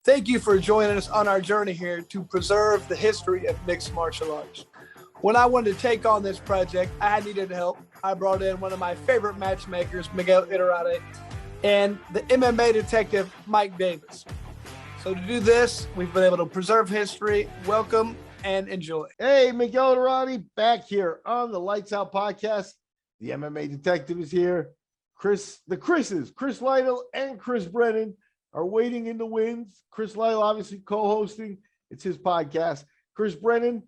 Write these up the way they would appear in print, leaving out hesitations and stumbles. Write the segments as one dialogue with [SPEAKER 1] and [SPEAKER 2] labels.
[SPEAKER 1] Thank you for joining us on our journey here to preserve the history of mixed martial arts. When I wanted to take on this project, I needed help. I brought in one of my favorite matchmakers, Miguel Iturate, and the MMA detective, Mike Davis. So to do this, we've been able to preserve history. Welcome and enjoy.
[SPEAKER 2] Hey, Miguel Iturate back here on the Lights Out podcast. The MMA detective is here. Chris Lytle and Chris Brennan are waiting in the wings. Chris Lytle obviously co-hosting. It's his podcast. Chris Brennan,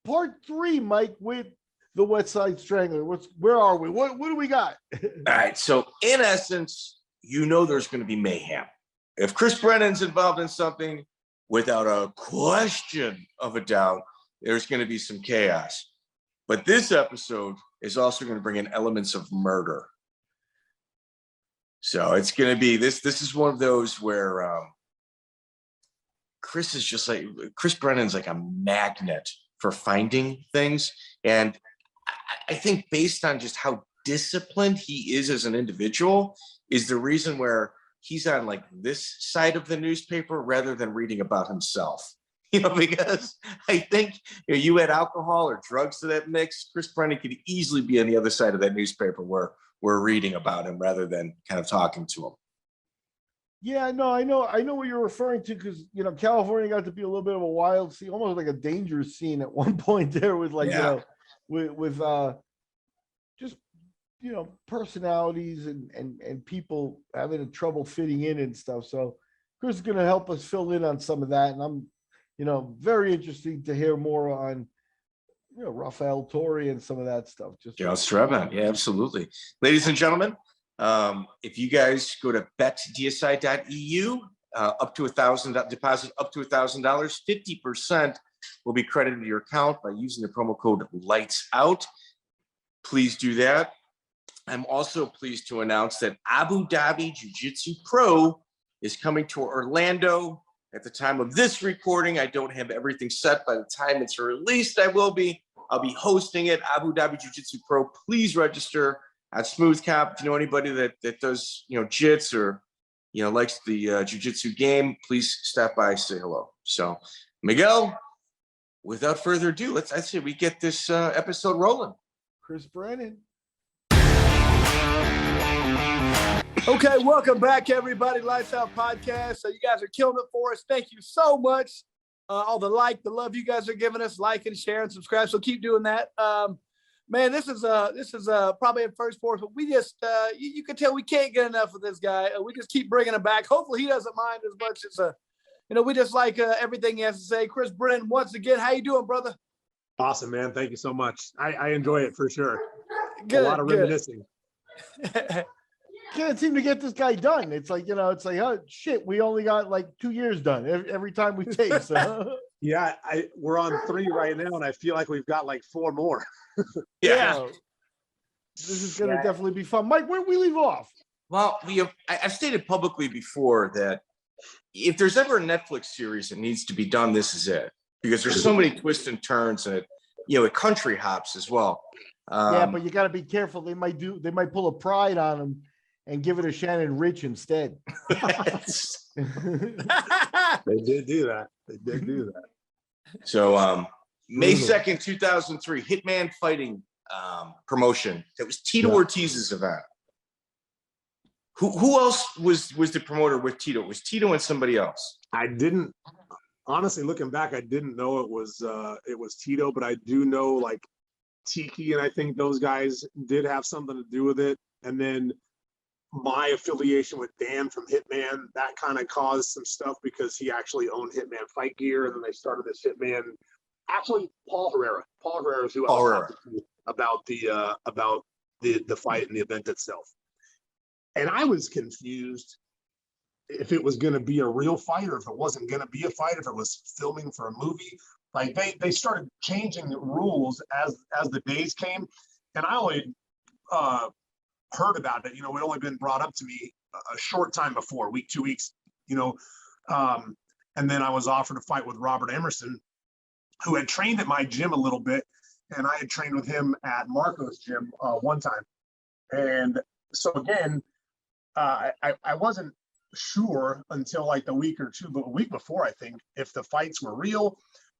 [SPEAKER 2] part 3, Mike, with the Westside Strangler. Where are we? What do we got?
[SPEAKER 3] All right. So in essence, you know there's going to be mayhem. If Chris Brennan's involved in something, without a question of a doubt, there's going to be some chaos. But this episode is also going to bring in elements of murder. So it's going to be this is one of those where Chris Brennan's like a magnet for finding things. And I think based on just how disciplined he is as an individual is the reason where he's on like this side of the newspaper rather than reading about himself. Because I think you add alcohol or drugs to that mix, Chris Brennan could easily be on the other side of that newspaper where we're reading about him rather than kind of talking to him.
[SPEAKER 2] Yeah, no, I know what you're referring to because California got to be a little bit of a wild scene, almost like a dangerous scene at one point there with with just personalities and people having trouble fitting in and stuff. So Chris is going to help us fill in on some of that, and I'm very interesting to hear more on Rafael Torre and some of that stuff.
[SPEAKER 3] Gerald Strebent. Yeah, absolutely. Ladies and gentlemen, if you guys go to betdsi.eu, up to $1,000 deposit, up to $1,000, 50% will be credited to your account by using the promo code Lights Out. Please do that. I'm also pleased to announce that Abu Dhabi Jiu-Jitsu Pro is coming to Orlando. At the time of this recording, I don't have everything set. By the time it's released, I'll be hosting it. Abu Dhabi Jiu-Jitsu Pro. Please register at Smooth Cap. If you know anybody that does jits or likes the jiu-jitsu game, please stop by, say hello. So, Miguel, without further ado, I say we get this episode rolling.
[SPEAKER 2] Chris Brennan.
[SPEAKER 1] Okay, welcome back, everybody. Lights Out Podcast. So you guys are killing it for us. Thank you so much. All the love you guys are giving us, like and share and subscribe. So keep doing that. Man, this is probably a first for us, but we just you can tell we can't get enough of this guy. We just keep bringing him back. Hopefully he doesn't mind as much as we just like everything he has to say. Chris Brennan, once again, how you doing, brother?
[SPEAKER 4] Awesome, man. Thank you so much. I enjoy it for sure.
[SPEAKER 1] Good,
[SPEAKER 4] a lot of reminiscing.
[SPEAKER 2] Can't seem to get this guy done. It's like, oh shit, we only got like 2 years done every time we tape. So
[SPEAKER 4] yeah, we're on 3 right now, and I feel like we've got like 4 more.
[SPEAKER 3] Yeah.
[SPEAKER 2] This is gonna definitely be fun. Mike, where we leave off?
[SPEAKER 3] Well, I've stated publicly before that if there's ever a Netflix series that needs to be done, this is it. Because there's so many twists and turns, and it country hops as well.
[SPEAKER 2] Yeah, but you got to be careful. They might pull a Pride on them and give it a Shannon Ritch instead.
[SPEAKER 4] They did do that.
[SPEAKER 3] So May 2nd, 2003, Hitman Fighting promotion. That was Tito Ortiz's event. Who else was the promoter with Tito? It was Tito and somebody else.
[SPEAKER 4] I didn't honestly, looking back, I didn't know it was Tito, but I do know like Tiki, and I think those guys did have something to do with it. And then my affiliation with Dan from Hitman, that kind of caused some stuff because he actually owned Hitman Fight Gear, and then they started this Hitman. Actually, Paul Herrera is who I was talking to about the fight and the event itself. And I was confused if it was going to be a real fight or if it wasn't going to be a fight, if it was filming for a movie. Like they started changing the rules as the days came, and I only heard about it. It had only been brought up to me a short time before, week, 2 weeks. And then I was offered a fight with Robert Emerson, who had trained at my gym a little bit, and I had trained with him at Marco's gym one time. And so again, I wasn't sure until like the week or two, but a week before, I think, if the fights were real,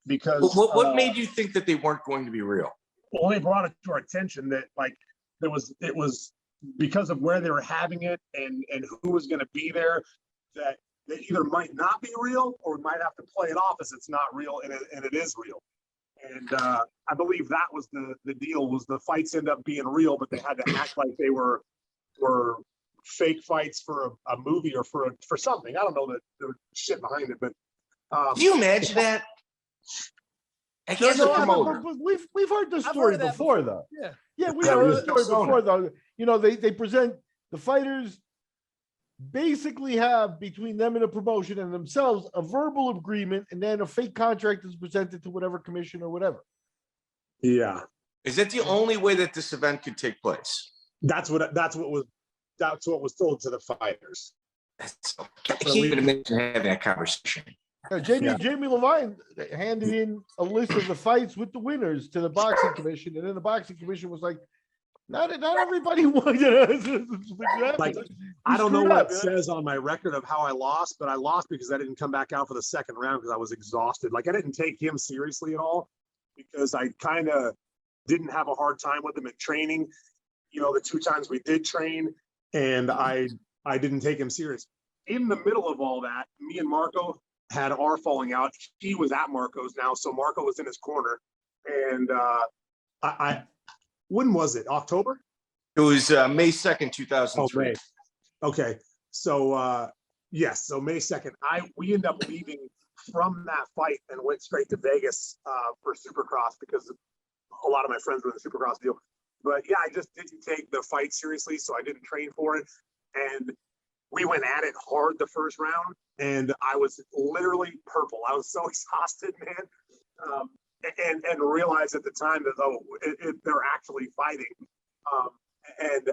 [SPEAKER 4] because
[SPEAKER 3] What made you think that they weren't going to be real?
[SPEAKER 4] well, they brought it to our attention that like it was because of where they were having it and who was going to be there, that they either might not be real or might have to play it off as it's not real and it is real. And I believe that was the deal, was the fights end up being real, but they had to act like they were fake fights for a movie or for something. I don't know the shit behind it, but
[SPEAKER 3] do you imagine that? As a promoter,
[SPEAKER 2] we've heard this story before, though. Yeah, we heard this story before, though. You know, they present the fighters basically have between them and the promotion and themselves a verbal agreement, and then a fake contract is presented to whatever commission or whatever.
[SPEAKER 4] Yeah,
[SPEAKER 3] is that the only way that this event could take place?
[SPEAKER 4] That's what was told to the fighters.
[SPEAKER 3] I can't even imagine having that conversation.
[SPEAKER 2] Jamie Levine handed in a list of the fights with the winners to the boxing commission, and then the boxing commission was like, "Not everybody wanted."
[SPEAKER 4] Like, I don't know what it says on my record of how I lost, but I lost because I didn't come back out for the second round because I was exhausted. Like, I didn't take him seriously at all because I kind of didn't have a hard time with him in training. You know, the 2 times we did train, and I didn't take him serious. In the middle of all that, me and Marco had our falling out. He was at Marco's now, so Marco was in his corner. And when was it? October?
[SPEAKER 3] It was May 2nd, 2003.
[SPEAKER 4] Okay. So yes, so May 2nd. We ended up leaving from that fight and went straight to Vegas for Supercross because a lot of my friends were in the Supercross deal. But yeah, I just didn't take the fight seriously, so I didn't train for it. And we went at it hard the first round, and I was literally purple. I was so exhausted, man, and realized at the time that they're actually fighting. And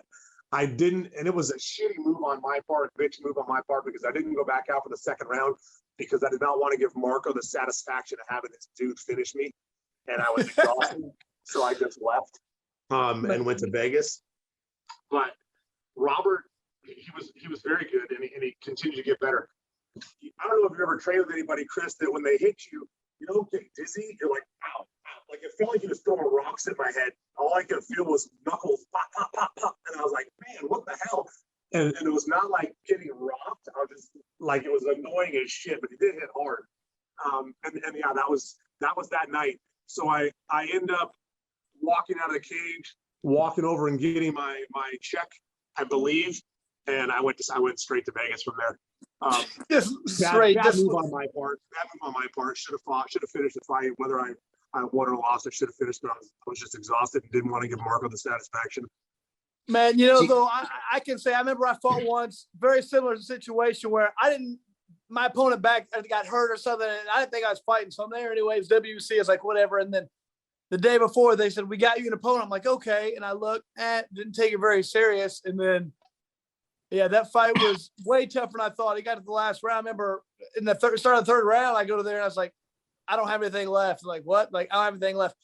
[SPEAKER 4] I didn't, and it was a shitty move on my part, bitch move on my part, because I didn't go back out for the second round because I did not want to give Marco the satisfaction of having this dude finish me, and I was exhausted, so I just left and went to Vegas. But Robert, he was very good, and he continued to get better. I don't know if you've ever trained with anybody, Chris, that when they hit you, you don't get dizzy. You're like, ow, ow. Like, it felt like he was throwing rocks at my head. All I could feel was knuckles, pop, pop, pop, pop. And I was like, man, what the hell? And it was not like getting rocked. I was just like, it was annoying as shit, but he did hit hard. And yeah, that was that night. So I end up walking out of the cage, walking over and getting my check, I believe. And I went straight to Vegas from there. That move on my part. Should have finished the fight. Whether I won or lost, I should have finished. But I was just exhausted and didn't want to give Marco the satisfaction.
[SPEAKER 1] Man, you know, though, I can say I remember I fought once, very similar situation where my opponent got hurt or something, and I didn't think I was fighting. So I'm there anyways. WC is like whatever, and then the day before they said we got you an opponent. I'm like, okay, and I looked, didn't take it very serious, and then. Yeah, that fight was way tougher than I thought. He got to the last round. I remember in the start of the third round, I go to there and I was like, I don't have anything left. Like, what? Like, I don't have anything left.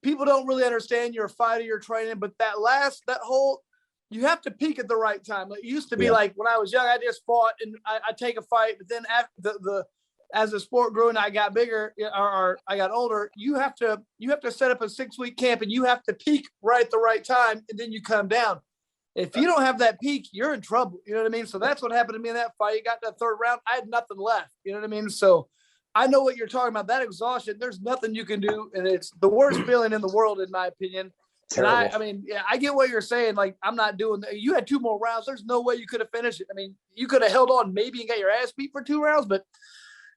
[SPEAKER 1] People don't really understand you're a fighter, you're training, but you have to peak at the right time. Like, it used to be like when I was young, I just fought and I take a fight, but then after as the sport grew and I got bigger or I got older, you have to set up a 6-week camp and you have to peak right at the right time, and then you come down. If you don't have that peak, you're in trouble. You know what I mean? So that's what happened to me in that fight. You got to the third round. I had nothing left. You know what I mean? So I know what you're talking about. That exhaustion, there's nothing you can do. And it's the worst feeling in the world, in my opinion. Terrible. And I mean, yeah, I get what you're saying. Like, I'm not doing that. You had 2 more rounds. There's no way you could have finished it. I mean, you could have held on maybe and got your ass beat for 2 rounds. But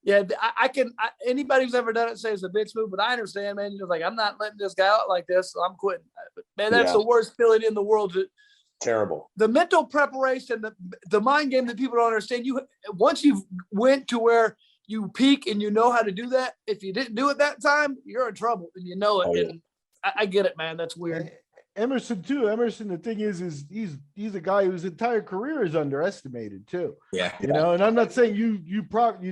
[SPEAKER 1] yeah, anybody who's ever done it says it's a bitch move, but I understand, man. You're like, I'm not letting this guy out like this. So I'm quitting. But man, that's the worst feeling in the world.
[SPEAKER 4] Terrible.
[SPEAKER 1] The mental preparation, the mind game that people don't understand. Once you've went to where you peak and you know how to do that, if you didn't do it that time, you're in trouble and you know it.
[SPEAKER 4] Oh, yeah.
[SPEAKER 1] And I get it, man. That's weird.
[SPEAKER 2] Emerson too. Emerson, the thing is he's a guy whose entire career is underestimated too.
[SPEAKER 3] Yeah.
[SPEAKER 2] You know, and I'm not saying you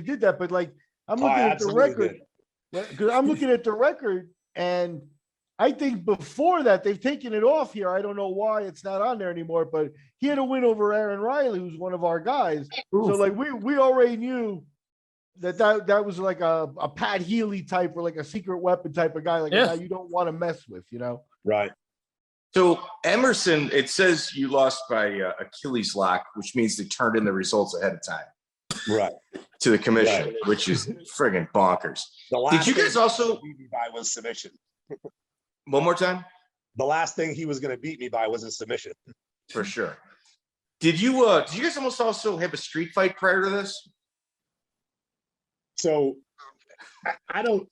[SPEAKER 2] did that, but like I'm looking at the record. Because I'm looking at the record, and I think before that, they've taken it off here. I don't know why it's not on there anymore, but he had a win over Aaron Riley, who's one of our guys.
[SPEAKER 1] Oof.
[SPEAKER 2] So like we already knew that was like a Pat Healy type or like a secret weapon type of guy, like a guy you don't want to mess with, you know?
[SPEAKER 4] Right.
[SPEAKER 3] So Emerson, it says you lost by Achilles lock, which means they turned in the results ahead of time.
[SPEAKER 4] Right.
[SPEAKER 3] To the commission, which is friggin' bonkers. Did you guys also
[SPEAKER 4] beat me by was submission?
[SPEAKER 3] One more time?
[SPEAKER 4] The last thing he was going to beat me by was a submission.
[SPEAKER 3] For sure. Did you guys almost also have a street fight prior to this?
[SPEAKER 4] So I don't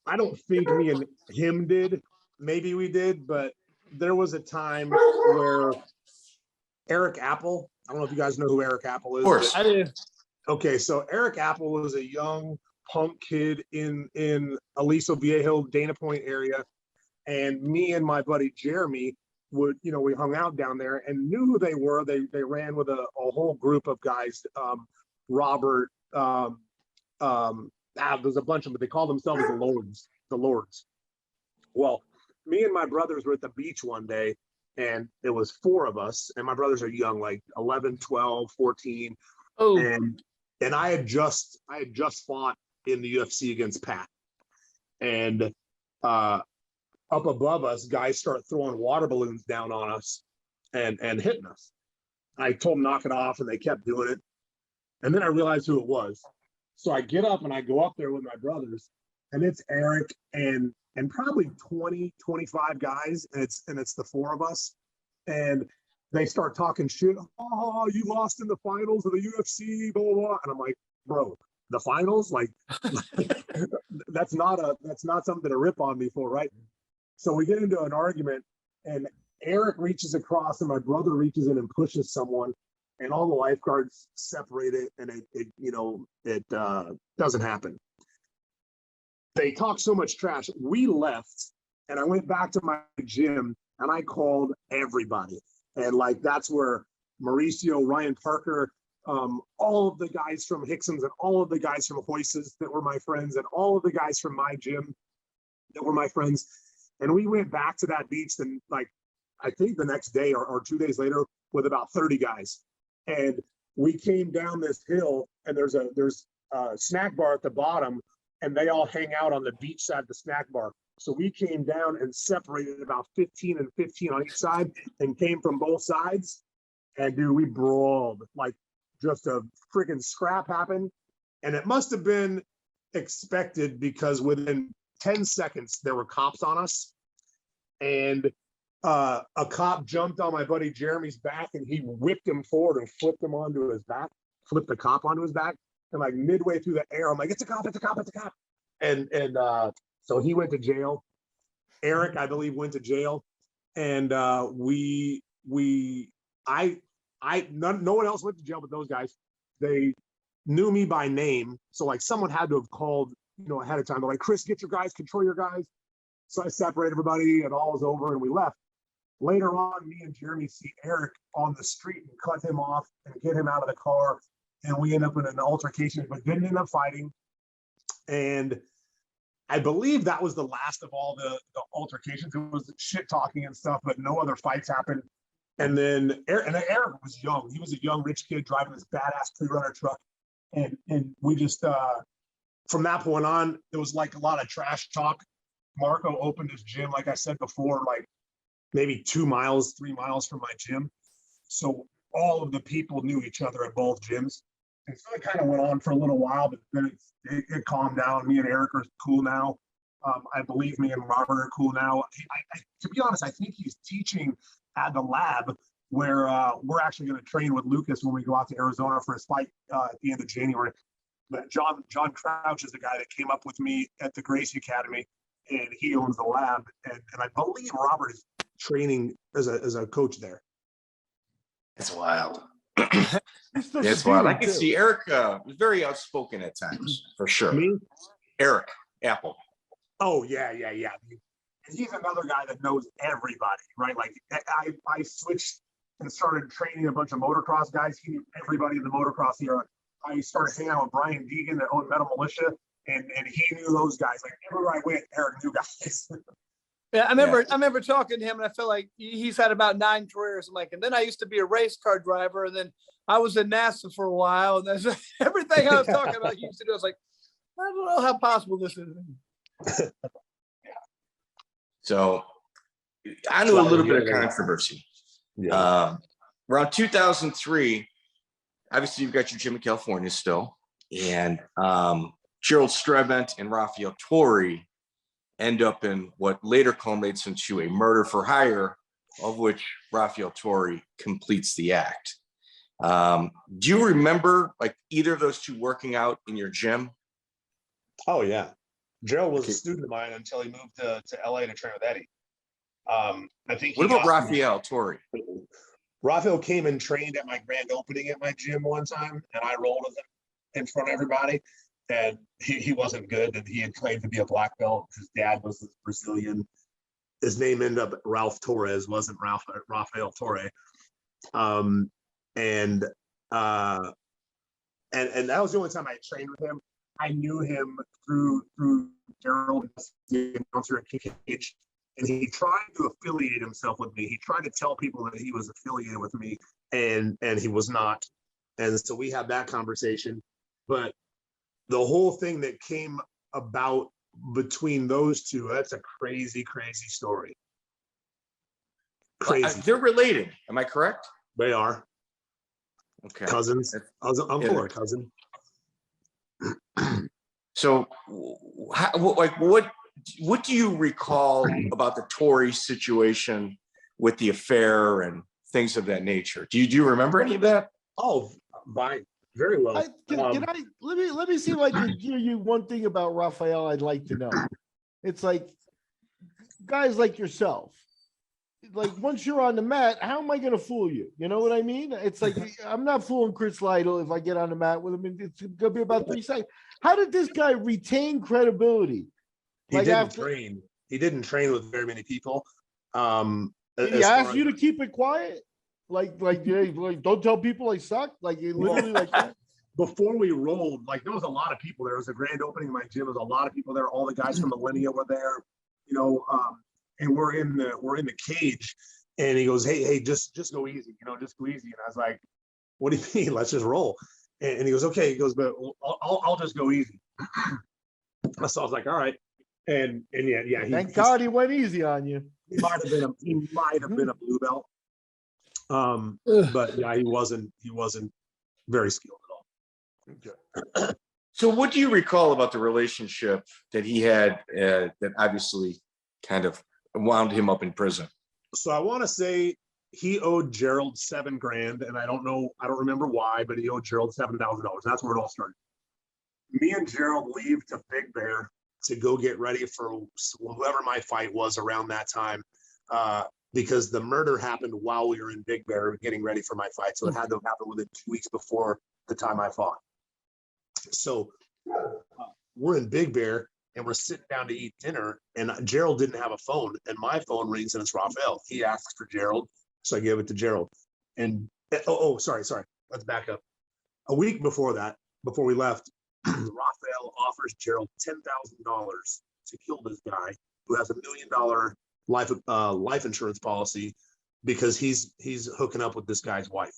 [SPEAKER 4] think me and him did. Maybe we did, but there was a time where Erik Apple, I don't know if you guys know who Erik Apple is.
[SPEAKER 3] Of course.
[SPEAKER 1] I did.
[SPEAKER 4] Okay, so Erik Apple was a young punk kid in Aliso Viejo, Dana Point area. And me and my buddy Jeremy would, we hung out down there and knew who they were. They ran with a whole group of guys. Robert, there's a bunch of them. They call themselves the Lords. Well, me and my brothers were at the beach one day, and it was 4 of us. And my brothers are young, like 11, 12, 14.
[SPEAKER 1] Oh,
[SPEAKER 4] And I had just fought in the UFC against Pat. And up above us, guys start throwing water balloons down on us and hitting us. I told them knock it off, and they kept doing it. And then I realized who it was. So I get up and I go up there with my brothers, and it's Erik and probably 20, 25 guys, and it's the 4 of us. And they start talking shit. Oh, you lost in the finals of the UFC, blah, blah, blah. And I'm like, bro, the finals? Like that's not something to rip on me for, right? So we get into an argument, and Erik reaches across and my brother reaches in and pushes someone, and all the lifeguards separate it, and it doesn't happen. They talk so much trash. We left, and I went back to my gym, and I called everybody. And like, that's where Mauricio, Ryan Parker, all of the guys from Hickson's and all of the guys from Hoyces that were my friends, and all of the guys from my gym that were my friends. And we went back to that beach, and like, I think the next day or 2 days later, with about 30 guys. And we came down this hill, and there's a snack bar at the bottom, and they all hang out on the beach side of the snack bar. So we came down and separated about 15 and 15 on each side, and came from both sides. And dude, we brawled, like just a freaking scrap happened. And it must have been expected, because within 10 seconds, there were cops on us. And a cop jumped on my buddy Jeremy's back, and he whipped him forward and flipped him onto his back, flipped the cop onto his back. And like midway through the air, I'm like, it's a cop, it's a cop, it's a cop. And so he went to jail. Erik, I believe, went to jail. And no one else went to jail but those guys. They knew me by name. So like, someone had to have called, ahead of time. They're like, Chris, get your guys, control your guys. So I separated everybody, and all was over, and we left. Later on, me and Jeremy see Erik on the street and cut him off and get him out of the car. And we end up in an altercation, but didn't end up fighting. And I believe that was the last of all the altercations. It was shit talking and stuff, but no other fights happened. And then Erik was young. He was a young rich kid driving this badass pre-runner truck. And we just, from that point on, there was like a lot of trash talk. Marco opened his gym, like I said before, like maybe 2 miles, 3 miles from my gym. So all of the people knew each other at both gyms. And so it kind of went on for a little while, but then it calmed down. Me and Erik are cool now. I believe me and Robert are cool now. To be honest, I think he's teaching at the lab where we're actually going to train with Lucas when we go out to Arizona for his fight at the end of January. But John Crouch is the guy that came up with me at the Gracie Academy, and he owns the lab. And I believe Robert is training as a coach there.
[SPEAKER 3] It's wild.
[SPEAKER 2] It's
[SPEAKER 3] wild. I can see Erik was very outspoken at times, for sure.
[SPEAKER 4] Me?
[SPEAKER 3] Erik Apple.
[SPEAKER 4] Oh, yeah. He's another guy that knows everybody, right? Like, I switched and started training a bunch of motocross guys. He knew everybody in the motocross era. I started hanging out with Brian Deegan that owned Metal Militia, and he knew those guys. Like, everywhere I went, Erik knew guys.
[SPEAKER 1] Yeah, I remember talking to him, and I feel like he's had about 9 careers. I'm like, and then I used to be a race car driver, and then I was in NASA for a while, and that's everything I was talking about. He used to do. I was like, I don't know how possible this is.
[SPEAKER 3] So I knew a little bit of controversy. Yeah. Around 2003, obviously you've got your gym in California still, and Gerald Strebent and Rafael Torre end up in what later culminates into a murder for hire, of which Rafael Torre completes the act. Do you remember like either of those two working out in your gym?
[SPEAKER 5] Oh yeah, Gerald was a student of mine until he moved to LA to train with Eddie. I think.
[SPEAKER 3] What about Rafael Torre?
[SPEAKER 5] Rafael came and trained at my grand opening at my gym one time, and I rolled with him in front of everybody. And he wasn't good, and he had claimed to be a black belt. His dad was Brazilian. His name ended up Ralph Torres, wasn't Rafael Torre. And that was the only time I trained with him. I knew him through Gerald, the announcer at KOTC, and he tried to affiliate himself with me. He tried to tell people that he was affiliated with me, and he was not. And so we had that conversation. But the whole thing that came about between those two, that's a crazy, crazy story. Crazy.
[SPEAKER 3] Well, they're related. Am I correct?
[SPEAKER 5] They are.
[SPEAKER 3] Okay.
[SPEAKER 5] Cousins. I was an uncle or a cousin.
[SPEAKER 3] So what do you recall about the Torre situation with the affair and things of that nature? Do you remember any of that?
[SPEAKER 5] Oh, very well.
[SPEAKER 2] Let me see if I can give you one thing about Rafael I'd like to know. It's like guys like yourself, like once you're on the mat, how am I going to fool you? You know what I mean? It's like I'm not fooling Chris Lytle if I get on the mat with him. It's going to be about 3 seconds. How did this guy retain credibility?
[SPEAKER 5] He didn't train. He didn't train with very many people.
[SPEAKER 2] Did he ask you to keep it quiet? Like, don't tell people I suck. Like, literally, like that.
[SPEAKER 5] Before we rolled, like there was a lot of people there. It was a grand opening of my gym. There was a lot of people there. All the guys from Millennia were there, you know. And we're in the cage, and he goes, "Hey, just go easy, you know, just go easy." And I was like, "What do you mean? Let's just roll." And he goes, "Okay." He goes, "But I'll just go easy." So I was like, "All right." And yeah.
[SPEAKER 2] Thank God he went easy on you.
[SPEAKER 5] He might have been a blue belt. But yeah, he wasn't very skilled at all.
[SPEAKER 3] Okay. So what do you recall about the relationship that he had that obviously kind of wound him up in prison?
[SPEAKER 5] So I want to say he owed Gerald $7,000, and I don't remember why, but he owed Gerald $7,000. That's where it all started. Me and Gerald leave to Big Bear to go get ready for whoever my fight was around that time. Because the murder happened while we were in Big Bear getting ready for my fight. So it had to happen within 2 weeks before the time I fought. So we're in Big Bear and we're sitting down to eat dinner, and Gerald didn't have a phone, and my phone rings and it's Rafael. He asks for Gerald. So I give it to Gerald. And sorry. Let's back up. A week before that, before we left, Rafael offers Gerald $10,000 to kill this guy who has $1 million life insurance policy because he's hooking up with this guy's wife.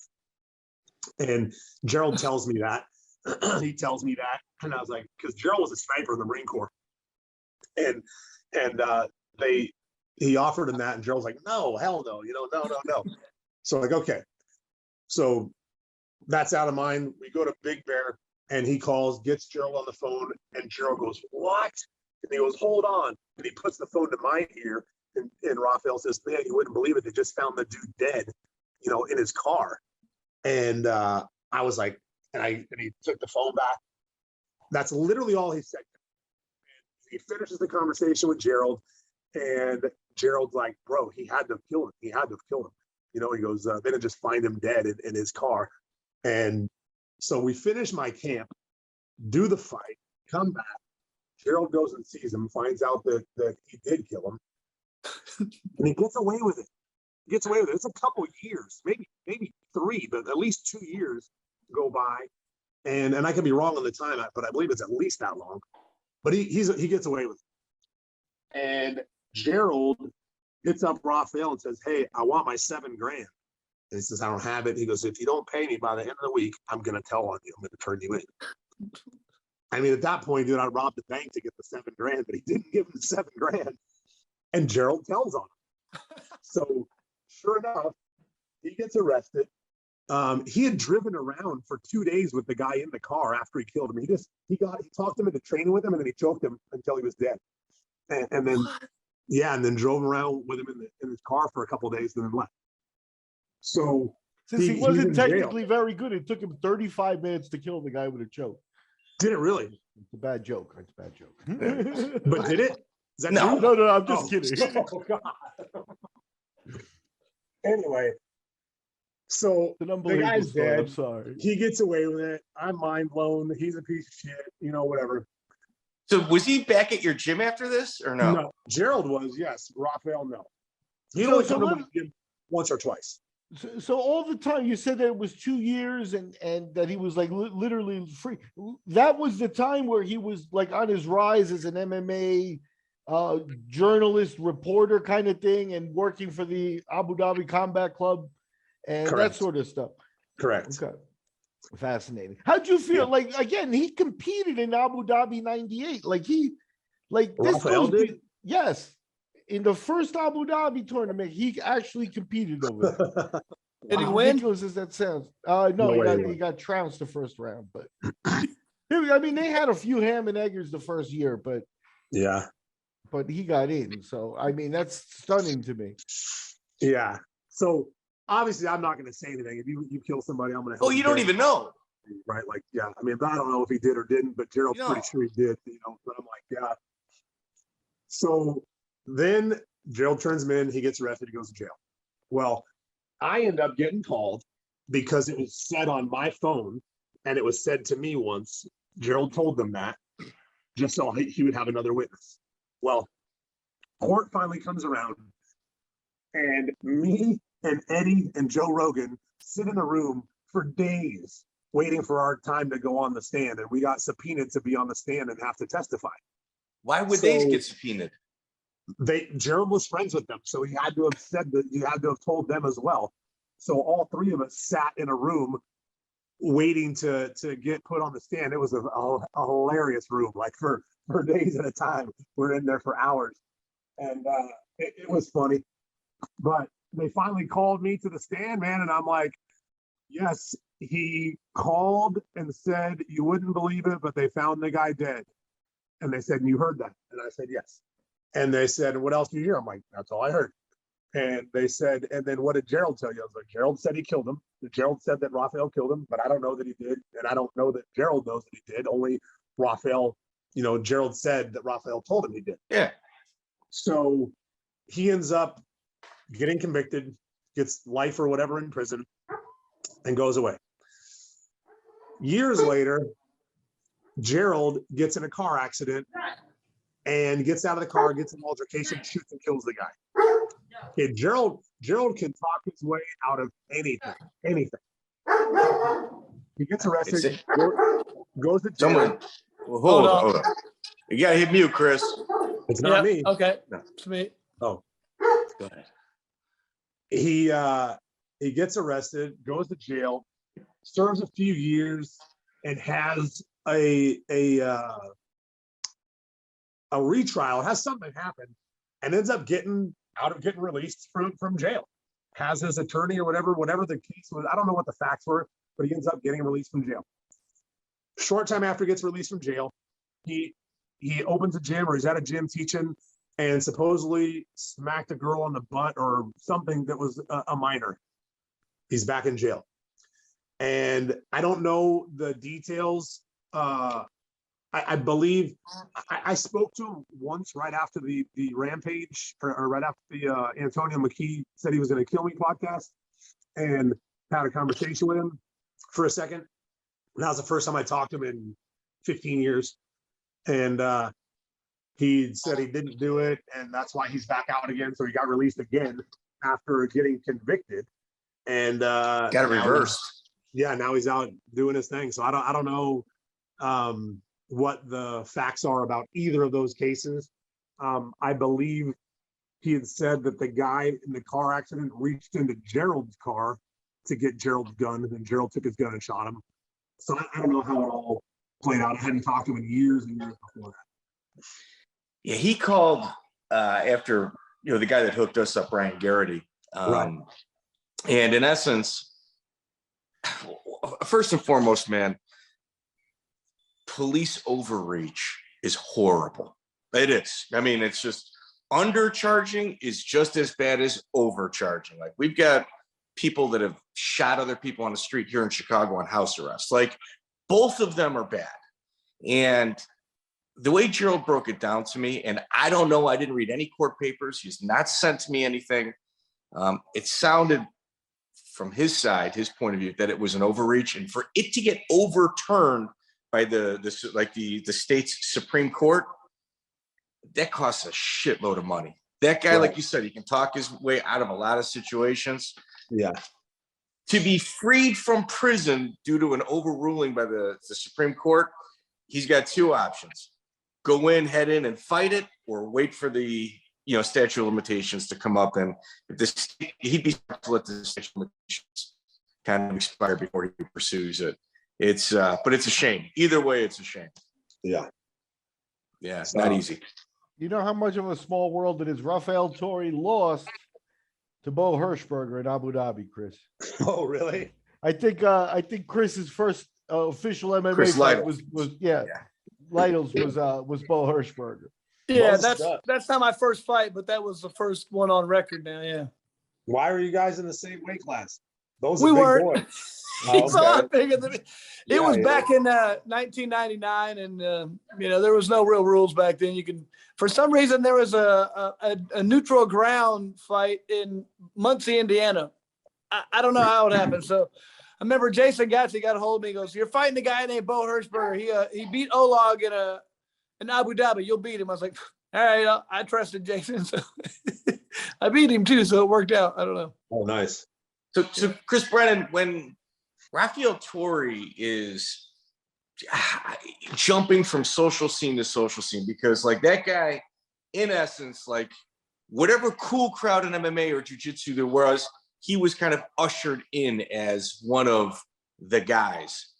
[SPEAKER 5] And Gerald tells me that. He tells me that, and I was like, because Gerald was a sniper in the Marine Corps, and he offered him that, and Gerald's like, no, hell no, no. So like, okay, so that's out of mind. We go to Big Bear, and he calls, gets Gerald on the phone, and Gerald goes, what? And he goes, hold on, and he puts the phone to my ear. And Rafael says, man, you wouldn't believe it. They just found the dude dead, in his car. And I was like, and he took the phone back. That's literally all he said. And he finishes the conversation with Gerald, and Gerald's like, bro, he had to have killed him. He goes, they didn't just find him dead in his car. And so we finish my camp, do the fight, come back. Gerald goes and sees him, finds out that he did kill him. And he gets away with it. It's a couple years, maybe 3, but at least 2 years go by. And I could be wrong on the time, but I believe it's at least that long. But he gets away with it. And Gerald hits up Rafael and says, "Hey, I want my $7 grand." And he says, "I don't have it." He goes, "If you don't pay me by the end of the week, I'm going to tell on you. I'm going to turn you in." I mean, at that point, dude, I robbed the bank to get the $7 grand, but he didn't give him the $7 grand. And Gerald tells on him. So sure enough, he gets arrested. He had driven around for 2 days with the guy in the car after he killed him. He talked him into training with him, and then he choked him until he was dead. And then, yeah, and then drove around with him in his car for a couple of days and then left. So
[SPEAKER 2] since he wasn't technically very good, it took him 35 minutes to kill the guy with a choke.
[SPEAKER 5] Did it really?
[SPEAKER 2] It's a bad joke. It's a bad joke.
[SPEAKER 5] But did it? Is that
[SPEAKER 3] No.
[SPEAKER 5] true?
[SPEAKER 2] No, I'm just kidding.
[SPEAKER 5] Oh, God. Anyway, so
[SPEAKER 2] It's an
[SPEAKER 5] the
[SPEAKER 2] unbelievable
[SPEAKER 5] guy's
[SPEAKER 2] story.
[SPEAKER 5] dead.
[SPEAKER 2] I'm sorry.
[SPEAKER 5] He gets away with it. I'm mind blown. He's a piece of shit. Whatever.
[SPEAKER 3] So was he back at your gym after this or no?
[SPEAKER 5] No, Gerald was, yes. Rafael, no. He
[SPEAKER 2] So-
[SPEAKER 5] only
[SPEAKER 2] so
[SPEAKER 5] come to
[SPEAKER 2] let-
[SPEAKER 5] my gym once or twice.
[SPEAKER 2] So all the time you said that it was 2 years and that he was like literally free. That was the time where he was like on his rise as an MMA journalist, reporter kind of thing, and working for the Abu Dhabi Combat Club and
[SPEAKER 5] Correct.
[SPEAKER 2] that sort of stuff.
[SPEAKER 5] Correct.
[SPEAKER 2] Okay. Fascinating. How'd you feel? Like, again, he competed in Abu Dhabi 98. This
[SPEAKER 5] Rafael
[SPEAKER 2] goes
[SPEAKER 5] did?
[SPEAKER 2] yes. In the first Abu Dhabi tournament, he actually competed over there.
[SPEAKER 1] Did he
[SPEAKER 2] As
[SPEAKER 1] win?
[SPEAKER 2] ridiculous as that sounds. No,
[SPEAKER 5] No way he
[SPEAKER 2] he got trounced the first round, but I mean, they had a few ham and eggers the first year, but
[SPEAKER 5] Yeah.
[SPEAKER 2] he got in. So I mean, that's stunning to me.
[SPEAKER 5] Yeah. So obviously, I'm not going to say anything. If you kill somebody, I'm going to help.
[SPEAKER 3] Oh, you don't even know.
[SPEAKER 5] Right? Like, yeah. I mean, but I don't know if he did or didn't, but Gerald's
[SPEAKER 3] No.
[SPEAKER 5] pretty sure he did, but I'm like, yeah. So then Gerald turns him in, he gets arrested, he goes to jail. Well, I end up getting called because it was said on my phone, and it was said to me once. Gerald told them that just so he would have another witness. Well, court finally comes around, and me and Eddie and Joe Rogan sit in a room for days waiting for our time to go on the stand, and we got subpoenaed to be on the stand and have to testify.
[SPEAKER 3] Why would
[SPEAKER 5] So-
[SPEAKER 3] they get subpoenaed?
[SPEAKER 5] Gerald was friends with them, so he had to have said that. He had to have told them as well. So all three of us sat in a room waiting to get put on the stand. It was a hilarious room, like for days at a time. We're in there for hours, and it was funny. But they finally called me to the stand, man, and I'm like, yes. He called and said, "You wouldn't believe it, but they found the guy dead." And they said, "And you heard that?" And I said, "Yes." And they said, "What else do you hear?" I'm like, "That's all I heard." And they said, "And then what did Gerald tell you?" I was like, "Gerald said he killed him. Gerald said that Rafael killed him, but I don't know that he did. And I don't know that Gerald knows that he did. Only Rafael, Gerald said that Rafael told him he did."
[SPEAKER 3] Yeah.
[SPEAKER 5] So he ends up getting convicted, gets life or whatever in prison, and goes away. Years later, Gerald gets in a car accident and gets out of the car, gets an altercation, shoots and kills the guy. Okay, Gerald can talk his way out of anything. He gets arrested, goes to jail.
[SPEAKER 3] Someone, well, hold on. You gotta hit mute, Chris.
[SPEAKER 5] It's not me.
[SPEAKER 1] Okay.
[SPEAKER 3] No.
[SPEAKER 1] It's me.
[SPEAKER 5] Oh,
[SPEAKER 3] Go ahead.
[SPEAKER 5] he gets arrested, goes to jail, serves a few years, and has a retrial, has something happen, and ends up getting released from jail. Has his attorney or whatever the case was. I don't know what the facts were, but he ends up getting released from jail. Short time after he gets released from jail, he opens a gym, or he's at a gym teaching, and supposedly smacked a girl on the butt or something that was a minor. He's back in jail. And I don't know the details. I believe I spoke to him once right after the Rampage or right after the Antonio McKee said he was going to kill me podcast, and had a conversation with him for a second. And that was the first time I talked to him in 15 years. And he said he didn't do it, and that's why he's back out again. So he got released again after getting convicted. And
[SPEAKER 3] Got it reversed.
[SPEAKER 5] now he's out doing his thing. So I don't know what the facts are about either of those cases. I believe he had said that the guy in the car accident reached into Gerald's car to get Gerald's gun, and then Gerald took his gun and shot him. So I don't know how it all played out. I hadn't talked to him in years and years before that.
[SPEAKER 3] Yeah, he called after, the guy that hooked us up, Ryan Garrity.
[SPEAKER 5] Right.
[SPEAKER 3] And in essence, first and foremost, man, police overreach is horrible. It is. I mean, it's just undercharging is just as bad as overcharging. Like, we've got people that have shot other people on the street here in Chicago on house arrest. Like, both of them are bad. And the way Gerald broke it down to me, and I don't know, I didn't read any court papers. He's not sent me anything. It sounded from his side, his point of view, that it was an overreach, and for it to get overturned by the state's Supreme Court, that costs a shitload of money. That guy, like you said, he can talk his way out of a lot of situations.
[SPEAKER 5] Yeah.
[SPEAKER 3] To be freed from prison due to an overruling by the Supreme Court, he's got two options: go in, head in, and fight it, or wait for the statute of limitations to come up. And if this, he'd be to let the statute of limitations kind of expire before he pursues it. It's but it's a shame. Either way, it's a shame.
[SPEAKER 5] Yeah.
[SPEAKER 3] Yeah, it's not easy.
[SPEAKER 2] You know how much of a small world it is? Rafael Torre lost to Bo Hirschberger in Abu Dhabi, Chris.
[SPEAKER 5] Oh, really?
[SPEAKER 2] I think Chris's first official MMA
[SPEAKER 3] Chris
[SPEAKER 2] fight
[SPEAKER 3] Lytle.
[SPEAKER 2] Lytle's was Bo Hirschberger.
[SPEAKER 1] Yeah, that's not my first fight, but that was the first one on record now. Yeah.
[SPEAKER 5] Why are you guys in the same weight class? Those
[SPEAKER 1] We
[SPEAKER 5] are big
[SPEAKER 1] weren't.
[SPEAKER 5] boys.
[SPEAKER 1] He's a lot bigger than me. It was
[SPEAKER 5] Yeah.
[SPEAKER 1] back in 1999, and there was no real rules back then. For some reason, there was a neutral ground fight in Muncie, Indiana. I don't know how it happened. So I remember Jason Gatsby got a hold of me. He goes, "You're fighting a guy named Bo Hirschberger. He beat Olag in Abu Dhabi. You'll beat him." I was like, "All right, I trusted Jason, so I beat him too. So it worked out. I don't know."
[SPEAKER 5] Oh, nice.
[SPEAKER 3] So Chris Brennan, when Rafael Torre is jumping from social scene to social scene, because like that guy, in essence, like whatever cool crowd in MMA or jiu-jitsu there was, he was kind of ushered in as one of the guys.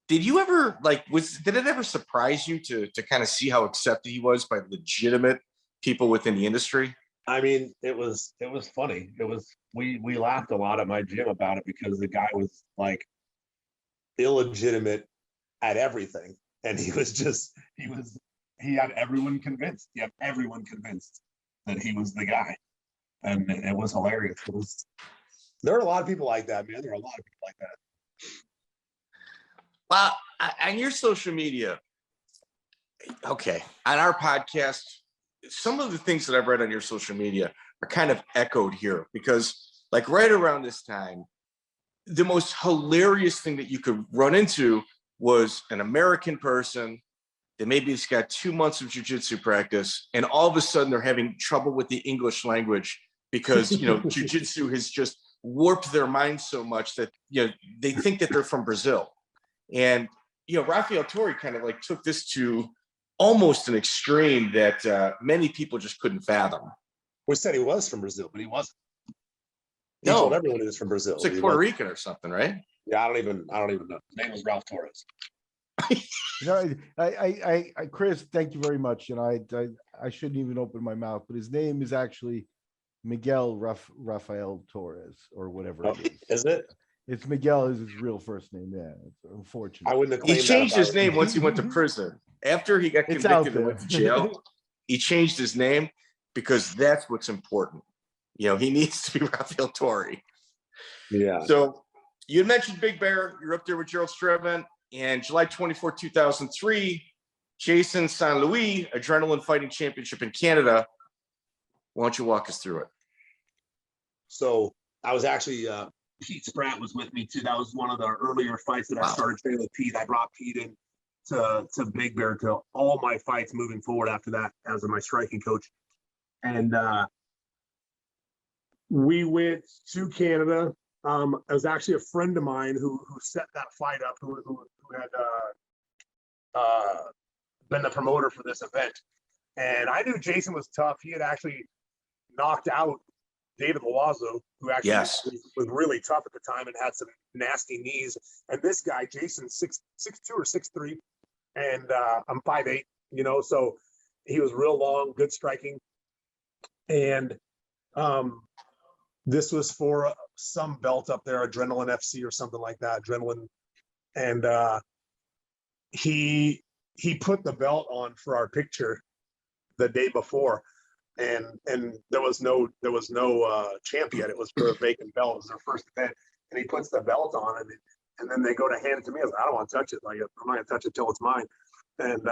[SPEAKER 3] Did you ever did it ever surprise you to kind of see how accepted he was by legitimate people within the industry?
[SPEAKER 5] I mean, it was funny. We laughed a lot at my gym about it because the guy was like illegitimate at everything. And he had everyone convinced. He had everyone convinced that he was the guy. And it was hilarious. There are a lot of people like that, man. There are a lot of people like that.
[SPEAKER 3] Well, on your social media, okay, on our podcast, some of the things that I've read on your social media are kind of echoed here, because like right around this time, the most hilarious thing that you could run into was an American person that maybe has got 2 months of jiu-jitsu practice, and all of a sudden they're having trouble with the English language because, jiu-jitsu has just warped their minds so much that, they think that they're from Brazil. And, Rafael Torre kind of like took this to almost an extreme that many people just couldn't fathom.
[SPEAKER 5] We said he was from Brazil, but he wasn't. He told everyone he was from Brazil.
[SPEAKER 3] It's like Puerto Rican or something, right?
[SPEAKER 5] Yeah, I don't even know. His name was Ralph Torres.
[SPEAKER 2] I Chris, thank you very much. And I shouldn't even open my mouth, but his name is actually Miguel Rafael Torres or whatever it is.
[SPEAKER 5] Is it?
[SPEAKER 2] It's Miguel is his real first name. Yeah, it's unfortunate.
[SPEAKER 5] I wouldn't have claimed
[SPEAKER 3] He changed his name
[SPEAKER 5] him.
[SPEAKER 3] once he went to prison. After he got
[SPEAKER 2] It's out
[SPEAKER 3] convicted and went to
[SPEAKER 2] there.
[SPEAKER 3] jail, he changed his name because that's what's important. He needs to be Rafael Torre.
[SPEAKER 5] Yeah.
[SPEAKER 3] So you mentioned Big Bear. You're up there with Gerald Strebent. And July 24, 2003, Jason St. Louis, Adrenaline Fighting Championship in Canada. Why don't you walk us through it?
[SPEAKER 5] So I was actually, Pete Spratt was with me too. That was one of the earlier fights that I started training with Pete. I brought Pete in to Big Bear to all my fights moving forward after that as my striking coach. And we went to Canada. It was actually a friend of mine who set that fight up, who had been the promoter for this event. And I knew Jason was tough. He had actually knocked out David Loazo, who actually
[SPEAKER 3] Yes.
[SPEAKER 5] was really tough at the time and had some nasty knees. And this guy, Jason, 6'2" or 6'3", and I'm 5'8", you know, so he was real long, good striking. And this was for some belt up there, Adrenaline FC or something like that, Adrenaline. And he put the belt on for our picture the day before. And there was no champ yet. It was for a vacant belt. It was their first event. And he puts the belt on, and then they go to hand it to me. I was like, I don't want to touch it. Like, I'm not gonna touch it till it's mine. And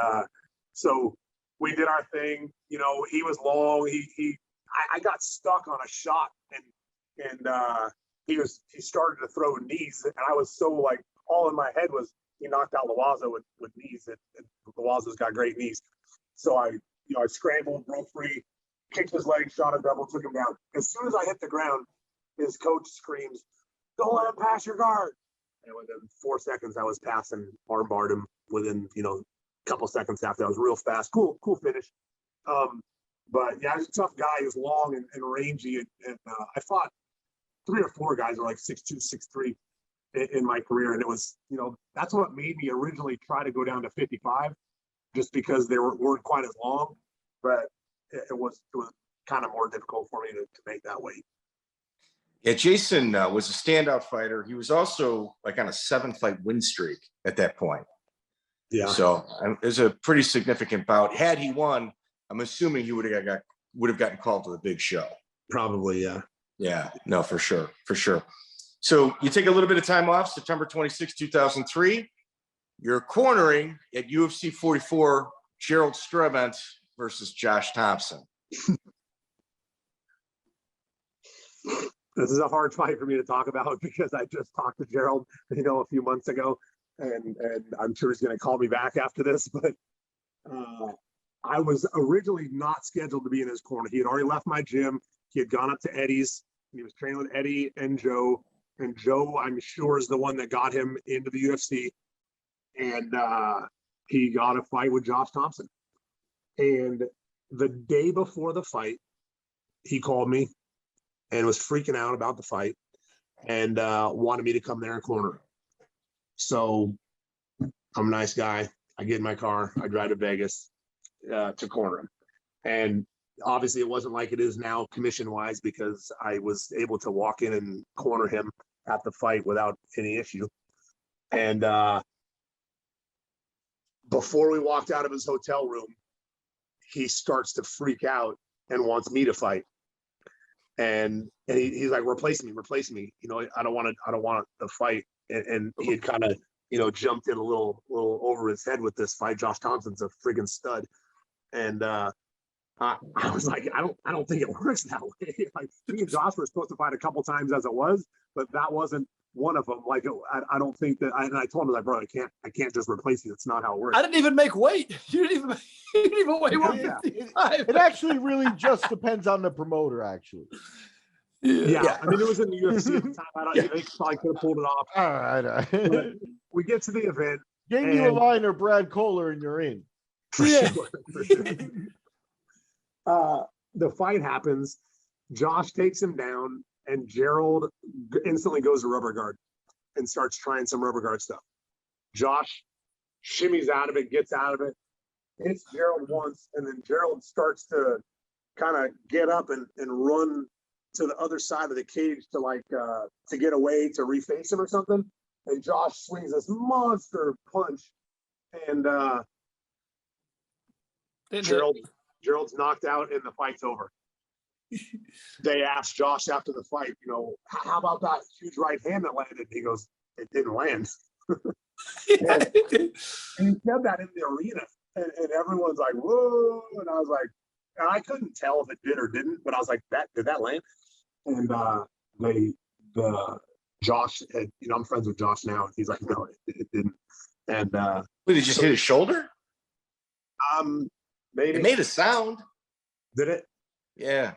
[SPEAKER 5] so we did our thing. You know, he was long. I got stuck on a shot, and he started to throw knees, and I was so like, all in my head was he knocked out Loazo with knees, and Loazo's got great knees. So I scrambled, broke free, kicked his leg, shot a double, took him down. As soon as I hit the ground, his coach screams, "Don't let him pass your guard." And within 4 seconds, I was passing, armbarred him within, a couple seconds after. I was real fast. Cool finish. But yeah, he's a tough guy. He was long and rangy. And I fought 3 or 4 guys who were like 6'2", 6'3" in my career. And it was, that's what made me originally try to go down to 55, just because they weren't quite as long. But it was kind of more difficult for me to make that weight.
[SPEAKER 3] Yeah, Jason was a standout fighter. He was also like on a 7-fight win streak at that point.
[SPEAKER 5] Yeah.
[SPEAKER 3] So it was a pretty significant bout. Had he won, I'm assuming he would have gotten called to the big show.
[SPEAKER 5] Probably, yeah.
[SPEAKER 3] Yeah, no, for sure. So you take a little bit of time off, September 26, 2003. You're cornering at UFC 44, Gerald Strebent versus Josh Thompson.
[SPEAKER 5] This is a hard fight for me to talk about because I just talked to Gerald, a few months ago, and I'm sure he's going to call me back after this. But I was originally not scheduled to be in his corner. He had already left my gym. He had gone up to Eddie's. He was training with Eddie and Joe. And Joe, I'm sure, is the one that got him into the UFC. And he got a fight with Josh Thompson. And the day before the fight, he called me and was freaking out about the fight and wanted me to come there and corner him. So I'm a nice guy. I get in my car. I drive to Vegas to corner him. And obviously it wasn't like it is now commission-wise, because I was able to walk in and corner him at the fight without any issue. And before we walked out of his hotel room, he starts to freak out and wants me to fight. And he's like, replace me. I don't want the fight. And he had kind of, jumped in a little over his head with this fight. Josh Thompson's a friggin' stud. And I was like, I don't think it works that way. Like, me and Josh were supposed to fight a couple times as it was, but that wasn't one of them. Like, I don't think that. And I told him, like, bro, I can't just replace you. It's not how it works.
[SPEAKER 1] I didn't even make weight. You didn't even weigh 155.
[SPEAKER 2] It actually really just depends on the promoter, actually.
[SPEAKER 5] Yeah. I mean, it was in the UFC at the time. They probably could have pulled it off.
[SPEAKER 2] All right.
[SPEAKER 5] We get to the event.
[SPEAKER 2] Give you a line or Brad Kohler and you're in.
[SPEAKER 1] Yeah.
[SPEAKER 5] The fight happens. Josh takes him down, and Gerald instantly goes to rubber guard and starts trying some rubber guard stuff. Josh shimmies out of it, gets out of it, hits Gerald once, and then Gerald starts to kind of get up and run to the other side of the cage to get away, to reface him or something. And Josh swings this monster punch, and Gerald's knocked out and the fight's over. They asked Josh after the fight, how about that huge right hand that landed? He goes, it didn't land. And he said that in the arena, and everyone's like, whoa. And I was like, and I couldn't tell if it did or didn't, but I was like, did that land? And Josh had, I'm friends with Josh now, and he's like, no, it didn't. And
[SPEAKER 3] Did he just hit his shoulder?
[SPEAKER 5] Maybe
[SPEAKER 3] it made a sound.
[SPEAKER 5] Did it?
[SPEAKER 3] Yeah.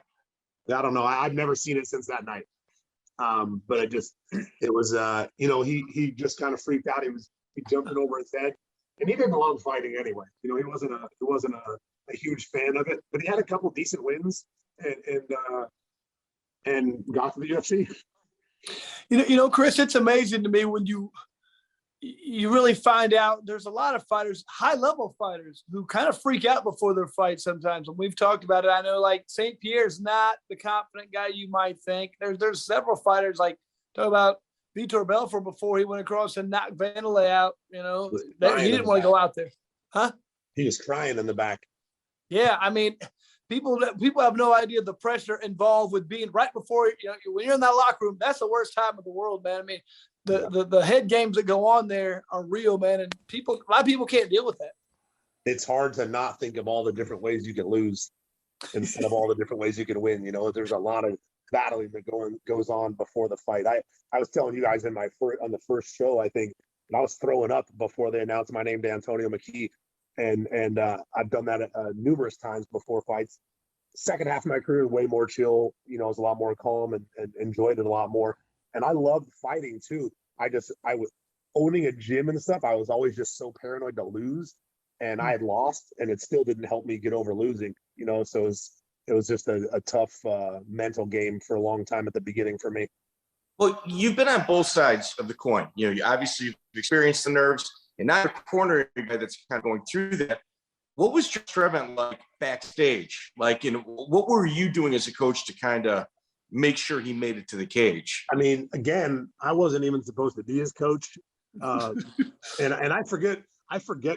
[SPEAKER 5] I don't know. I've never seen it since that night. But it was he just kind of freaked out. He jumping over his head, and he didn't belong fighting anyway. He wasn't a huge fan of it, but he had a couple decent wins, and got to the UFC.
[SPEAKER 1] Chris, it's amazing to me when you really find out there's a lot of fighters, high-level fighters, who kind of freak out before their fight sometimes. And we've talked about it. I know, like, St. Pierre's not the confident guy you might think. There's several fighters, like, talk about Vitor Belfort before he went across and knocked Vanderlei out. He didn't want to go out there. Huh?
[SPEAKER 5] He was crying in the back.
[SPEAKER 1] Yeah, I mean, people have no idea the pressure involved with being right before, when you're in that locker room, that's the worst time of the world, man. I mean, the head games that go on there are real, man. And a lot of people can't deal with that. It's
[SPEAKER 5] hard to not think of all the different ways you can lose instead of all the different ways you can win. There's a lot of battling that goes on before the fight. I was telling you guys on the first show, I think, and I was throwing up before they announced my name to Antonio McKee. And I've done that numerous times before fights. Second half of my career, way more chill, I was a lot more calm and enjoyed it a lot more. And I loved fighting too. I was owning a gym and stuff. I was always just so paranoid to lose, and I had lost, and it still didn't help me get over losing, so it was just a tough mental game for a long time at the beginning for me.
[SPEAKER 3] Well, you've been on both sides of the coin. You obviously you've experienced the nerves, and now you're cornering a guy that's kind of going through that. What was Strebent like backstage? Like, what were you doing as a coach to kind of make sure he made it to the cage?
[SPEAKER 5] I mean, again, I wasn't even supposed to be his coach. And I forget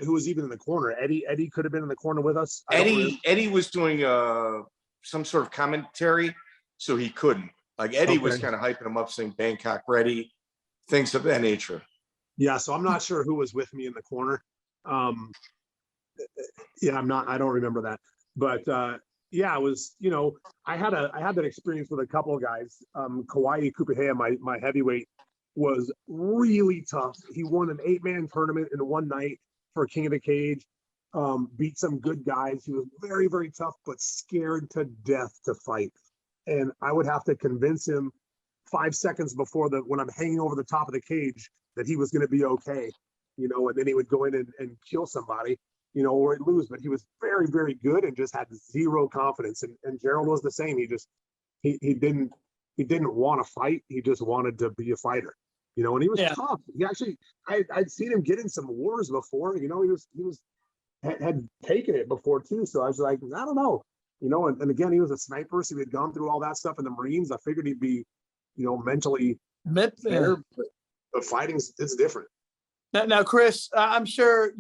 [SPEAKER 5] who was even in the corner. Eddie could have been in the corner with us.
[SPEAKER 3] Eddie was doing some sort of commentary, so he couldn't. Like, Eddie was kind of hyping him up, saying Bangkok ready, things of that nature.
[SPEAKER 5] Yeah, so I'm not sure who was with me in the corner. I don't remember that. But I was, I had that experience with a couple of guys. Kauai Kupahea, my heavyweight, was really tough. He won an 8-man tournament in one night for King of the Cage. Beat some good guys. He was very, very tough, but scared to death to fight. And I would have to convince him 5 seconds before when I'm hanging over the top of the cage that he was going to be okay, and then he would go in and kill somebody, or he'd lose. But he was very, very good and just had zero confidence. And Gerald was the same. He didn't want to fight. He just wanted to be a fighter, and he was tough. He actually, I'd seen him get in some wars before, he had taken it before too. So I was like, I don't know, and again, he was a sniper. So he had gone through all that stuff in the Marines. I figured he'd be, mentally better, but fighting, it's different.
[SPEAKER 1] Now, Chris, I'm sure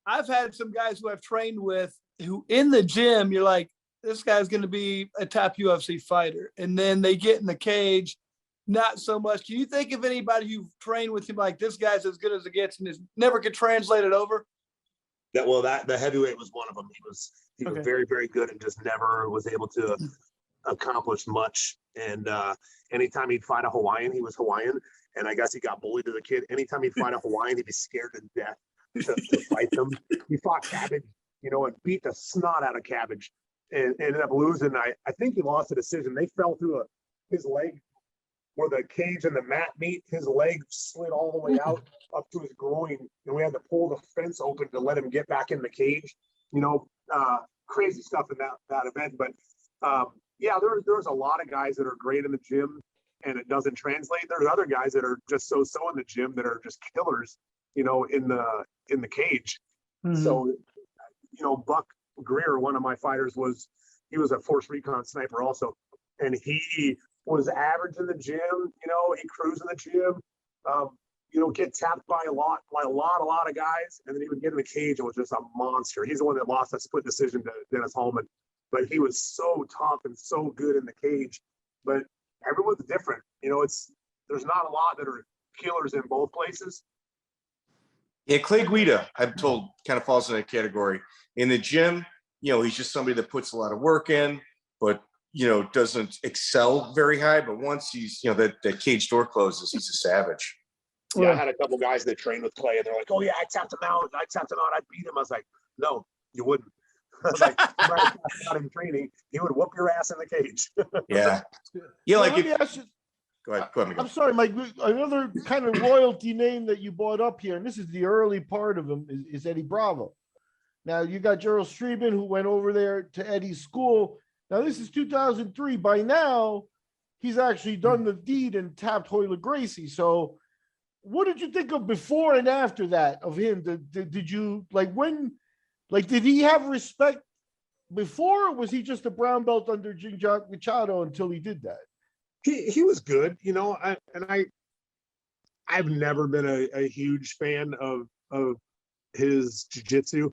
[SPEAKER 1] I've had some guys who I've trained with who in the gym, you're like, this guy's going to be a top UFC fighter. And then they get in the cage, not so much. Can you think of anybody you've trained with him like, this guy's as good as it gets and never could translate it over?
[SPEAKER 5] The heavyweight was one of them. He was very, very good and just never was able to accomplish much. And anytime he'd fight a Hawaiian, he was Hawaiian. And I guess he got bullied as a kid. Anytime he'd fight a Hawaiian, he'd be scared to death to fight them. He fought Cabbage, and beat the snot out of Cabbage and ended up losing. I think he lost a decision. They fell through his leg where the cage and the mat meet. His leg slid all the way out up to his groin, and we had to pull the fence open to let him get back in the cage. Crazy stuff in that event. But there's a lot of guys that are great in the gym and it doesn't translate. There's other guys that are just so in the gym that are just killers, in the cage. Mm-hmm. So, Buck Greer, one of my fighters, he was a force recon sniper also, and he was average in the gym. He cruised in the gym. Get tapped by a lot of guys, and then he would get in the cage and was just a monster. He's the one that lost a split decision to Dennis Holman, but he was so tough and so good in the cage. But everyone's different. There's not a lot that are killers in both places.
[SPEAKER 3] Yeah, Clay Guida, I'm told, kind of falls in that category. In the gym, he's just somebody that puts a lot of work in, but doesn't excel very high. But once he's, that cage door closes, he's a savage.
[SPEAKER 5] Yeah, I had a couple guys that trained with Clay, and they're like, "Oh yeah, I tapped him out. I beat him." I was like, "No, you wouldn't." I was like, "Not in training. He would whoop your ass in the cage."
[SPEAKER 3] Yeah. Go ahead, Miguel.
[SPEAKER 2] I'm sorry, Mike. Another kind of royalty name that you brought up here, and this is the early part of him, is Eddie Bravo. Now, you got Gerald Strebent, who went over there to Eddie's school. Now this is 2003. By now, he's actually done the deed and tapped Royler Gracie. So what did you think of before and after that of him? Did you did he have respect before, or was he just a brown belt under Jean-Jacques Machado until he did that?
[SPEAKER 5] He was good, you know, I've never been a huge fan of his jiu-jitsu.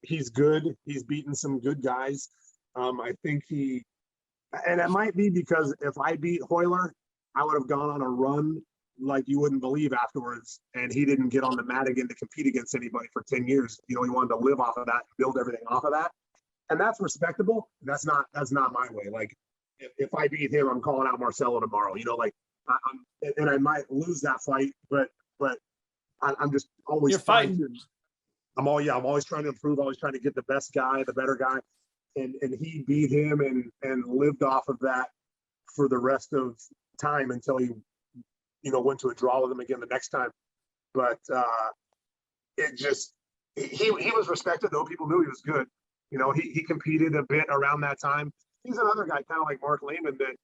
[SPEAKER 5] He's good. He's beaten some good guys. I think and it might be because if I beat Royler, I would have gone on a run like you wouldn't believe afterwards. And he didn't get on the mat again to compete against anybody for 10 years. You know, he wanted to live off of that, build everything off of that. And that's respectable. That's not my way. Like if I beat him, I'm calling out Marcelo tomorrow, you know, like and I might lose that fight, but I'm just always
[SPEAKER 1] You're fighting.
[SPEAKER 5] I'm always trying to improve, always trying to get the best guy, the better guy. And he beat him and lived off of that for the rest of time until he, you know, went to a draw with him again the next time. But it just, he was respected, though. People knew he was good. You know, he competed a bit around that time. He's another guy, kind of like Mark Lehman, that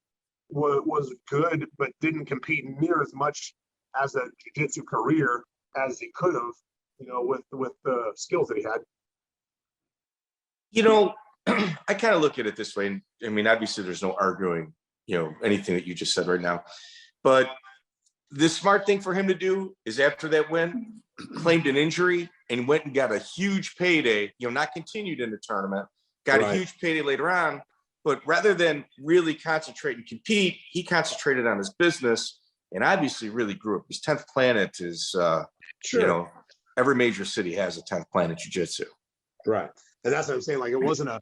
[SPEAKER 5] was good, but didn't compete near as much as a jiu-jitsu career as he could have, you know, with the skills that he had.
[SPEAKER 3] You know, I kind of look at it this way. And I mean, obviously there's no arguing, you know, anything that you just said right now, but the smart thing for him to do is after that win, claimed an injury and went and got a huge payday, you know, not continued in the tournament, got a huge payday later on, but rather than really concentrate and compete, he concentrated on his business and obviously really grew up. His 10th planet is, you know, every major city has a 10th planet jiu-jitsu.
[SPEAKER 5] Right. And that's what I'm saying. Like, it wasn't a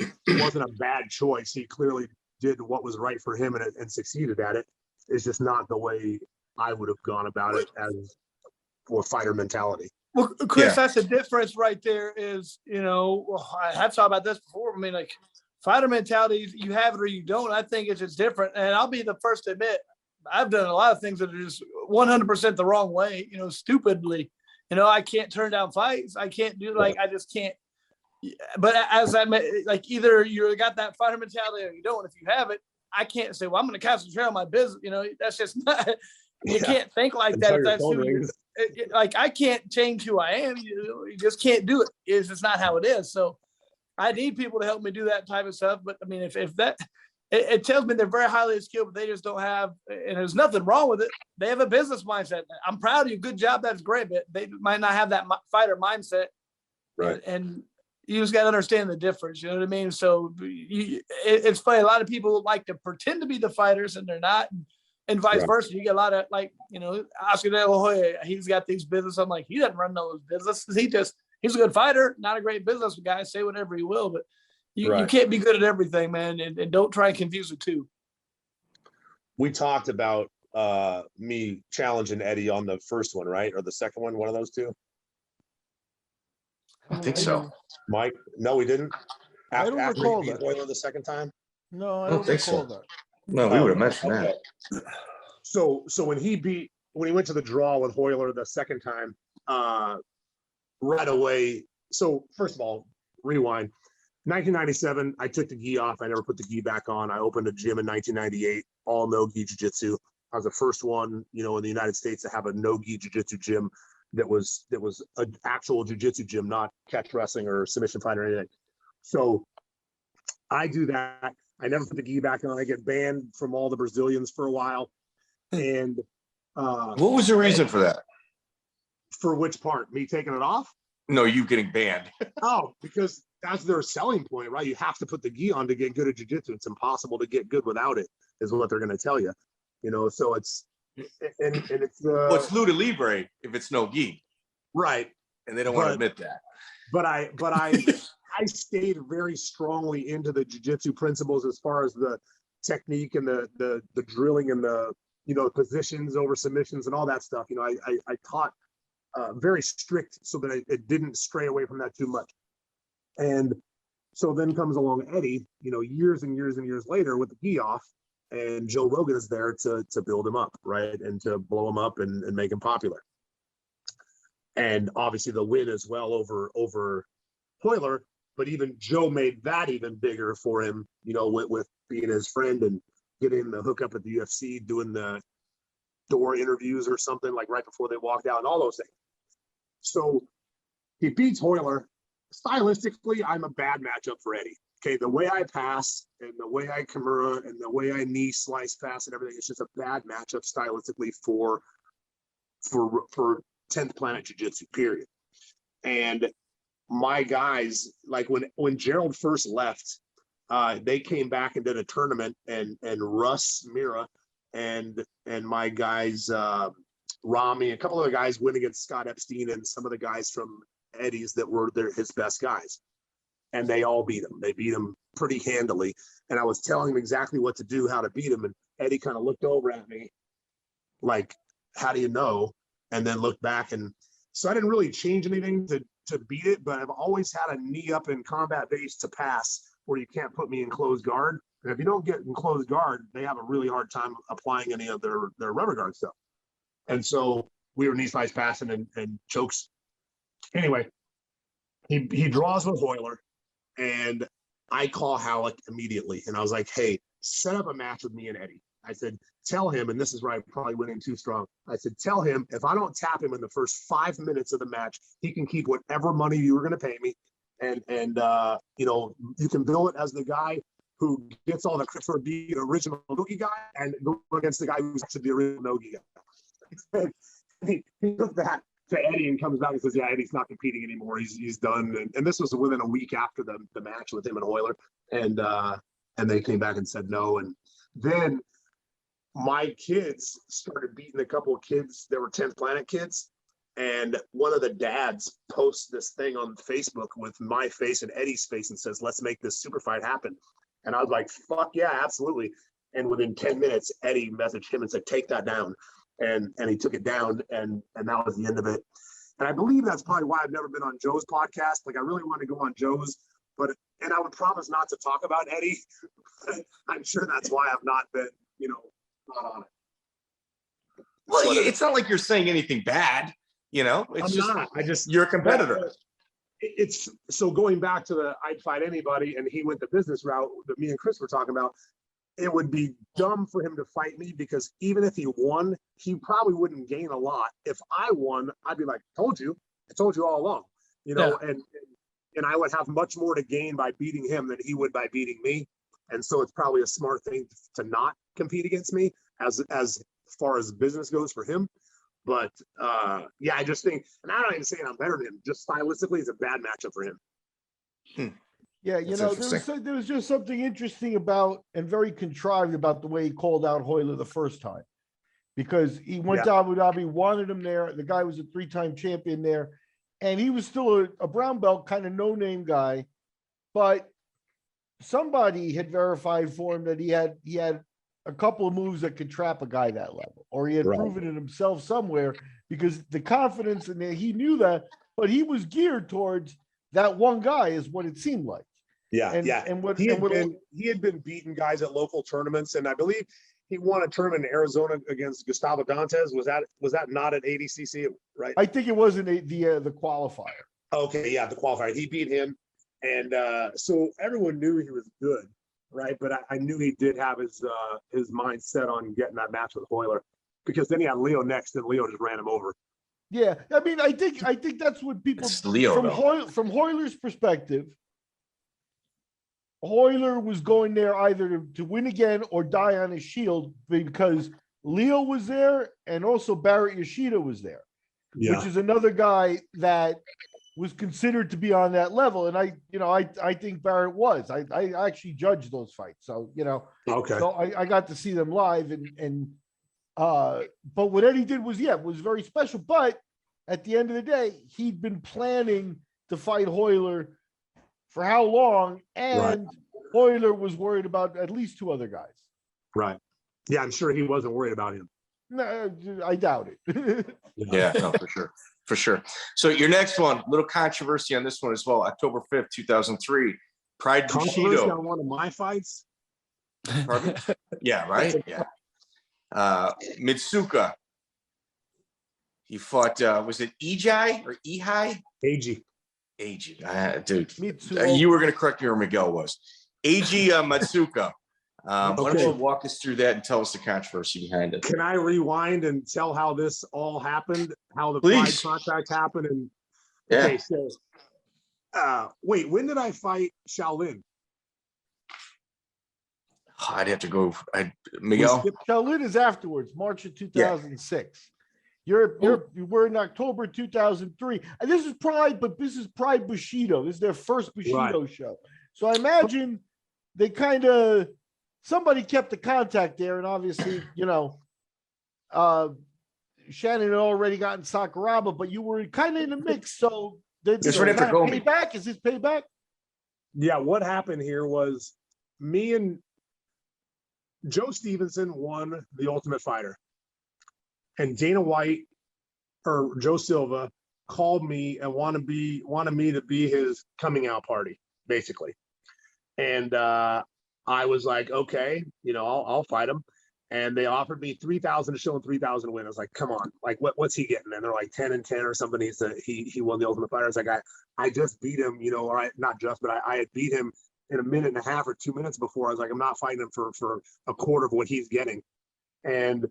[SPEAKER 5] bad choice. He clearly did what was right for him and succeeded at it. It's just not the way I would have gone about it as for fighter mentality.
[SPEAKER 1] Well, Chris, that's the difference right there is, you know, I have talked about this before. I mean, like, fighter mentality, you have it or you don't. I think it's just different. And I'll be the first to admit, I've done a lot of things that are just 100% the wrong way, you know, stupidly. You know, I can't turn down fights. I can't do, like, I just can't. But as I like, either you got that fighter mentality or you don't. If you have it, I can't say, well, I'm going to concentrate on my business. You know, that's just not, you can't think like that. If that's who like, I can't change who I am. You just can't do it. It's just not how it is. So I need people to help me do that type of stuff. But I mean, if that, it tells me they're very highly skilled, but they just don't have, and there's nothing wrong with it. They have a business mindset. I'm proud of you. Good job. That's great. But they might not have that fighter mindset.
[SPEAKER 5] Right.
[SPEAKER 1] And you just got to understand the difference. You know what I mean? So it's funny. A lot of people like to pretend to be the fighters and they're not, and vice versa. You get a lot of, like, you know, Oscar De La Hoya, he's got these business. I'm like, he doesn't run those businesses. He's a good fighter, not a great business guy. Say whatever he will, but you can't be good at everything, man. And don't try and confuse the two.
[SPEAKER 5] We talked about me challenging Eddie on the first one, right? Or the second one of those two?
[SPEAKER 3] I think so.
[SPEAKER 5] Mike? No, we didn't.
[SPEAKER 2] I don't recall
[SPEAKER 5] he beat
[SPEAKER 2] that.
[SPEAKER 5] Royler the second time?
[SPEAKER 2] No, I don't
[SPEAKER 3] think
[SPEAKER 2] recall
[SPEAKER 3] so.
[SPEAKER 2] that.
[SPEAKER 3] No, we would have mentioned that.
[SPEAKER 5] So when he went to the draw with Royler the second time, right away. So first of all, rewind. 1997, I took the gi off. I never put the gi back on. I opened a gym in 1998, all no-gi jiu-jitsu. I was the first one, you know, in the United States to have a no-gi jiu-jitsu gym that was an actual jiu-jitsu gym, not catch wrestling or submission fight or anything. So I do that. I never put the gi back on. I get banned from all the Brazilians for a while. And
[SPEAKER 3] What was the reason for that?
[SPEAKER 5] for which part? Me taking it off?
[SPEAKER 3] No, you getting banned.
[SPEAKER 5] Oh, because that's their selling point, right? You have to put the gi on to get good at jiu-jitsu. It's impossible to get good without it, is what they're going to tell you. You know, so it's and it's
[SPEAKER 3] Well, it's Luda Libre if it's no gi,
[SPEAKER 5] right.
[SPEAKER 3] and they don't want to admit that.
[SPEAKER 5] But I I stayed very strongly into the jiu-jitsu principles as far as the technique and the drilling and the, you know, positions over submissions and all that stuff. You know, I taught very strict so that it didn't stray away from that too much. And so then comes along Eddie, you know, years and years and years later with the gi off, and Joe Rogan is there to build him up, right, and to blow him up and make him popular. And obviously the win as well over Royler, but even Joe made that even bigger for him, you know, with being his friend and getting the hookup at the UFC, doing the door interviews or something like right before they walked out and all those things. So he beats Hoyler. Stylistically, I'm a bad matchup for Eddie. Okay, the way I pass and the way I Kimura and the way I knee slice pass and everything, it's just a bad matchup stylistically for 10th Planet Jiu-Jitsu, period. And my guys, like when Gerald first left, they came back and did a tournament, and Russ Mira and my guys, Rami, a couple of the guys went against Scott Epstein and some of the guys from Eddie's that were his best guys. And they all beat him. They beat him pretty handily. And I was telling him exactly what to do, how to beat him. And Eddie kind of looked over at me like, how do you know? And then looked back. And so I didn't really change anything to beat it, but I've always had a knee up in combat base to pass where you can't put me in closed guard. And if you don't get in closed guard, they have a really hard time applying any of their rubber guard stuff. And so we were knee slice passing and chokes. Anyway, he draws with Hoyler, and I call Halleck immediately. And I was like, hey, set up a match with me and Eddie. I said, tell him, and this is where I probably went in too strong. I said, tell him if I don't tap him in the first 5 minutes of the match, he can keep whatever money you were going to pay me. And you know, you can bill it as the guy who gets all the credit for being the original NoGi guy and go against the guy who's actually the original NoGi guy. he took that to Eddie and comes back and says, yeah, Eddie's not competing anymore. He's done. And this was within a week after the match with him and Hoyler. And they came back and said no. And then my kids started beating a couple of kids that were 10th Planet kids. And one of the dads posts this thing on Facebook with my face and Eddie's face and says, let's make this super fight happen. And I was like, fuck yeah, absolutely. And within 10 minutes, Eddie messaged him and said, take that down. And he took it down, and that was the end of it. And I believe that's probably why I've never been on Joe's podcast. Like, I really want to go on Joe's, and I would promise not to talk about Eddie. I'm sure that's why I've not been, not on it.
[SPEAKER 3] Well, it's not like you're saying anything bad, It's just you're a competitor.
[SPEAKER 5] It's so going back to the I'd fight anybody, and he went the business route that me and Chris were talking about. It would be dumb for him to fight me because even if he won, he probably wouldn't gain a lot. If I won, I'd be like, I told you all along, and I would have much more to gain by beating him than he would by beating me. And so it's probably a smart thing to not compete against me as far as business goes for him. But yeah, I just think, and I'm not even saying I'm better than him, just stylistically, it's a bad matchup for him.
[SPEAKER 2] Yeah, there was just something interesting about and very contrived about the way he called out Hoyler the first time, because he went to Abu Dhabi, wanted him there. The guy was a 3-time champion there, and he was still a brown belt kind of no-name guy, but somebody had verified for him that he had a couple of moves that could trap a guy that level, or he had proven it himself somewhere, because the confidence in there, he knew that, but he was geared towards that one guy is what it seemed like.
[SPEAKER 5] Yeah, And he had been beating guys at local tournaments, and I believe he won a tournament in Arizona against Gustavo Dantes. Was that not at ADCC, right?
[SPEAKER 2] I think it was in the qualifier.
[SPEAKER 5] Okay, yeah, the qualifier. He beat him, and so everyone knew he was good, right? But I knew he did have his mind set on getting that match with Hoyler, because then he had Leo next, and Leo just ran him over.
[SPEAKER 2] Yeah, I mean, I think that's what people from Hoyler's perspective. Hoyler was going there either to win again or die on his shield, because Leo was there and also Barrett Yoshida was there, which is another guy that was considered to be on that level. And I think Barrett was. I actually judged those fights, so okay. So I got to see them live, but what Eddie did was very special. But at the end of the day, he'd been planning to fight Hoyler for how long? And Hoyler was worried about at least 2 other guys.
[SPEAKER 5] Right. Yeah, I'm sure he wasn't worried about him.
[SPEAKER 2] No, I doubt it.
[SPEAKER 3] Yeah, no, for sure. So your next one, little controversy on this one as well. October 5th, 2003. Pride Bushido.
[SPEAKER 5] On one of my fights.
[SPEAKER 3] Pardon? Yeah, right. Yeah. Mitsuoka. He fought. Was it Ejai or Ehai?
[SPEAKER 5] Eiji.
[SPEAKER 3] AG, dude,
[SPEAKER 2] Mitsuoka.
[SPEAKER 3] you were going to correct me where Miguel was. AG Mitsuoka. Why don't you walk us through that and tell us the controversy behind it?
[SPEAKER 5] Can I rewind and tell how this all happened? How the
[SPEAKER 3] Please.
[SPEAKER 5] Pride contract happened? And
[SPEAKER 3] Yeah.
[SPEAKER 5] okay, so wait, when did I fight Shaolin?
[SPEAKER 3] I'd have to go. Miguel.
[SPEAKER 2] Shaolin is afterwards, March of 2006. You were in October 2003. And this is Pride, but this is Pride Bushido. This is their first Bushido show. So I imagine they somebody kept the contact there, and obviously, Shannon had already gotten Sakuraba, but you were kind of in the mix. So
[SPEAKER 3] This right after Gomi.
[SPEAKER 2] Payback? Is this payback?
[SPEAKER 5] Yeah, what happened here was me and Joe Stevenson won the Ultimate Fighter, and Dana White or Joe Silva called me and wanted me to be his coming out party, basically. And I was like, okay, I'll fight him. And they offered me 3,000 to show him 3,000 to win. I was like, come on, like what's he getting? And they're like 10-10 or something. He won the Ultimate Fighter. I was like, I just beat him, not just, but I had beat him in a minute and a half or 2 minutes before. I was like, I'm not fighting him for a quarter of what he's getting. And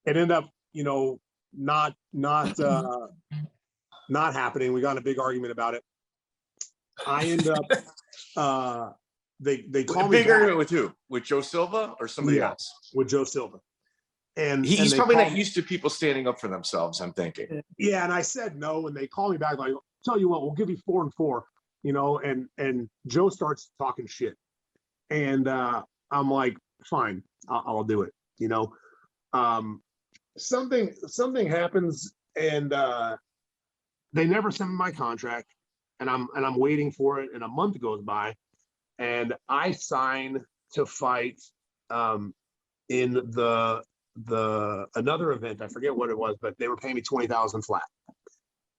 [SPEAKER 5] it ended up, not happening. We got in a big argument about it. I end up they call me
[SPEAKER 3] big argument with who? With Joe Silva or somebody else?
[SPEAKER 5] With Joe Silva. And
[SPEAKER 3] he's probably not used to people standing up for themselves, I'm thinking.
[SPEAKER 5] Yeah, and I said no, and they call me back like, tell you what, we'll give you 4-4, and Joe starts talking shit. And I'm like, fine, I'll do it. Something happens, and they never send me my contract, and I'm waiting for it, and a month goes by, and I sign to fight in the another event. I forget what it was, but they were paying me $20,000 flat,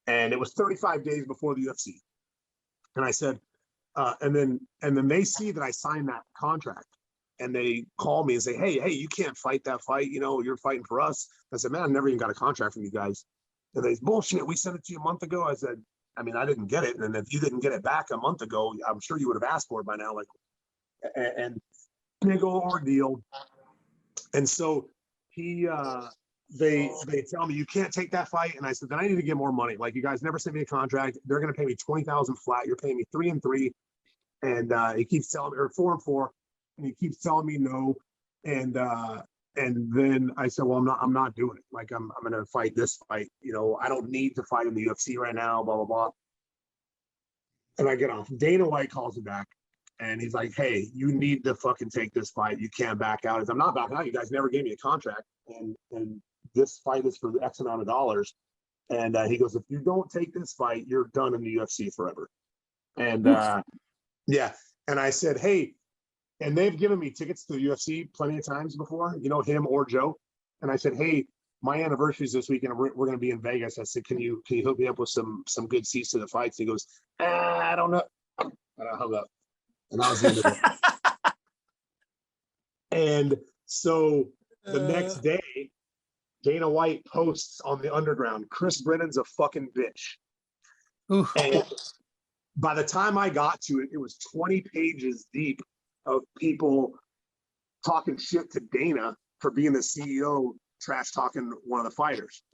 [SPEAKER 5] and it was 35 days before the UFC. And I said, and then they see that I signed that contract, and they call me and say, hey, you can't fight that fight. You're fighting for us. I said, man, I never even got a contract from you guys. And they bullshit. We sent it to you a month ago. I said, I mean, I didn't get it. And if you didn't get it back a month ago, I'm sure you would have asked for it by now. Like, and big old ordeal. And so they tell me, you can't take that fight. And I said, then I need to get more money. Like, you guys never sent me a contract. They're going to pay me $20,000 flat. You're paying me 3-3. And he keeps telling me, or 4-4. And he keeps telling me no. And then I said, well, I'm not doing it. Like, I'm going to fight this fight. I don't need to fight in the UFC right now, blah, blah, blah. And I get off. Dana White calls me back, and he's like, hey, you need to fucking take this fight. You can't back out. I said, I'm not backing out. You guys never gave me a contract. And this fight is for X amount of dollars. And he goes, if you don't take this fight, you're done in the UFC forever. And yeah. And I said, hey, and they've given me tickets to the UFC plenty of times before, him or Joe. And I said, hey, my anniversary is this weekend. We're going to be in Vegas. I said, can you hook me up with some good seats to the fights? He goes, I don't know. And I hung up. And I was the end of it. And so the next day, Dana White posts on the Underground, Chris Brennan's a fucking bitch. And by the time I got to it, it was 20 pages deep of people talking shit to Dana for being the CEO, trash talking one of the fighters.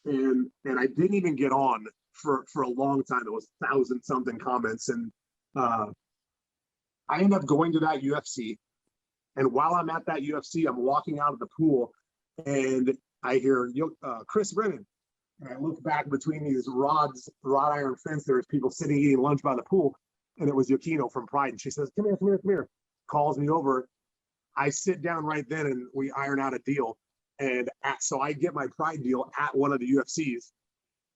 [SPEAKER 5] And I didn't even get on for a long time. It was 1,000-something comments. And I ended up going to that UFC. And while I'm at that UFC, I'm walking out of the pool, and I hear Chris Brennan. And I look back between these wrought iron fence. There's people sitting eating lunch by the pool. And it was Yukino from Pride. And she says, come here. Calls me over. I sit down right then, and we iron out a deal. And so I get my Pride deal at one of the UFCs.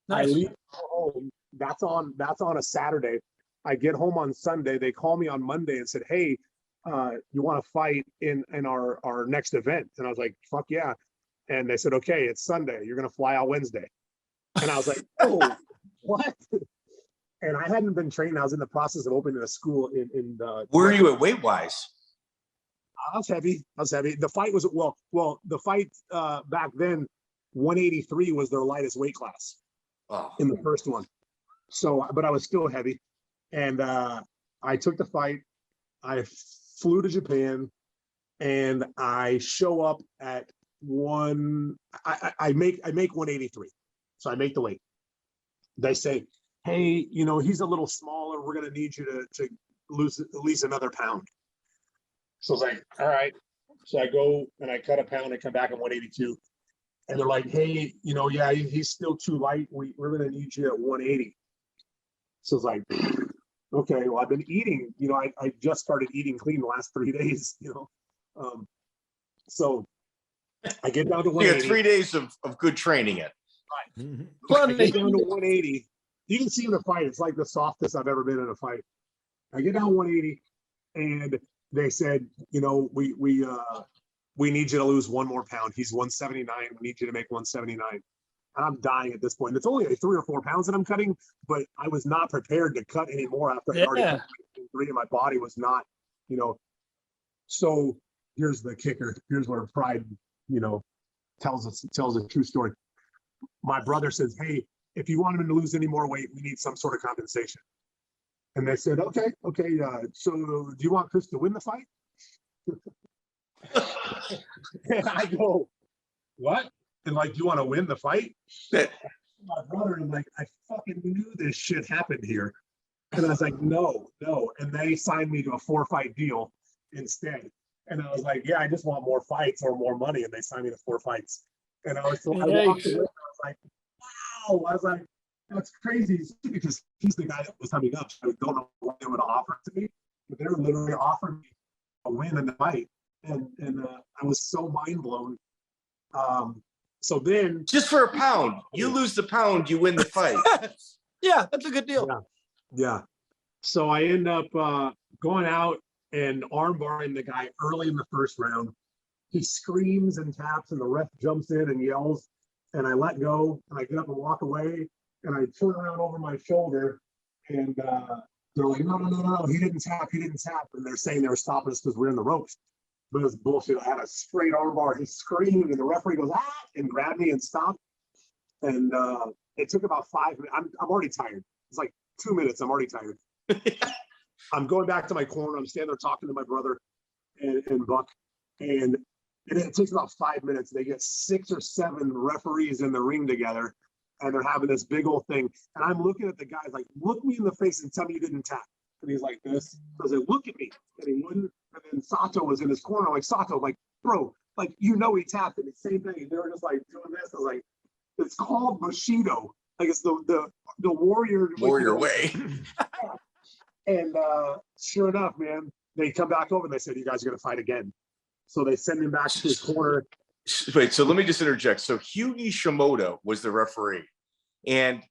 [SPEAKER 5] Nice. I leave home. That's on a Saturday. I get home on Sunday. They call me on Monday and said, hey, you want to fight in our next event? And I was like, fuck yeah. And they said, okay, it's Sunday. You're going to fly out Wednesday. And I was like, oh, what? And I hadn't been trained. I was in the process of opening a school in the.
[SPEAKER 3] Where are you at weight wise?
[SPEAKER 5] I was heavy. The fight was the fight back then, 183 was their lightest weight class in the first one. So, but I was still heavy. And I took the fight. I flew to Japan and I show up at I make 183. So I make the weight. They say, hey, you know, he's a little smaller. We're going to need you to lose at least another pound. So I was like, all right. So I go and I cut a pound and come back at 182. And they're like, hey, you know, yeah, he's still too light. We're going to need you at 180. So it's like, okay, well, I've been eating, you know, I just started eating clean the last 3 days, you know. So I get down to 180.
[SPEAKER 3] You got 3 days of good training in.
[SPEAKER 5] I get down to 180. You can see in the fight, it's like the softest I've ever been in a fight. I get down 180 and they said, you know, we need you to lose 1 more pound. He's 179. We need you to make 179. And I'm dying at this point. It's only like 3 or 4 pounds that I'm cutting, but I was not prepared to cut any more after I already cut 3 and my body was not, you know. So here's the kicker. Here's where pride, you know, tells a true story. My brother says, hey, if you want him to lose any more weight, we need some sort of compensation. And they said, okay. So do you want Chris to win the fight? And I go, what? And like, do you want to win the fight? My brother, and I'm like, I fucking knew this shit happened here. And I was like, no. And they signed me to a 4-fight deal instead. And I was like, yeah, I just want more fights or more money. And they signed me to 4 fights. And I walked away and I was like, wow. I was like, that's crazy because he's the guy that was coming up. I don't know what they would offer to me, but they were literally offering me a win in the fight. And I was so mind blown. So then,
[SPEAKER 3] just for a pound, you lose the pound, you win the fight.
[SPEAKER 1] Yeah, that's a good deal.
[SPEAKER 5] Yeah. So I end up going out and armbarring the guy early in the first round. He screams and taps, and the ref jumps in and yells. And I let go, and I get up and walk away. And I turn around over my shoulder, and they're like, no, he didn't tap. And they're saying they were stopping us because we're in the ropes. But it was bullshit. I had a straight armbar. He screamed, and the referee goes, and grabbed me and stopped. And it took about 5 minutes. I'm already tired. It's like 2 minutes. I'm already tired. I'm going back to my corner. I'm standing there talking to my brother and Buck. And it takes about 5 minutes. They get 6 or 7 referees in the ring together. And they're having this big old thing. And I'm looking at the guys like, look me in the face and tell me you didn't tap. And he's like this. I was like, look at me. And he wouldn't. And then Sato was in his corner. I'm like, Sato, like, bro, like, you know, he tapped. And the same thing. And they were just like doing this. I was like, it's called Bushido. Like, it's the warrior
[SPEAKER 3] way.
[SPEAKER 5] And sure enough, man, they come back over and they said, you guys are going to fight again. So they send him back to his corner.
[SPEAKER 3] Wait, so let me just interject. So Hughie Shimoda was the referee, and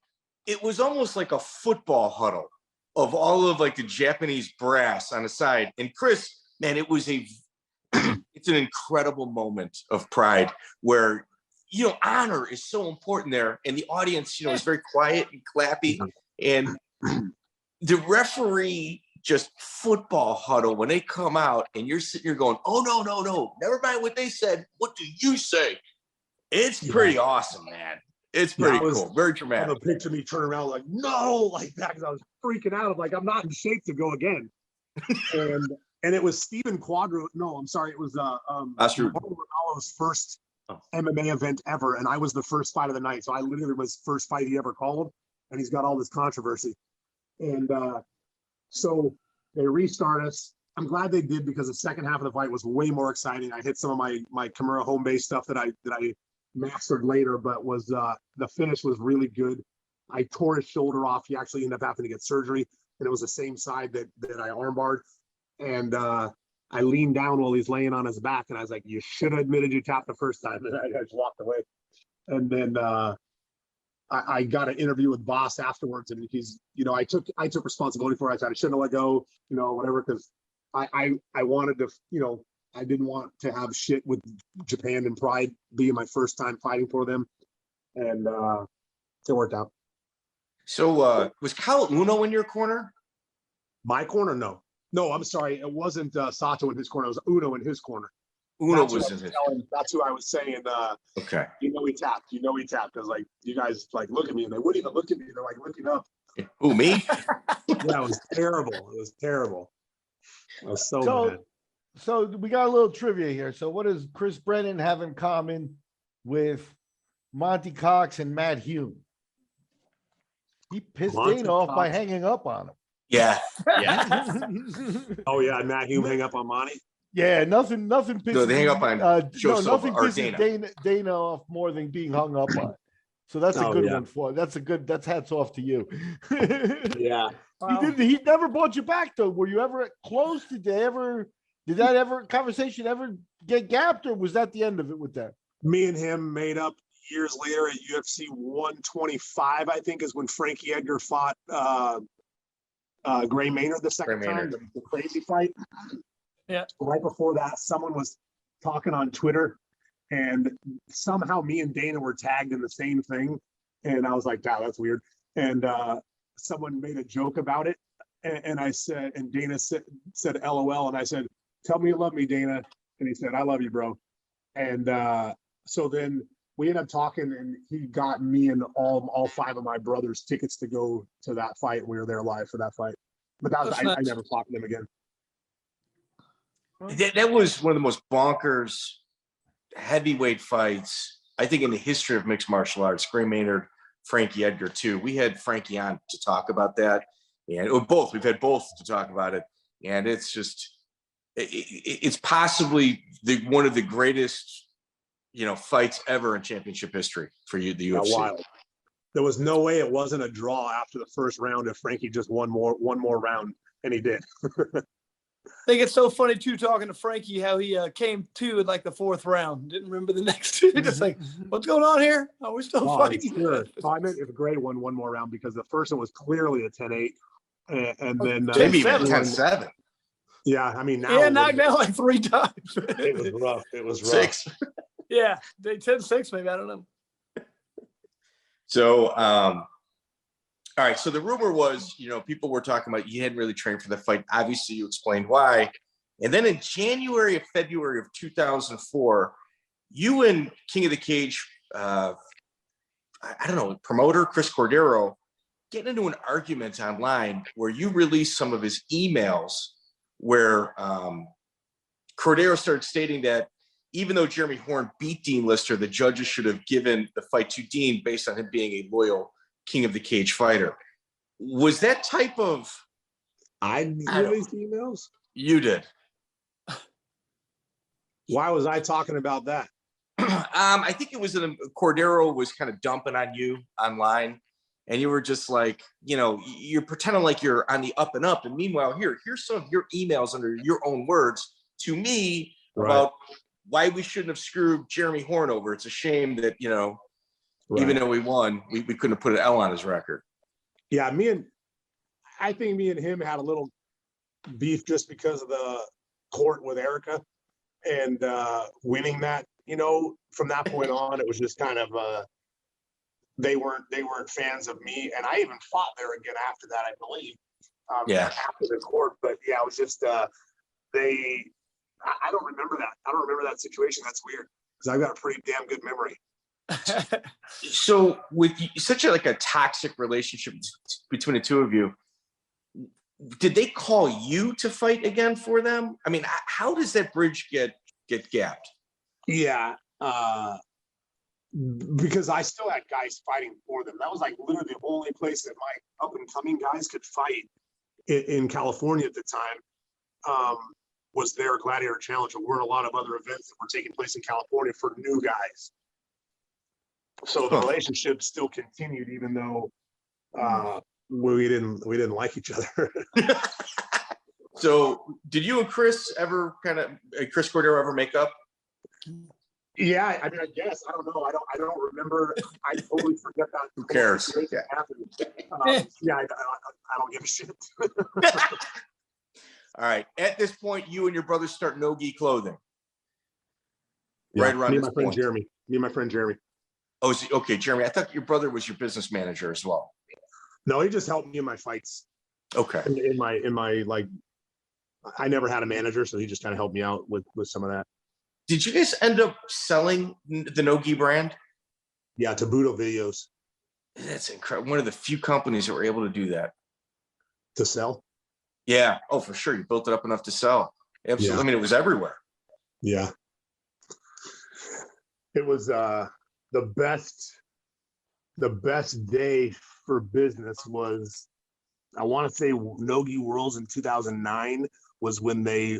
[SPEAKER 3] it was almost like a football huddle of all of like the Japanese brass on the side. And Chris, man, it's an incredible moment of pride where, you know, honor is so important there. And the audience, you know, is very quiet and clappy. And the referee just football huddle when they come out and you're sitting here going, oh, no. Never mind what they said. What do you say? It's pretty awesome, man. It's pretty cool. Very dramatic.
[SPEAKER 5] The picture of me turning around like, no, like that, because I was freaking out. I'm like, I'm not in shape to go again. and it was Stephen Quadro. No, I'm sorry. It was Ronaldo's first MMA event ever. And I was the first fight of the night. So I literally was first fight he ever called. And he's got all this controversy. And so they restart us. I'm glad they did because the second half of the fight was way more exciting. I hit some of my Kimura home base stuff that I mastered later, but was the finish was really good. I tore his shoulder off. He actually ended up having to get surgery, and it was the same side that I armbarred. And I leaned down while he's laying on his back, and I was like, "You should have admitted you tapped the first time." And I just walked away. And then I got an interview with Boss afterwards, and he's, you know, I took responsibility for it. I said I shouldn't have let go, you know, whatever, because I wanted to, you know, I didn't want to have shit with Japan and Pride being my first time fighting for them, and it worked out.
[SPEAKER 3] So was Kyle Uno in your corner?
[SPEAKER 5] My corner, no, I'm sorry, it wasn't Sato in his corner. It was Uno in his corner.
[SPEAKER 3] Uno was in his.
[SPEAKER 5] That's who I was saying.
[SPEAKER 3] Okay.
[SPEAKER 5] You know he tapped. I was like, you guys like look at me, and they wouldn't even look at me. They're like looking up.
[SPEAKER 3] Who, me?
[SPEAKER 5] Yeah, it was terrible. It was terrible. I was so mad.
[SPEAKER 2] So we got a little trivia here. So what does Chris Brennan have in common with Monty Cox and Matt Hume? He pissed
[SPEAKER 5] Monty
[SPEAKER 2] Dana off by
[SPEAKER 5] Cox.
[SPEAKER 2] hanging up on him.
[SPEAKER 3] Yeah.
[SPEAKER 5] Oh yeah, Matt Hume hang up on Monty.
[SPEAKER 2] Yeah, nothing pisses.
[SPEAKER 3] No, they hang up on Joe
[SPEAKER 2] no,
[SPEAKER 3] Silva
[SPEAKER 2] nothing
[SPEAKER 3] or
[SPEAKER 2] pisses Dana off more than being hung up on. So that's a good one for. That's hats off to you.
[SPEAKER 5] Yeah.
[SPEAKER 2] He never brought you back though. Were you ever close? Did that conversation ever get gapped, or was that the end of it with that?
[SPEAKER 5] Me and him made up years later at UFC 125, I think, is when Frankie Edgar fought Gray Maynard the second time, the crazy fight.
[SPEAKER 1] Yeah.
[SPEAKER 5] Right before that, someone was talking on Twitter, and somehow me and Dana were tagged in the same thing. And I was like, wow, that's weird. And someone made a joke about it. And I said, and Dana said LOL. And I said, tell me you love me, Dana. And he said, I love you, bro. And so then we ended up talking, and he got me and all five of my brothers tickets to go to that fight. We were there live for that fight. But that was, I never fought them again.
[SPEAKER 3] That was one of the most bonkers heavyweight fights, I think, in the history of mixed martial arts. Gray Maynard, Frankie Edgar, too. We had Frankie on to talk about that. And we've had both to talk about it. And it's just, it's possibly one of the greatest, fights ever in championship history for the UFC.
[SPEAKER 5] Wild. There was no way it wasn't a draw after the first round if Frankie just one more round, and he did.
[SPEAKER 1] I think it's so funny too, talking to Frankie, how he came to in like the fourth round. Didn't remember the next two. Just like, what's going on here? Oh, we're still fighting.
[SPEAKER 5] Sure. I meant if Gray won one more round, because the first one was clearly a 10-8. And then
[SPEAKER 3] maybe even 10-7.
[SPEAKER 5] Yeah, I mean, now
[SPEAKER 1] knocked down like 3 times.
[SPEAKER 5] It was rough. It was rough.
[SPEAKER 3] 6.
[SPEAKER 1] Yeah, they 10-6 maybe. I don't know.
[SPEAKER 3] So, all right. So the rumor was, people were talking about you hadn't really trained for the fight. Obviously, you explained why. And then in February of 2004, you and King of the Cage, promoter Chris Cordero, get into an argument online where you released some of his emails where Cordero started stating that even though Jeremy Horn beat Dean Lister, the judges should have given the fight to Dean based on him being a loyal King of the Cage fighter. Was that type of...
[SPEAKER 5] I released emails?
[SPEAKER 3] You did.
[SPEAKER 5] Why was I talking about that?
[SPEAKER 3] I think it was Cordero was kind of dumping on you online, and you were just like, you're pretending like you're on the up and up. And meanwhile, here's some of your emails under your own words to me about why we shouldn't have screwed Jeremy Horn over. It's a shame that, even though we won, we couldn't have put an L on his record.
[SPEAKER 5] Yeah, I think me and him had a little beef just because of the court with Erica and winning that. From that point on, it was just kind of they weren't fans of me, and I even fought there again after that, I believe. After the court, but yeah, it was just I don't remember that. I don't remember that situation. That's weird because I've got a pretty damn good memory.
[SPEAKER 3] So with such a toxic relationship between the two of you, did they call you to fight again for them? I mean, how does that bridge get gapped?
[SPEAKER 5] Yeah, because I still had guys fighting for them. That was like literally the only place that my up and coming guys could fight in California at the time. Was their Gladiator Challenge. There weren't a lot of other events that were taking place in California for new guys. So the relationship still continued, even though we didn't like each other.
[SPEAKER 3] So did you and Chris Chris Cordero ever make up?
[SPEAKER 5] Yeah, I mean, I guess. I don't know. I don't remember. I totally forget that.
[SPEAKER 3] Who cares?
[SPEAKER 5] Yeah, I don't give a shit.
[SPEAKER 3] All right. At this point, you and your brother start NoGi Clothing.
[SPEAKER 5] Yeah,
[SPEAKER 3] right around
[SPEAKER 5] me
[SPEAKER 3] this
[SPEAKER 5] and my friend
[SPEAKER 3] point.
[SPEAKER 5] Jeremy. Me and my friend Jeremy.
[SPEAKER 3] Oh, okay, Jeremy. I thought your brother was your business manager as well.
[SPEAKER 5] No, he just helped me in my fights.
[SPEAKER 3] Okay.
[SPEAKER 5] In my like, I never had a manager, so he just kind of helped me out with some of that.
[SPEAKER 3] Did you guys end up selling the NoGi brand?
[SPEAKER 5] Yeah, to Budo Videos.
[SPEAKER 3] That's incredible. One of the few companies that were able to do that.
[SPEAKER 5] To sell.
[SPEAKER 3] Yeah. Oh, for sure. You built it up enough to sell. Absolutely.
[SPEAKER 5] Yeah.
[SPEAKER 3] I mean, it was everywhere.
[SPEAKER 5] Yeah. It was the best day for business was, I want to say NoGi Worlds in 2009 was when they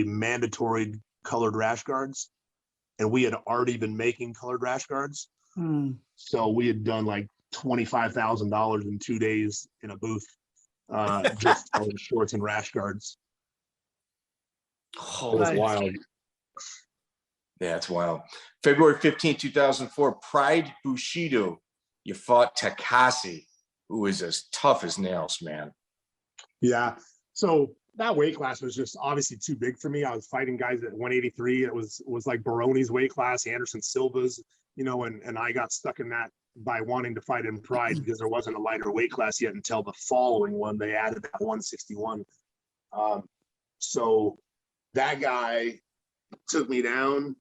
[SPEAKER 5] mandatory colored rash guards, and we had already been making colored rash guards. So we had done like $25,000 in 2 days in a booth, just selling shorts and rash guards. It was wild.
[SPEAKER 3] Yeah, it's wild. February 15, 2004, Pride Bushido. You fought Takase, who is as tough as nails, man.
[SPEAKER 5] Yeah. So that weight class was just obviously too big for me. I was fighting guys at 183. It was like Baroni's weight class, Anderson Silva's, you know, and I got stuck in that by wanting to fight in Pride because there wasn't a lighter weight class yet until the following one. They added that 161. So that guy took me down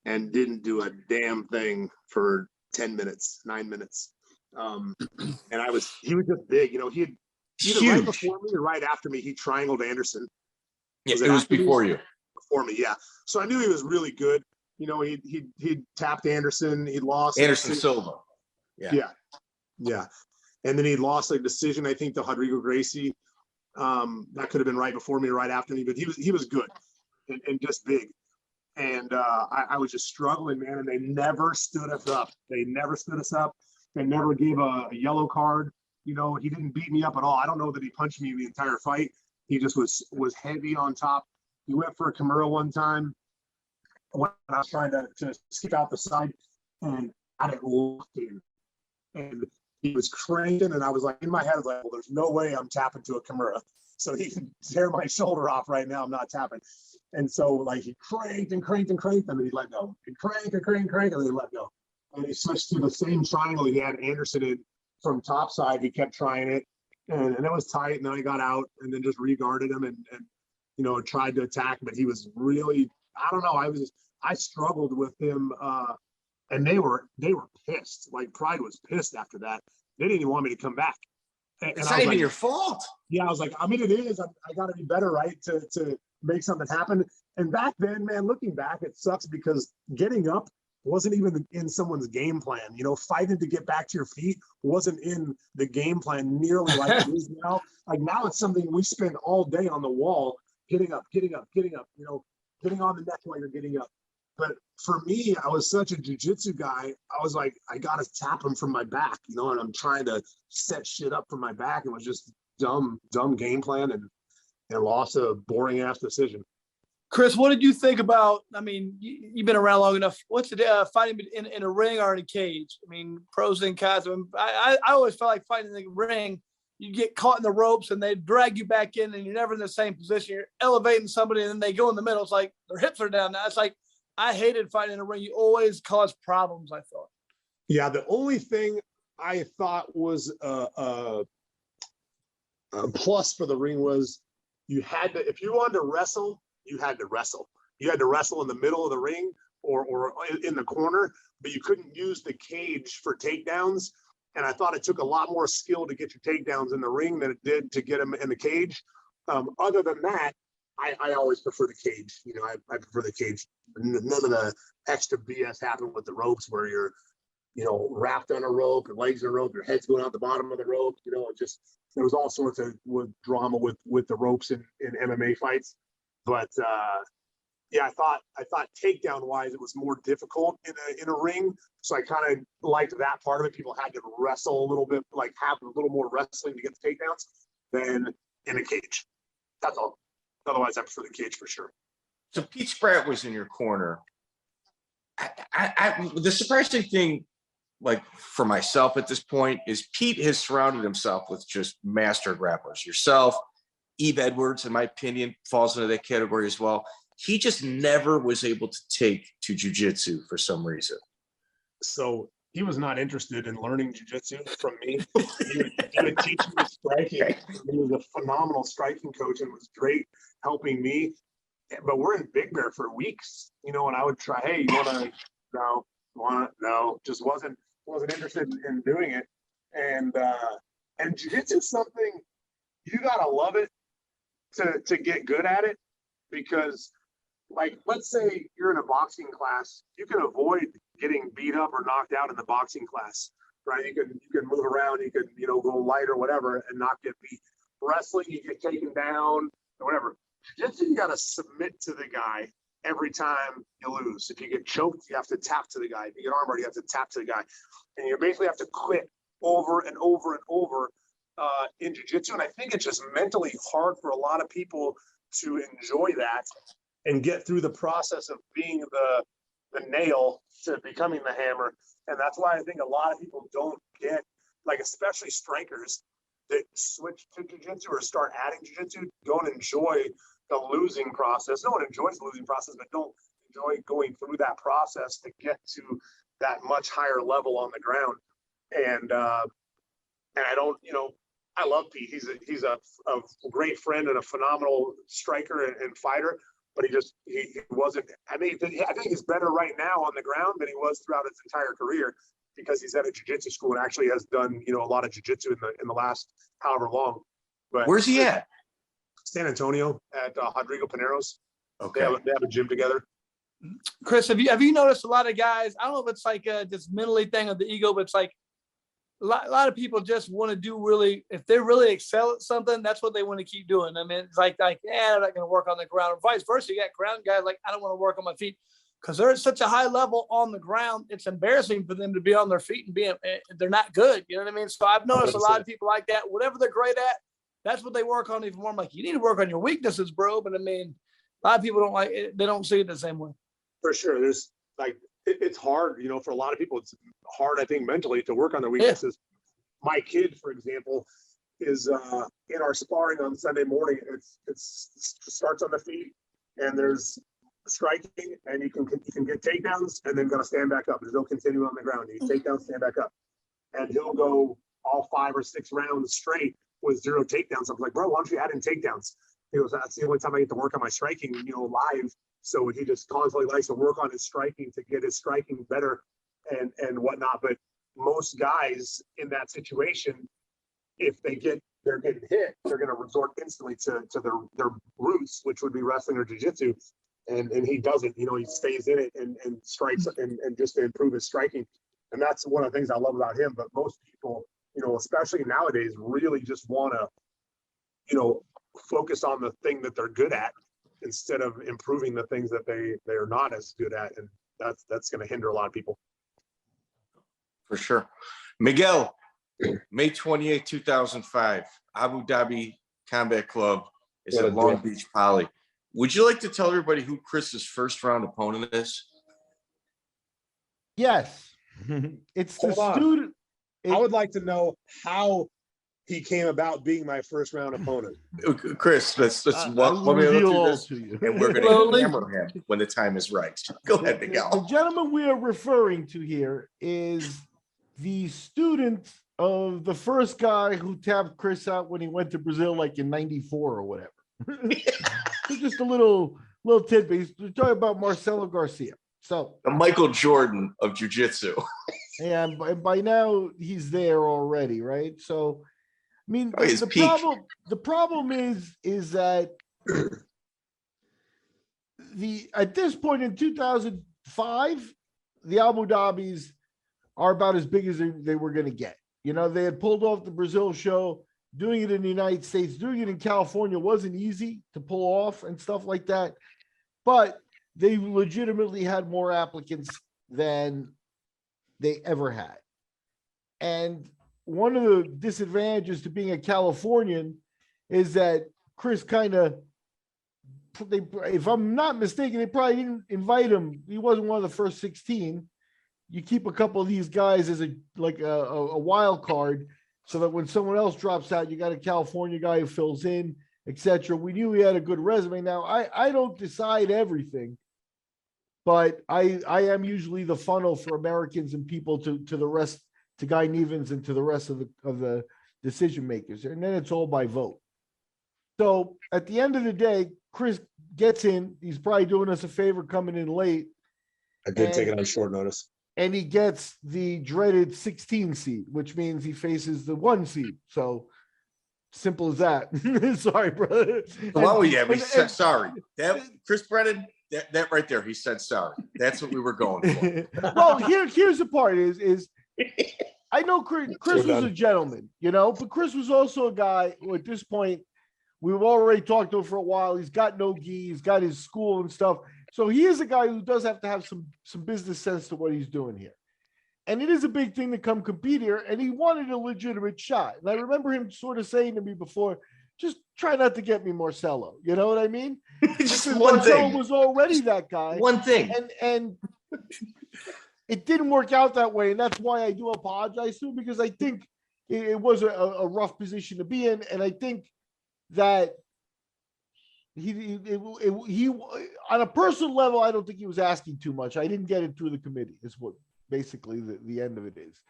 [SPEAKER 5] and didn't do a damn thing for 10 minutes, 9 minutes. And he was just big, you know, he had either right before me or right after me, he triangled Anderson.
[SPEAKER 3] Yeah, it was before you.
[SPEAKER 5] Before me, yeah. So I knew he was really good. You know, he tapped Anderson, he lost
[SPEAKER 3] Anderson Silva.
[SPEAKER 5] Yeah. And then he lost a decision, I think, to Rodrigo Gracie. That could have been right before me or right after me, but he was good and just big. And I was just struggling, man, and they never stood us up. They never gave a yellow card. You know, he didn't beat me up at all. I don't know that he punched me the entire fight. He just was heavy on top. He went for a Kimura one time when I was trying to skip out the side, and I didn't look in. And he was cranking, and I was like, in my head, I was like, well, there's no way I'm tapping to a Kimura. So he can tear my shoulder off right now. I'm not tapping. And so, like, he cranked, and then he let go. He cranked, and then he let go. And he switched to the same triangle he had Anderson in from top side. He kept trying it, and it was tight. And then I got out and then just re-guarded him and you know, tried to attack. But he was really, I don't know. I struggled with him, and they were pissed. Like, Pride was pissed after that. They didn't even want me to come back.
[SPEAKER 3] It's not even your fault.
[SPEAKER 5] Yeah, I was like, I mean, it is. I got to be better, right, to make something happen. And back then, man, looking back, it sucks because getting up wasn't even in someone's game plan. You know, fighting to get back to your feet wasn't in the game plan nearly like it is now. Like, now it's something we spend all day on the wall, getting up, you know, getting on the neck while you're getting up. But for me, I was such a jiu-jitsu guy. I was like, I got to tap him from my back, you know, and I'm trying to set shit up from my back. It was just dumb game plan and lost a boring ass decision.
[SPEAKER 1] Chris, what did you think about, I mean, you've been around long enough. What's the fighting in a ring or in a cage? I mean, pros and cons. I always felt like fighting in the ring, you get caught in the ropes and they drag you back in and you're never in the same position. You're elevating somebody and then they go in the middle. It's like their hips are down now. It's like, I hated fighting in a ring. You always cause problems, I thought.
[SPEAKER 5] Yeah, the only thing I thought was a plus for the ring was you had to, if you wanted to wrestle, you had to wrestle. You had to wrestle in the middle of the ring or in the corner, but you couldn't use the cage for takedowns. And I thought it took a lot more skill to get your takedowns in the ring than it did to get them in the cage. Other than that, I always prefer the cage. You know, I prefer the cage. None of the extra BS happened with the ropes where you're, you know, wrapped on a rope, your legs on a rope, your head's going out the bottom of the rope. You know, it just, there was all sorts of drama with the ropes in MMA fights. But yeah, I thought takedown wise, it was more difficult in a ring. So I kind of liked that part of it. People had to wrestle a little bit, like have a little more wrestling to get the takedowns than in a cage. That's all. Otherwise, I prefer the cage for sure.
[SPEAKER 3] So Pete Spratt was in your corner. The surprising thing, like for myself at this point, is Pete has surrounded himself with just master grapplers. Yourself, Eve Edwards, in my opinion, falls into that category as well. He just never was able to take to jiu-jitsu for some reason.
[SPEAKER 5] So he was not interested in learning jiu-jitsu from me. He would teach me striking. He was a phenomenal striking coach and was great helping me. But we're in Big Bear for weeks, you know, and I would try, hey, you want to, no, just wasn't interested in doing it. And jiu-jitsu is something you gotta love it to get good at it, because like, let's say you're in a boxing class, you can avoid getting beat up or knocked out in the boxing class, right? You can move around, you can, you know, go light or whatever and not get beat. Wrestling, you get taken down or whatever. Jiu-jitsu, you got to submit to the guy every time you lose. If you get choked, you have to tap to the guy. If you get armbar, you have to tap to the guy. And you basically have to quit over and over and over in jiu-jitsu. And I think it's just mentally hard for a lot of people to enjoy that and get through the process of being the nail to becoming the hammer. And that's why I think a lot of people don't get, like, especially strikers that switch to jiu-jitsu or start adding jiu-jitsu, don't enjoy the losing process. No one enjoys the losing process, but don't enjoy going through that process to get to that much higher level on the ground. And I don't, you know, I love Pete. He's a great friend and a phenomenal striker and fighter, but he wasn't. I mean, I think he's better right now on the ground than he was throughout his entire career, because he's at a jiu-jitsu school and actually has done, you know, a lot of jiu-jitsu in the last however long. But
[SPEAKER 3] Where's he at?
[SPEAKER 5] San Antonio at Rodrigo Pinero's.
[SPEAKER 3] Okay.
[SPEAKER 5] They have a gym together.
[SPEAKER 1] Chris, have you noticed a lot of guys? I don't know if it's like this mentally thing of the ego, but it's like a lot of people just want to do really, if they really excel at something, that's what they want to keep doing. I mean, it's like, I'm not going to work on the ground, or vice versa. You got ground guys like, I don't want to work on my feet, because they're at such a high level on the ground. It's embarrassing for them to be on their feet and they're not good. You know what I mean? So I've noticed 100%. A lot of people like that, whatever they're great at, that's what they work on even more. I'm like, you need to work on your weaknesses, bro. But I mean, a lot of people don't like it. They don't see it the same way.
[SPEAKER 5] For sure. There's like, it's hard, you know, for a lot of people, it's hard, I think, mentally to work on their weaknesses. Yeah. My kid, for example, is in our sparring on Sunday morning. It starts on the feet, and there's striking, and you can get takedowns and then gotta stand back up. There's no continue on the ground. You take down, stand back up. And he'll go all 5 or 6 rounds straight with 0 takedowns. I'm like, bro, why don't you add in takedowns? He goes, that's the only time I get to work on my striking, you know, live. So he just constantly likes to work on his striking to get his striking better and whatnot. But most guys in that situation, if they're getting hit, they're going to resort instantly to their roots, which would be wrestling or jiu-jitsu. And he doesn't, you know, he stays in it and strikes and just to improve his striking. And that's one of the things I love about him. But most people, you know, especially nowadays, really just want to, you know, focus on the thing that they're good at instead of improving the things that they are not as good at. And that's going to hinder a lot of people.
[SPEAKER 3] For sure. Miguel, May 28, 2005, Abu Dhabi Combat Club is at Long Beach Poly. Would you like to tell everybody who Chris's first round opponent is?
[SPEAKER 2] Yes. It's the student.
[SPEAKER 5] I would like to know how he came about being my first round opponent.
[SPEAKER 3] Let me through this, and we're going to hammer him when the time is right. Go ahead, Miguel.
[SPEAKER 2] The gentleman we are referring to here is the student of the first guy who tapped Chris out when he went to Brazil, like in '94 or whatever. Just a little tidbit. We're talking about Marcelo Garcia. So
[SPEAKER 3] the Michael Jordan of jiu-jitsu.
[SPEAKER 2] And by now he's there already, right? So, I mean, the problem is that at this point in 2005, the Abu Dhabis are about as big as they were going to get. You know, they had pulled off the Brazil show. Doing it in the United States, doing it in California wasn't easy to pull off and stuff like that. But they legitimately had more applicants than they ever had. And one of the disadvantages to being a Californian is that Chris if I'm not mistaken, they probably didn't invite him. He wasn't one of the first 16. You keep a couple of these guys as a wild card, so that when someone else drops out, you got a California guy who fills in, etc. We knew he had a good resume. Now, I don't decide everything, but I am usually the funnel for Americans and people to the rest, to Guy Nevins and to the rest of the decision makers. And then it's all by vote. So at the end of the day, Chris gets in. He's probably doing us a favor coming in late.
[SPEAKER 5] I did take it on short notice.
[SPEAKER 2] and he gets the dreaded 16 seed, which means he faces the 1 seed. So simple as that. Sorry, brother.
[SPEAKER 3] Sorry. That Chris Brennan, that right there, he said sorry. That's what we were going for.
[SPEAKER 2] Well, here's the part is I know Chris was a gentleman, but Chris was also a guy who at this point, we've already talked to him for a while. He's got NoGi, he's got his school and stuff. So he is a guy who does have to have some business sense to what he's doing here. And it is a big thing to come compete here. And he wanted a legitimate shot. And I remember him sort of saying to me before, just try not to get me Marcelo. You know what I mean?
[SPEAKER 3] Just one
[SPEAKER 2] Marcelo
[SPEAKER 3] thing.
[SPEAKER 2] was already that guy.
[SPEAKER 3] One thing.
[SPEAKER 2] And it didn't work out that way. And that's why I do apologize to him, because I think it was a rough position to be in. And I think that he on a personal level, I don't think he was asking too much. I didn't get it through the committee, is what basically the end of it is.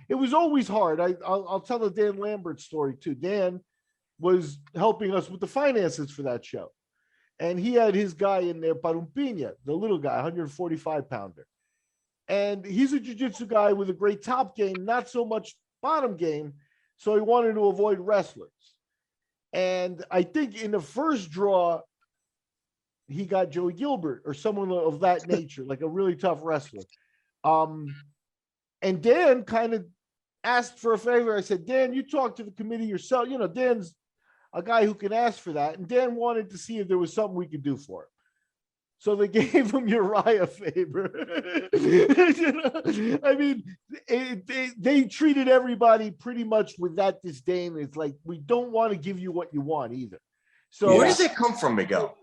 [SPEAKER 2] It was always hard. I'll tell the Dan Lambert story too. Dan was helping us with the finances for that show. And he had his guy in there, Parumpina, the little guy, 145 pounder. And he's a jiu-jitsu guy with a great top game, not so much bottom game. So he wanted to avoid wrestlers. And I think in the first draw, he got Joey Gilbert or someone of that nature, like a really tough wrestler. And Dan kind of asked for a favor. I said, Dan, you talk to the committee yourself. Dan's a guy who can ask for that. And Dan wanted to see if there was something we could do for him. So they gave him Uriah Faber. I mean, they treated everybody pretty much with that disdain. It's like, we don't want to give you what you want either. So
[SPEAKER 3] where does it come from, Miguel?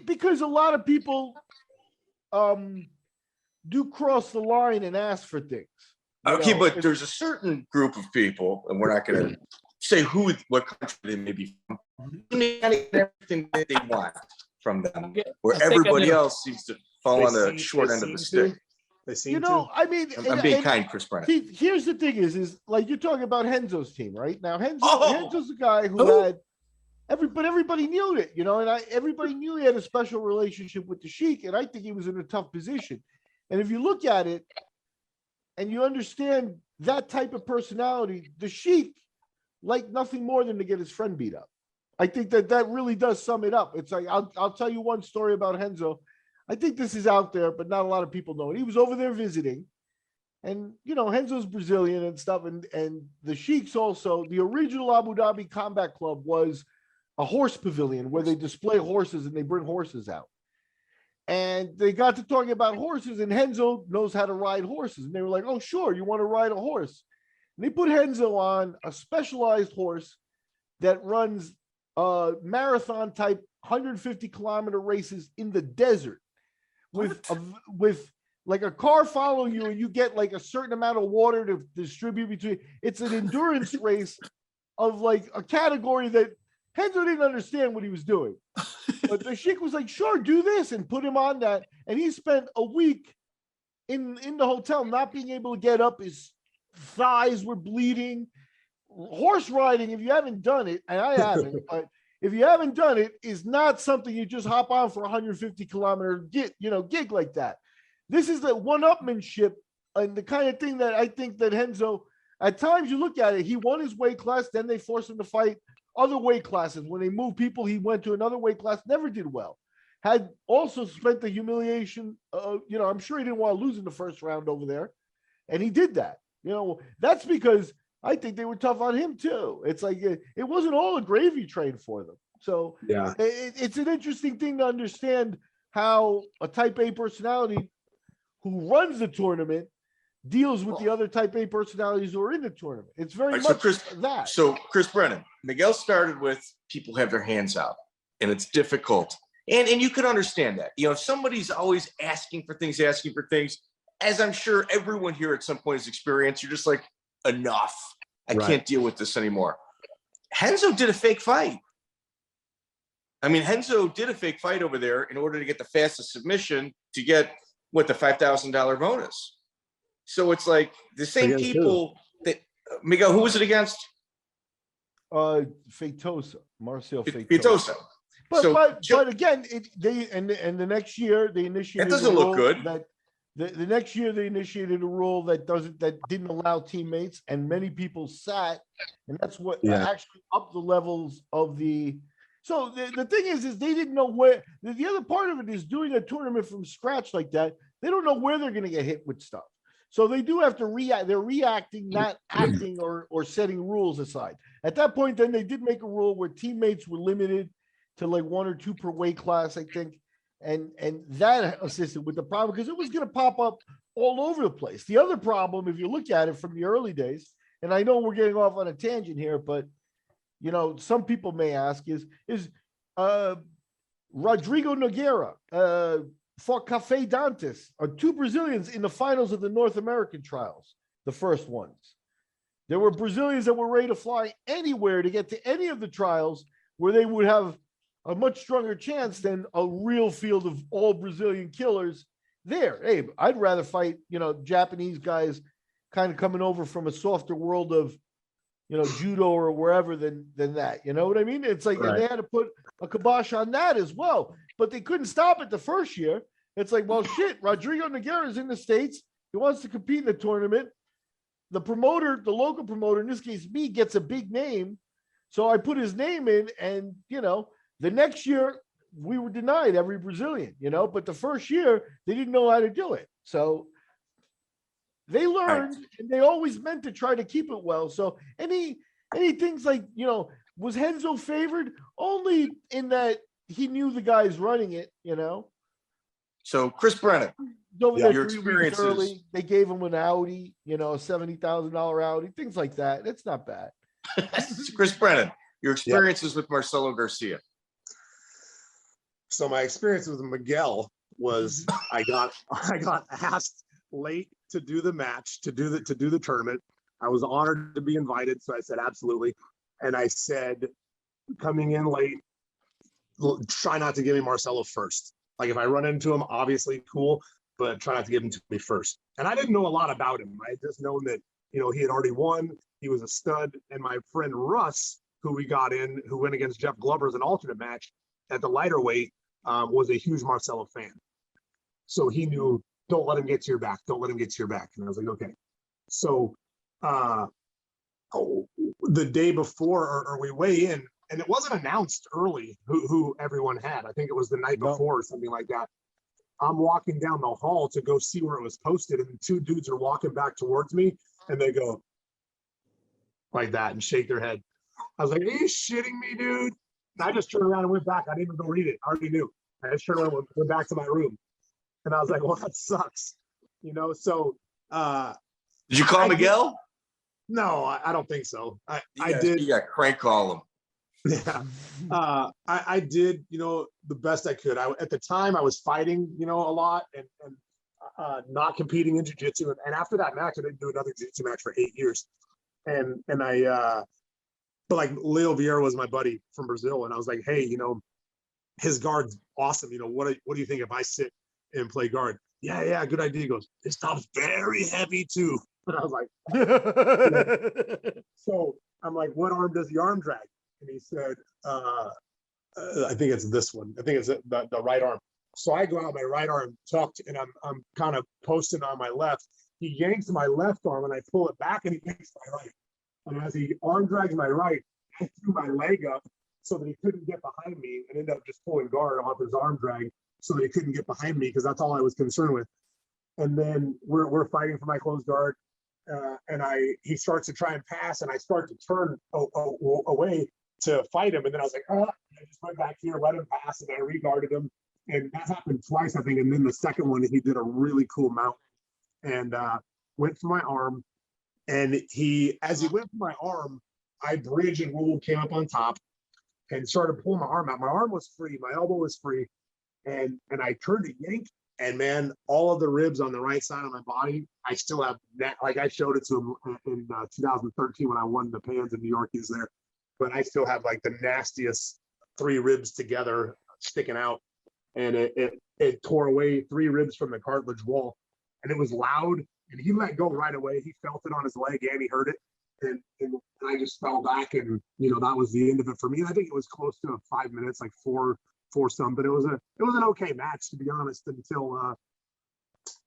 [SPEAKER 2] Because a lot of people do cross the line and ask for things.
[SPEAKER 3] Okay, but there's a certain group of people, and we're not going to say what country they may be from. They get everything that they want from them, where everybody else seems to fall on the short end of the stick.
[SPEAKER 4] They seem to.
[SPEAKER 2] I mean,
[SPEAKER 3] I'm being kind, Chris Brennan.
[SPEAKER 2] Here's the thing: is like you're talking about Renzo's team, right? Now, Renzo's a guy who had everybody knew it, and everybody knew he had a special relationship with the Sheik, and I think he was in a tough position. And if you look at it, and you understand that type of personality, the Sheik liked nothing more than to get his friend beat up. I think that really does sum it up. It's like, I'll tell you one story about Renzo. I think this is out there, but not a lot of people know it. He was over there visiting, and Renzo's Brazilian and stuff. And the Sheiks also, the original Abu Dhabi Combat Club was a horse pavilion where they display horses and they bring horses out. And they got to talking about horses, and Renzo knows how to ride horses. And they were like, oh, sure, you want to ride a horse? And they put Renzo on a specialized horse that runs marathon type 150-kilometer races in the desert with like a car following you, and you get like a certain amount of water to distribute between. It's an endurance race of like a category that Renzo didn't understand what he was doing. But the Sheik was like, sure, do this, and put him on that. And he spent a week in the hotel not being able to get up. His thighs were bleeding. Horse riding, if you haven't done it, and I haven't, but if you haven't done it, is not something you just hop on for a 150-kilometer gig like that. This is the one-upmanship and the kind of thing that I think that Renzo, at times you look at it, he won his weight class, then they forced him to fight other weight classes. When they moved people, he went to another weight class, never did well. Had also spent the humiliation, I'm sure he didn't want to lose in the first round over there, and he did that. That's because I think they were tough on him too. It's like it wasn't all a gravy train for them. So yeah, it's an interesting thing to understand how a type A personality who runs the tournament deals with the other type A personalities who are in the tournament. It's very much that.
[SPEAKER 3] So Chris Brennan, Miguel started with people have their hands out, and it's difficult. And you can understand that. If somebody's always asking for things, as I'm sure everyone here at some point has experienced, you're just like, enough. I can't deal with this anymore. Renzo did a fake fight. I mean, Renzo did a fake fight over there in order to get the fastest submission to get the $5,000 bonus. So it's like the same people that Miguel, who was it against?
[SPEAKER 2] Feitosa, Marcel
[SPEAKER 3] Feitosa.
[SPEAKER 2] But again, the next year they initiated.
[SPEAKER 3] That doesn't look good.
[SPEAKER 2] The next year they initiated a rule that didn't allow teammates, and many people sat, and that's what actually upped the levels of the. So the thing is they didn't know where. The other part of it is doing a tournament from scratch like that. They don't know where they're going to get hit with stuff. So they do have to react. They're reacting, not acting or setting rules aside. At that point, then they did make a rule where teammates were limited to like 1 or 2 per weight class, I think. And that assisted with the problem because it was going to pop up all over the place. The other problem, if you look at it from the early days, and I know we're getting off on a tangent here, but you know, some people may ask is Rodrigo Nogueira fought Cafe Dantas, are 2 Brazilians in the finals of the North American trials, the first ones. There were Brazilians that were ready to fly anywhere to get to any of the trials where they would have a much stronger chance than a real field of all Brazilian killers there. Hey, I'd rather fight, you know, Japanese guys kind of coming over from a softer world of, you know, judo or wherever than that. You know what I mean? It's like they had to put a kibosh on that as well, but they couldn't stop it the first year. It's like, well, shit, Rodrigo Nogueira is in the States. He wants to compete in the tournament. The promoter, the local promoter, in this case, me, gets a big name. So I put his name in, and, you know, the next year we were denied every Brazilian, you know, but the first year they didn't know how to do it. So they learned, and they always meant to try to keep it well. So any things like, you know, was Renzo favored? Only in that he knew the guys running it, you know.
[SPEAKER 3] So Chris Brennan,
[SPEAKER 2] your experiences early, they gave him an Audi, you know, a $70,000 Audi, things like that. That's not bad.
[SPEAKER 3] Chris Brennan, your experiences with Marcelo Garcia.
[SPEAKER 5] So my experience with Miguel was I got asked late to do the match, to do the tournament. I was honored to be invited, so I said absolutely. And I said, coming in late, try not to give me Marcelo first. Like if I run into him, obviously cool, but try not to give him to me first. And I didn't know a lot about him. I had just known that, you know, he had already won. He was a stud. And my friend Russ, who went against Jeff Glover as an alternate match at the lighter weight, was a huge Marcelo fan. So he knew, don't let him get to your back. Don't let him get to your back. And I was like, okay. So the day before, or we weigh in, and it wasn't announced early who everyone had. I think it was the night before or something like that. I'm walking down the hall to go see where it was posted, and 2 dudes are walking back towards me, and they go like that and shake their head. I was like, are you shitting me, dude? And I just turned around and went back. I didn't even go read it. I already knew. I just turned around and went back to my room. And I was like, well, that sucks. You know, so
[SPEAKER 3] did you call Miguel?
[SPEAKER 5] No, I don't think so. I
[SPEAKER 3] did. You got crank call him.
[SPEAKER 5] Yeah. I did, you know, the best I could. At the time I was fighting, you know, a lot and not competing in jiu-jitsu. And after that match, I didn't do another jiu-jitsu match for 8 years. And but like Leo Vieira was my buddy from Brazil. And I was like, hey, you know, his guard's awesome. You know, what do you think if I sit and play guard? Yeah, good idea. He goes, his top's very heavy too. And I was like, so I'm like, what arm does the arm drag? And he said, I think it's this one. I think it's the right arm. So I go out my right arm tucked, and I'm kind of posting on my left. He yanks my left arm, and I pull it back, and he yanks my right. And as he arm drags my right, I threw my leg up so that he couldn't get behind me, and ended up just pulling guard off his arm drag so that he couldn't get behind me, because that's all I was concerned with. And then we're fighting for my closed guard, and he starts to try and pass, and I start to turn away to fight him, and then I was like, I just went back here, let him pass, and I regarded him, and that happened twice, I think. And then the second one, he did a really cool mount and went for my arm, and as he went for my arm, I bridged and rolled, came up on top, and started pulling my arm out. My arm was free, my elbow was free, and I turned to yank, and man, all of the ribs on the right side of my body, I still have like I showed it to him in 2013 when I won the Pans in New York. He was there. But I still have like the nastiest 3 ribs together sticking out. And it tore away 3 ribs from the cartilage wall. And it was loud. And he let go right away. He felt it on his leg and he heard it. And I just fell back, and, you know, that was the end of it for me. And I think it was close to 5 minutes, like four some. But it was an okay match, to be honest, until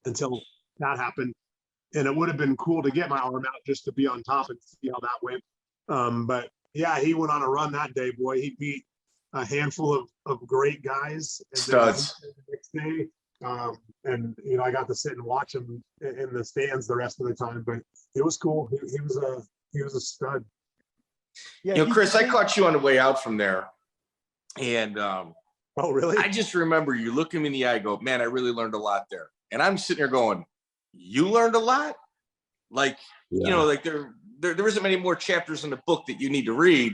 [SPEAKER 5] until that happened. And it would have been cool to get my arm out just to be on top and see how that went. But yeah, he went on a run that day, boy. He beat a handful of great guys. And
[SPEAKER 3] Studs.
[SPEAKER 5] then the next day, and you know, I got to sit and watch him in the stands the rest of the time. But it was cool. He was a stud.
[SPEAKER 2] Yeah,
[SPEAKER 3] You know, Chris, I caught you on the way out from there, and
[SPEAKER 5] Oh, really?
[SPEAKER 3] I just remember you looking me in the eye, go, man, I really learned a lot there. And I'm sitting there going, you learned a lot? Like, you know, like there isn't many more chapters in the book that you need to read.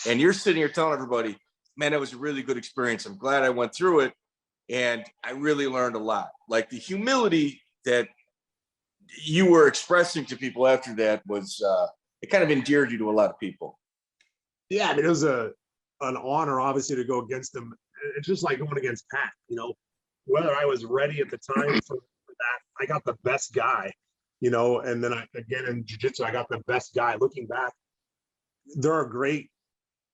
[SPEAKER 3] And you're sitting here telling everybody, man, that was a really good experience. I'm glad I went through it. And I really learned a lot. Like the humility that you were expressing to people after that was, it kind of endeared you to a lot of people.
[SPEAKER 5] Yeah, I mean, it was an honor, obviously, to go against him. It's just like going against Pat, you know, whether I was ready at the time for that, I got the best guy, you know, and then again in jiu-jitsu, I got the best guy. Looking back, there are great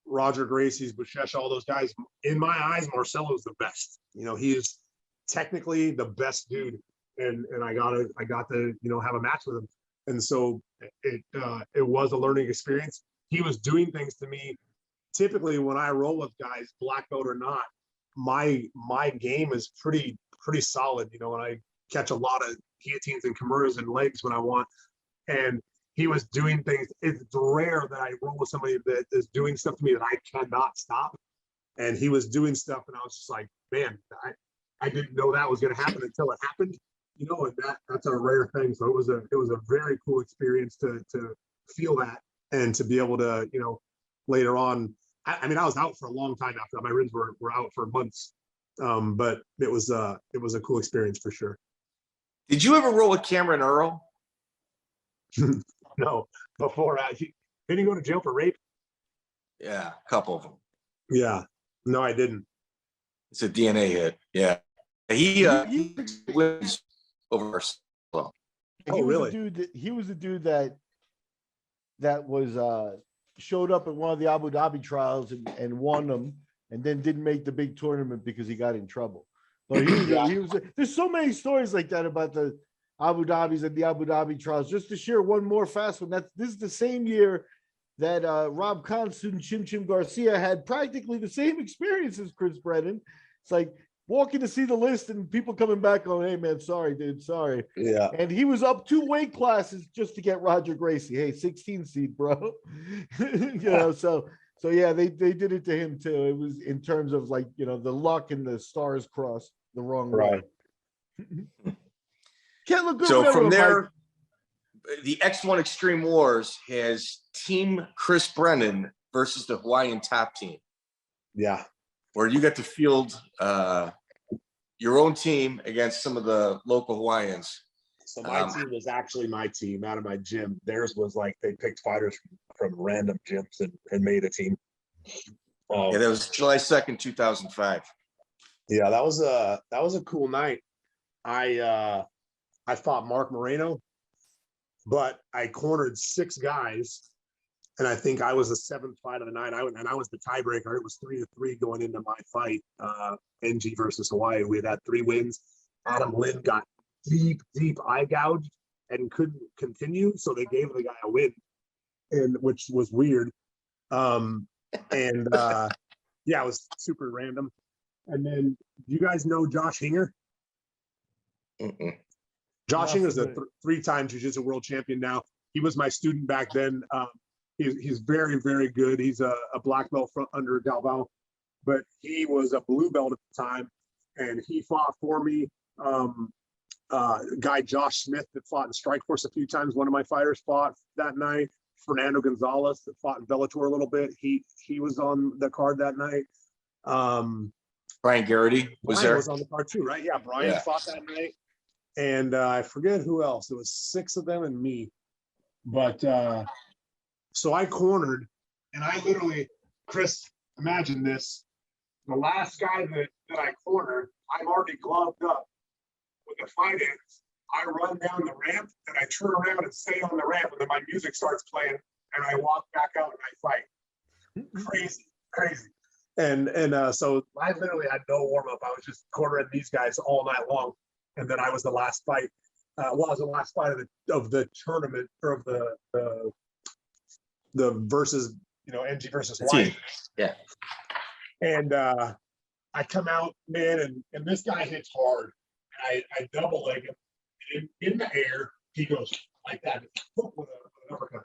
[SPEAKER 5] Roger Gracie's, Bushesh, all those guys. In my eyes, Marcelo's the best. You know, he is technically the best dude, and I got to you know, have a match with him, and so it was a learning experience. He was doing things to me. Typically, when I roll with guys, black belt or not, my game is pretty solid, you know, and I catch a lot of guillotines and kimuras and legs when I want. And he was doing things. It's rare that I roll with somebody that is doing stuff to me that I cannot stop. And he was doing stuff, and I was just like, man, I didn't know that was going to happen until it happened, you know. And that's a rare thing. So it was a very cool experience to feel that, and to be able to, you know, later on. I mean, I was out for a long time after that. My ribs were out for months, but it was a cool experience for sure.
[SPEAKER 3] Did you ever roll with Cameron Earle?
[SPEAKER 5] No, before didn't he go to jail for rape?
[SPEAKER 3] Yeah, a couple of them.
[SPEAKER 5] Yeah, no, I didn't.
[SPEAKER 3] It's a DNA hit. Yeah, he wins over.
[SPEAKER 5] Oh, really?
[SPEAKER 2] He was the dude that was showed up at one of the Abu Dhabi trials and won them, and then didn't make the big tournament because he got in trouble. But he was there's so many stories like that about the Abu Dhabis and the Abu Dhabi trials. Just to share one more fast one, this is the same year that Rob Kahn's student Chim Garcia had practically the same experience as Chris Brennan. It's like walking to see the list and people coming back going, hey man, sorry, dude, sorry.
[SPEAKER 5] Yeah.
[SPEAKER 2] And he was up 2 weight classes just to get Roger Gracie. Hey, 16 seed, bro. You know, so yeah, they did it to him too. It was in terms of, like, you know, the luck and the stars crossed the wrong way. Can't look good.
[SPEAKER 3] So from there, the X1 Extreme Wars has Team Chris Brennan versus the Hawaiian Top Team.
[SPEAKER 5] Yeah.
[SPEAKER 3] Where you got to field your own team against some of the local Hawaiians.
[SPEAKER 5] So my team was actually my team out of my gym. Theirs was like they picked fighters from random gyms and made a team.
[SPEAKER 3] Yeah, that was July 2nd, 2005.
[SPEAKER 5] Yeah, that was a cool night. I fought Mark Moreno, but I cornered 6 guys, and I think I was the 7th fight of the night. I was the tiebreaker. It was 3-3 going into my fight, NG versus Hawaii. We had 3 wins. Adam Lynn got deep eye gouged and couldn't continue, so they gave the guy a win, and which was weird. Yeah, it was super random. And then, do you guys know Josh Hinger? Josh Hinger is a 3-time jiu-jitsu world champion now. He was my student back then. He's very, very good. He's a black belt under Galvao, but he was a blue belt at the time, and he fought for me. Guy Josh Smith that fought in Strikeforce a few times. One of my fighters fought that night. Fernando Gonzalez that fought in Bellator a little bit. He was on the card that night.
[SPEAKER 3] Brian Garrity was
[SPEAKER 5] Brian
[SPEAKER 3] there.
[SPEAKER 5] was on the card too, right? Yeah, Brian fought that night. And I forget who else. It was 6 of them and me. But so I cornered, and I literally, Chris, imagine this. The last guy that I cornered, I'm already gloved up. When the fight ends, I run down the ramp, and I turn around and stay on the ramp, and then my music starts playing, and I walk back out and I fight. Crazy. And so I literally had no warm-up. I was just cornering these guys all night long. and then I was the last fight. I was the last fight of the tournament, or of the versus, NG versus White.
[SPEAKER 3] Yeah.
[SPEAKER 5] And I come out, man, and this guy hits hard. I double leg him. And in the air, he goes like that with an uppercut.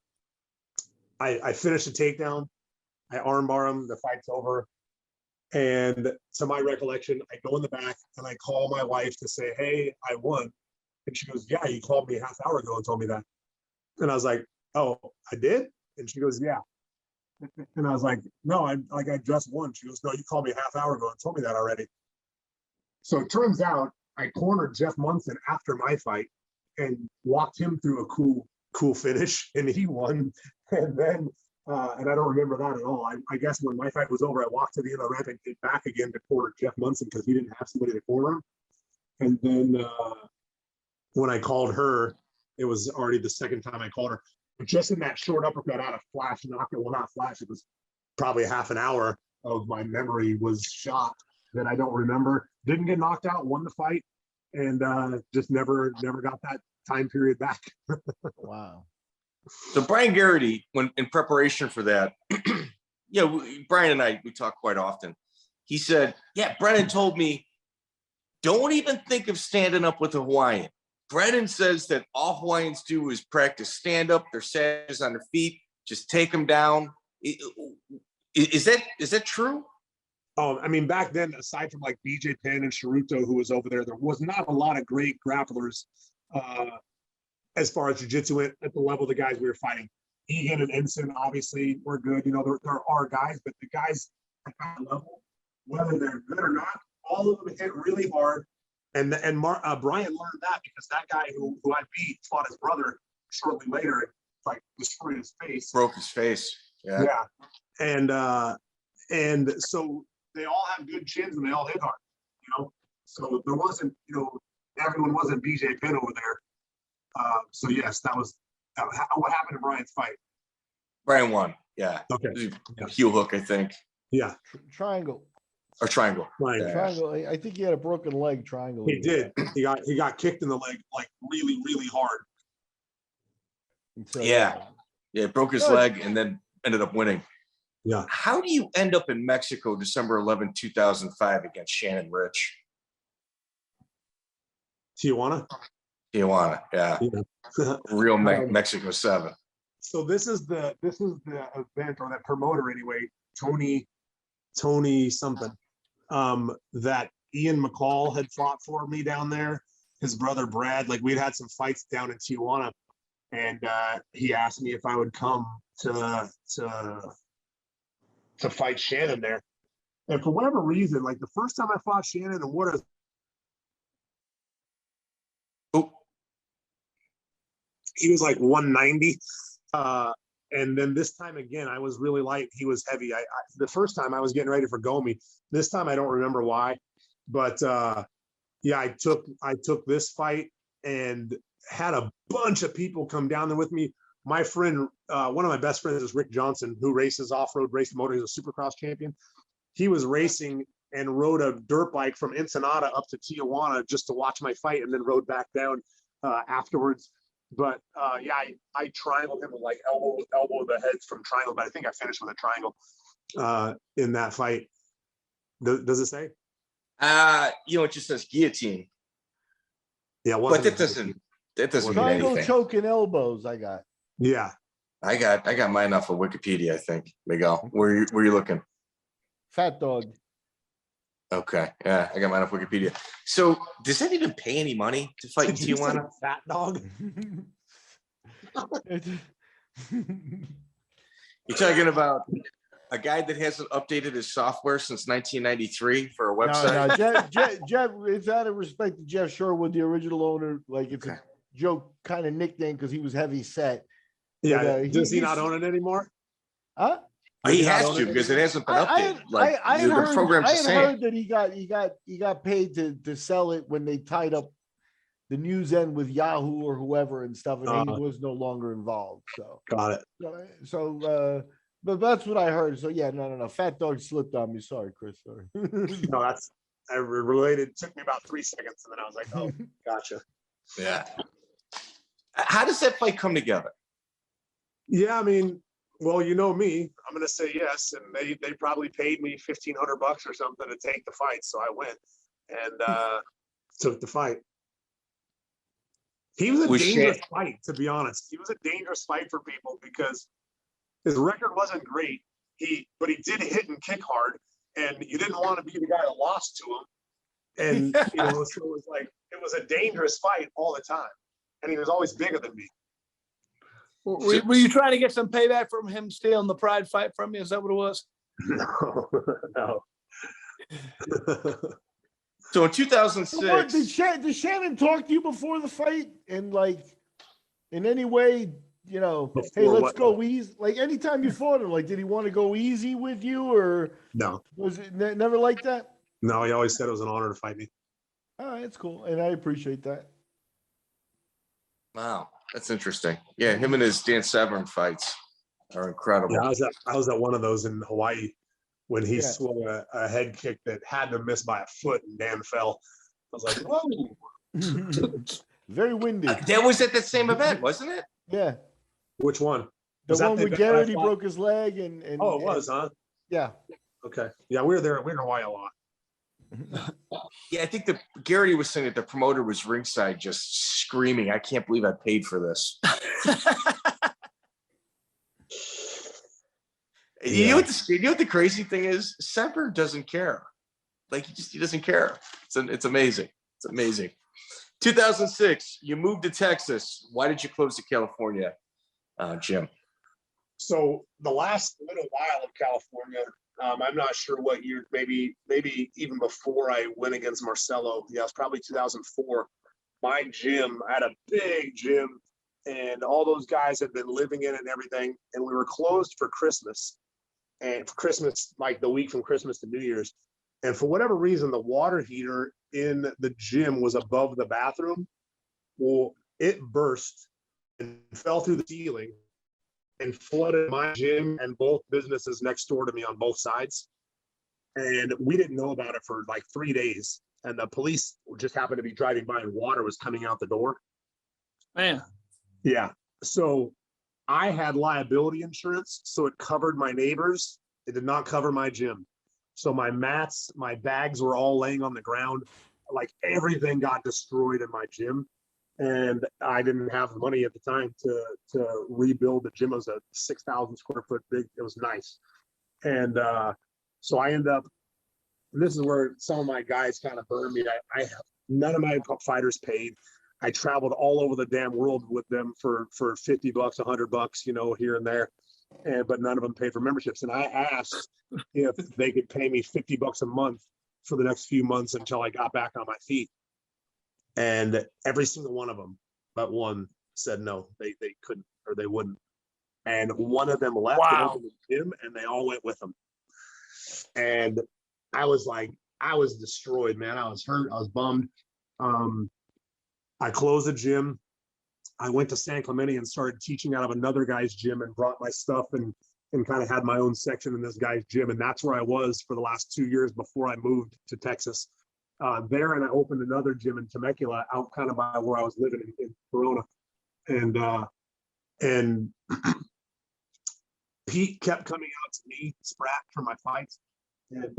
[SPEAKER 5] I finish the takedown. I armbar him. The fight's over. And to my recollection, I go in the back and I call my wife to say, "Hey, I won." And she goes, "Yeah, you called me a half hour ago and told me that." And I was like, "Oh, I did?" And she goes, "Yeah." And I was like, "No, I just won." She goes, "No, you called me a half hour ago and told me that already." So it turns out I cornered Jeff Munson after my fight and walked him through a cool finish, and he won. And then, and I don't remember that at all. I guess when my fight was over, I walked to the end of the ramp and came back again to corner Jeff Munson because he didn't have somebody to corner him. And then when I called her, it was already the second time I called her. But just in that short uppercut out of flash knockout, well, not flash, it was probably half an hour of my memory was shot that I don't remember. Didn't get knocked out, won the fight, and just never got that time period back.
[SPEAKER 2] Wow.
[SPEAKER 3] So Brian Garrity, when in preparation for that, Brian and I, we talk quite often. He said, "Yeah, Brennan told me, don't even think of standing up with a Hawaiian. Brennan says that all Hawaiians do is practice stand up, their sashes on their feet, just take them down." Is that true?
[SPEAKER 5] Oh, I mean, back then, aside from like BJ Penn and Sharuto, who was over there was not a lot of great grapplers as far as jiu-jitsu went at the level of the guys we were fighting. Egan and Ensign obviously were good. There are guys, but the guys at that level, whether they're good or not, all of them hit really hard. And Brian learned that because that guy who I beat fought his brother shortly later and like destroyed his face.
[SPEAKER 3] Broke his face. Yeah.
[SPEAKER 5] Yeah. And so they all have good chins and they all hit hard, So there wasn't, everyone wasn't BJ Penn over there. So yes, that was what happened to Brian's fight.
[SPEAKER 3] Brian won. Yeah.
[SPEAKER 5] Okay.
[SPEAKER 3] Heel hook, I think.
[SPEAKER 5] Yeah.
[SPEAKER 2] Triangle.
[SPEAKER 3] Or triangle.
[SPEAKER 5] Brian.
[SPEAKER 3] Yeah.
[SPEAKER 2] Triangle. I think he had a broken leg. Triangle.
[SPEAKER 5] He did. He got kicked in the leg like really, really hard.
[SPEAKER 3] Yeah, broke his leg and then ended up winning.
[SPEAKER 5] Yeah.
[SPEAKER 3] How do you end up in Mexico December 11, 2005 against Shannon Ritch?
[SPEAKER 5] Tijuana,
[SPEAKER 3] yeah. Real Mexico 7.
[SPEAKER 5] So this is the event, or that promoter anyway, Tony something, that Ian McCall had fought for me down there. His brother Brad, like we'd had some fights down in Tijuana, and he asked me if I would come to fight Shannon there. And for whatever reason, like the first time I fought Shannon, and what a he was like 190. And then this time again, I was really light. He was heavy. The first time I was getting ready for Gomi. This time I don't remember why, but I took this fight and had a bunch of people come down there with me. My friend, one of my best friends is Rick Johnson, who races off-road race motor. He's a Supercross champion. He was racing and rode a dirt bike from Ensenada up to Tijuana just to watch my fight, and then rode back down afterwards. But I triangled him with like elbow the heads from triangle, but I think I finished with a triangle in that fight. Does it say?
[SPEAKER 3] It just says guillotine.
[SPEAKER 5] Yeah,
[SPEAKER 3] but that doesn't mean
[SPEAKER 2] triangle,
[SPEAKER 3] anything.
[SPEAKER 2] choke, and elbows. I got.
[SPEAKER 5] Yeah,
[SPEAKER 3] I got mine off of Wikipedia, I think. Miguel, where you looking?
[SPEAKER 2] Fat dog.
[SPEAKER 3] Okay, yeah, I got mine off Wikipedia. So, does that even pay any money to fight in Tijuana?
[SPEAKER 5] Fat dog.
[SPEAKER 3] You're talking about a guy that hasn't updated his software since 1993 for a website?
[SPEAKER 2] No, Jeff, it's out of respect to Jeff Sherwood, the original owner. Like, it's a joke kind of nickname because he was heavy set.
[SPEAKER 5] Yeah,
[SPEAKER 2] but,
[SPEAKER 5] does he not own it anymore?
[SPEAKER 2] Huh?
[SPEAKER 3] He has to because it hasn't been updated.
[SPEAKER 2] I had heard that he got paid to sell it when they tied up the news end with Yahoo or whoever and stuff, and he was no longer involved. So
[SPEAKER 5] got
[SPEAKER 2] it. But that's what I heard. So yeah, no. Fat dog slipped on me. Sorry, Chris. Sorry.
[SPEAKER 5] No, I related. It took me about 3 seconds, and then I was like, "Oh, gotcha."
[SPEAKER 3] Yeah. How does that fight come together?
[SPEAKER 5] Yeah, I mean, well, you know me. I'm gonna say yes, and they probably paid me $1,500 or something to take the fight, so I went and took the fight. He was a dangerous fight, to be honest. He was a dangerous fight for people because his record wasn't great. But he did hit and kick hard, and you didn't want to be the guy that lost to him. And so it was like it was a dangerous fight all the time, and he was always bigger than me.
[SPEAKER 1] Were you trying to get some payback from him stealing the pride fight from you? Is that what it was?
[SPEAKER 5] No.
[SPEAKER 3] So in 2006,
[SPEAKER 2] Did Shannon talk to you before the fight and like in any way, you know,
[SPEAKER 5] Before
[SPEAKER 2] hey, let's
[SPEAKER 5] what?
[SPEAKER 2] go easy? Like anytime you fought him, like did he want to go easy with you or
[SPEAKER 5] No.
[SPEAKER 2] was it never like that?
[SPEAKER 5] No, he always said it was an honor to fight me.
[SPEAKER 2] All right, it's cool, and I appreciate that.
[SPEAKER 3] wow, that's interesting. Yeah, him and his Dan Severn fights are incredible.
[SPEAKER 5] Yeah, I was at one of those in Hawaii when he swung a head kick that had to miss by a foot and Dan fell. I was like, whoa.
[SPEAKER 2] Very windy.
[SPEAKER 3] That was at the same event, wasn't it?
[SPEAKER 2] Yeah.
[SPEAKER 5] Which one?
[SPEAKER 2] The
[SPEAKER 5] Was that
[SPEAKER 2] one
[SPEAKER 5] the
[SPEAKER 2] with
[SPEAKER 5] event that I
[SPEAKER 2] Garrett, he
[SPEAKER 5] fought?
[SPEAKER 2] broke his leg and
[SPEAKER 5] Oh, it was, huh?
[SPEAKER 2] Yeah.
[SPEAKER 5] Okay. Yeah, we were there. We were in Hawaii a lot.
[SPEAKER 3] Yeah, I think Garrity was saying that the promoter was ringside just screaming, I can't believe I paid for this. You know what the crazy thing is? Severn doesn't care. Like he doesn't care. It's amazing. It's amazing. 2006, you moved to Texas. Why did you close to California, Jim?
[SPEAKER 5] So the last little while of California, I'm not sure what year, maybe even before I went against Marcelo. Yeah, it was probably 2004. My gym, I had a big gym, and all those guys had been living in it and everything. And we were closed for Christmas. And for Christmas, like the week from Christmas to New Year's. And for whatever reason, the water heater in the gym was above the bathroom. Well, it burst and fell through the ceiling and flooded my gym and both businesses next door to me on both sides. And we didn't know about it for like 3 days. And the police just happened to be driving by and water was coming out the door.
[SPEAKER 1] Man.
[SPEAKER 5] Yeah. So I had liability insurance, so it covered my neighbors. It did not cover my gym. So my mats, my bags were all laying on the ground. Like everything got destroyed in my gym. And I didn't have the money at the time to rebuild the gym. It was a 6,000 square foot big. It was nice. And so I ended up, and this is where some of my guys kind of burned me. None of my fighters paid. I traveled all over the damn world with them for $50, $100, you know, here and there. But none of them paid for memberships. And I asked if they could pay me $50 a month for the next few months until I got back on my feet. And every single one of them, but one said no, they couldn't or they wouldn't. And one of them left and opened the gym, and they all went with them. And I was like, I was destroyed, man. I was hurt. I was bummed. I closed the gym. I went to San Clemente and started teaching out of another guy's gym and brought my stuff and kind of had my own section in this guy's gym. And that's where I was for the last 2 years before I moved to Texas. There, and I opened another gym in Temecula out kind of by where I was living in Corona. And Pete kept coming out to me, Spratt, for my fights. And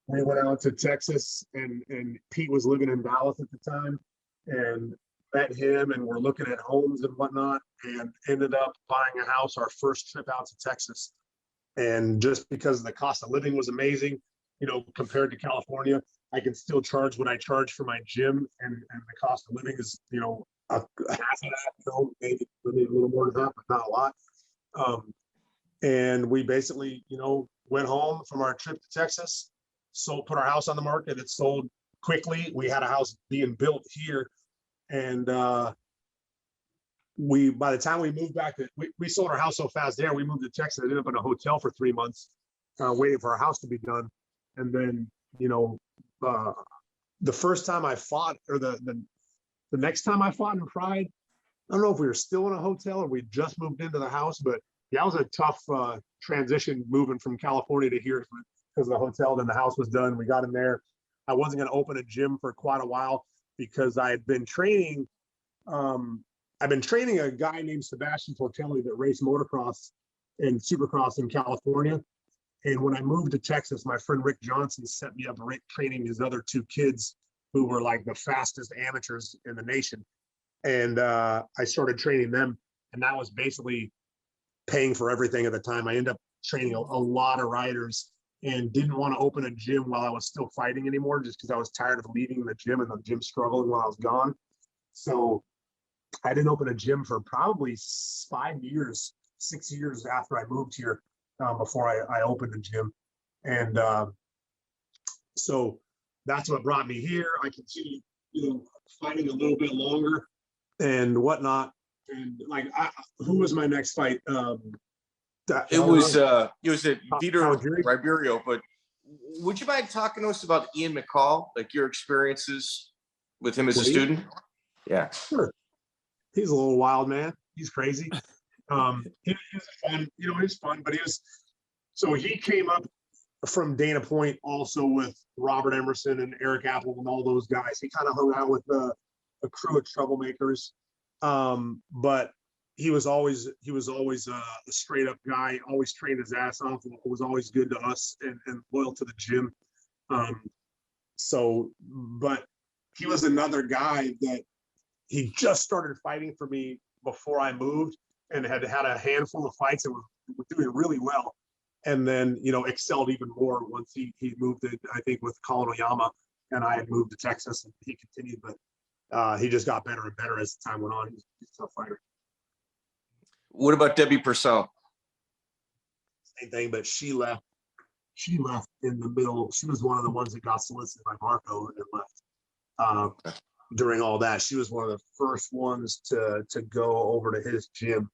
[SPEAKER 5] we went out to Texas, and Pete was living in Dallas at the time, and met him, and we're looking at homes and whatnot, and ended up buying a house our first trip out to Texas. And just because the cost of living was amazing, you know, compared to California, I can still charge what I charge for my gym, and the cost of living is, you know, half of that, you know, maybe a little more than that, but not a lot. And we basically, you know, went home from our trip to Texas, put our house on the market. It sold quickly. We had a house being built here, and by the time we moved back, we sold our house so fast there. We moved to Texas. I ended up in a hotel for 3 months, waiting for our house to be done, and then, you know. The first time I fought, or the next time I fought in Pride, I don't know if we were still in a hotel or we just moved into the house, but yeah, it was a tough transition moving from California to here because the hotel, then the house was done. We got in there. I wasn't going to open a gym for quite a while because I had been training. I've been training a guy named Sebastian Tortelli that raced motocross and supercross in California. And when I moved to Texas, my friend Rick Johnson set me up training his other two kids who were like the fastest amateurs in the nation. And I started training them. And that was basically paying for everything at the time. I ended up training a lot of riders and didn't want to open a gym while I was still fighting anymore, just because I was tired of leaving the gym and the gym struggling while I was gone. So I didn't open a gym for probably 6 years after I moved here, before I opened a gym. And so that's what brought me here. I continued, fighting a little bit longer and whatnot. And like, who was my next fight?
[SPEAKER 3] It was at Vitor Ribeiro, but would you mind talking to us about Ian McCall, like your experiences with him as a student? Yeah.
[SPEAKER 5] Sure. He's a little wild, man. He's crazy. He was fun, he was fun, but he came up from Dana Point also with Robert Emerson and Erik Apple and all those guys. He kind of hung out with a crew of troublemakers. But he was always a straight up guy, always trained his ass off, and was always good to us and loyal to the gym. But he was another guy that he just started fighting for me before I moved and had a handful of fights and was doing really well. And then, excelled even more once he moved it, I think, with Colin Oyama, and I had moved to Texas, and he continued, but he just got better and better as time went on. He's a tough fighter.
[SPEAKER 3] What about Debbie Purcell?
[SPEAKER 5] Same thing, but she left in the middle. She was one of the ones that got solicited by Marco and left. During all that, she was one of the first ones to go over to his gym.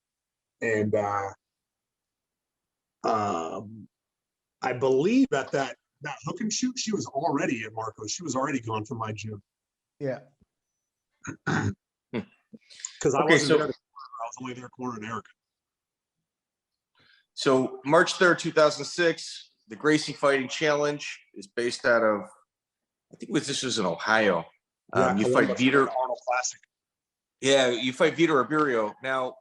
[SPEAKER 5] And I believe that hook and shoot, she was already at Marco. She was already gone from my gym.
[SPEAKER 2] Yeah.
[SPEAKER 5] Because I wasn't there. I was only there cornering Erik.
[SPEAKER 3] So March 3rd, 2006, the Gracie Fighting Challenge is based out of, I think this was in Ohio. You fight Vitor
[SPEAKER 5] Arnold Classic.
[SPEAKER 3] Yeah, you fight Vitor Ribeiro. Now,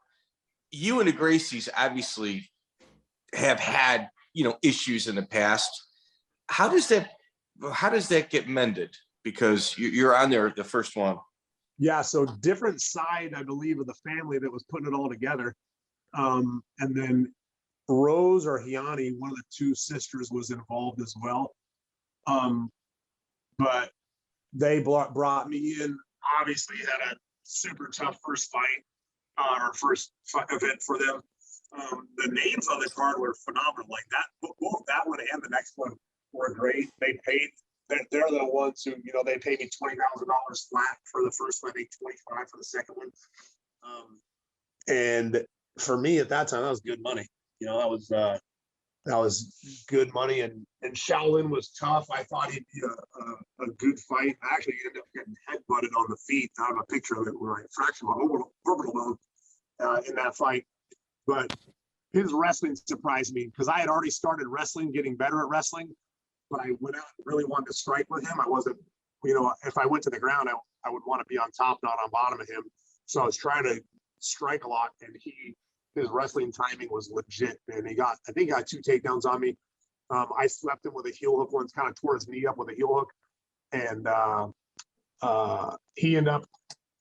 [SPEAKER 3] you and the Gracies obviously have had, issues in the past. How does that get mended? Because you're on there, the first one.
[SPEAKER 5] Yeah, so different side, I believe, of the family that was putting it all together. And then Rose or Hiani, one of the two sisters, was involved as well. But they brought me in, obviously had a super tough first fight, or first event for them. The names on the card were phenomenal. Like that, both that one and the next one were great. They paid. They're the ones who, they paid me $20,000 flat for the first one, I think $25,000 for the second one. And for me at that time, that was good money. That was good money. And Shaolin was tough. I thought he'd be a good fight. I actually ended up getting headbutted on the feet. I have a picture of it where I fractured my orbital bone in that fight. But his wrestling surprised me because I had already started wrestling, getting better at wrestling. But I went out and really wanted to strike with him. I wasn't, if I went to the ground, I would want to be on top, not on bottom of him. So I was trying to strike a lot, and his wrestling timing was legit, man. I think he got 2 takedowns on me. I swept him with a heel hook once, kind of tore his knee up with a heel hook. And he ended up,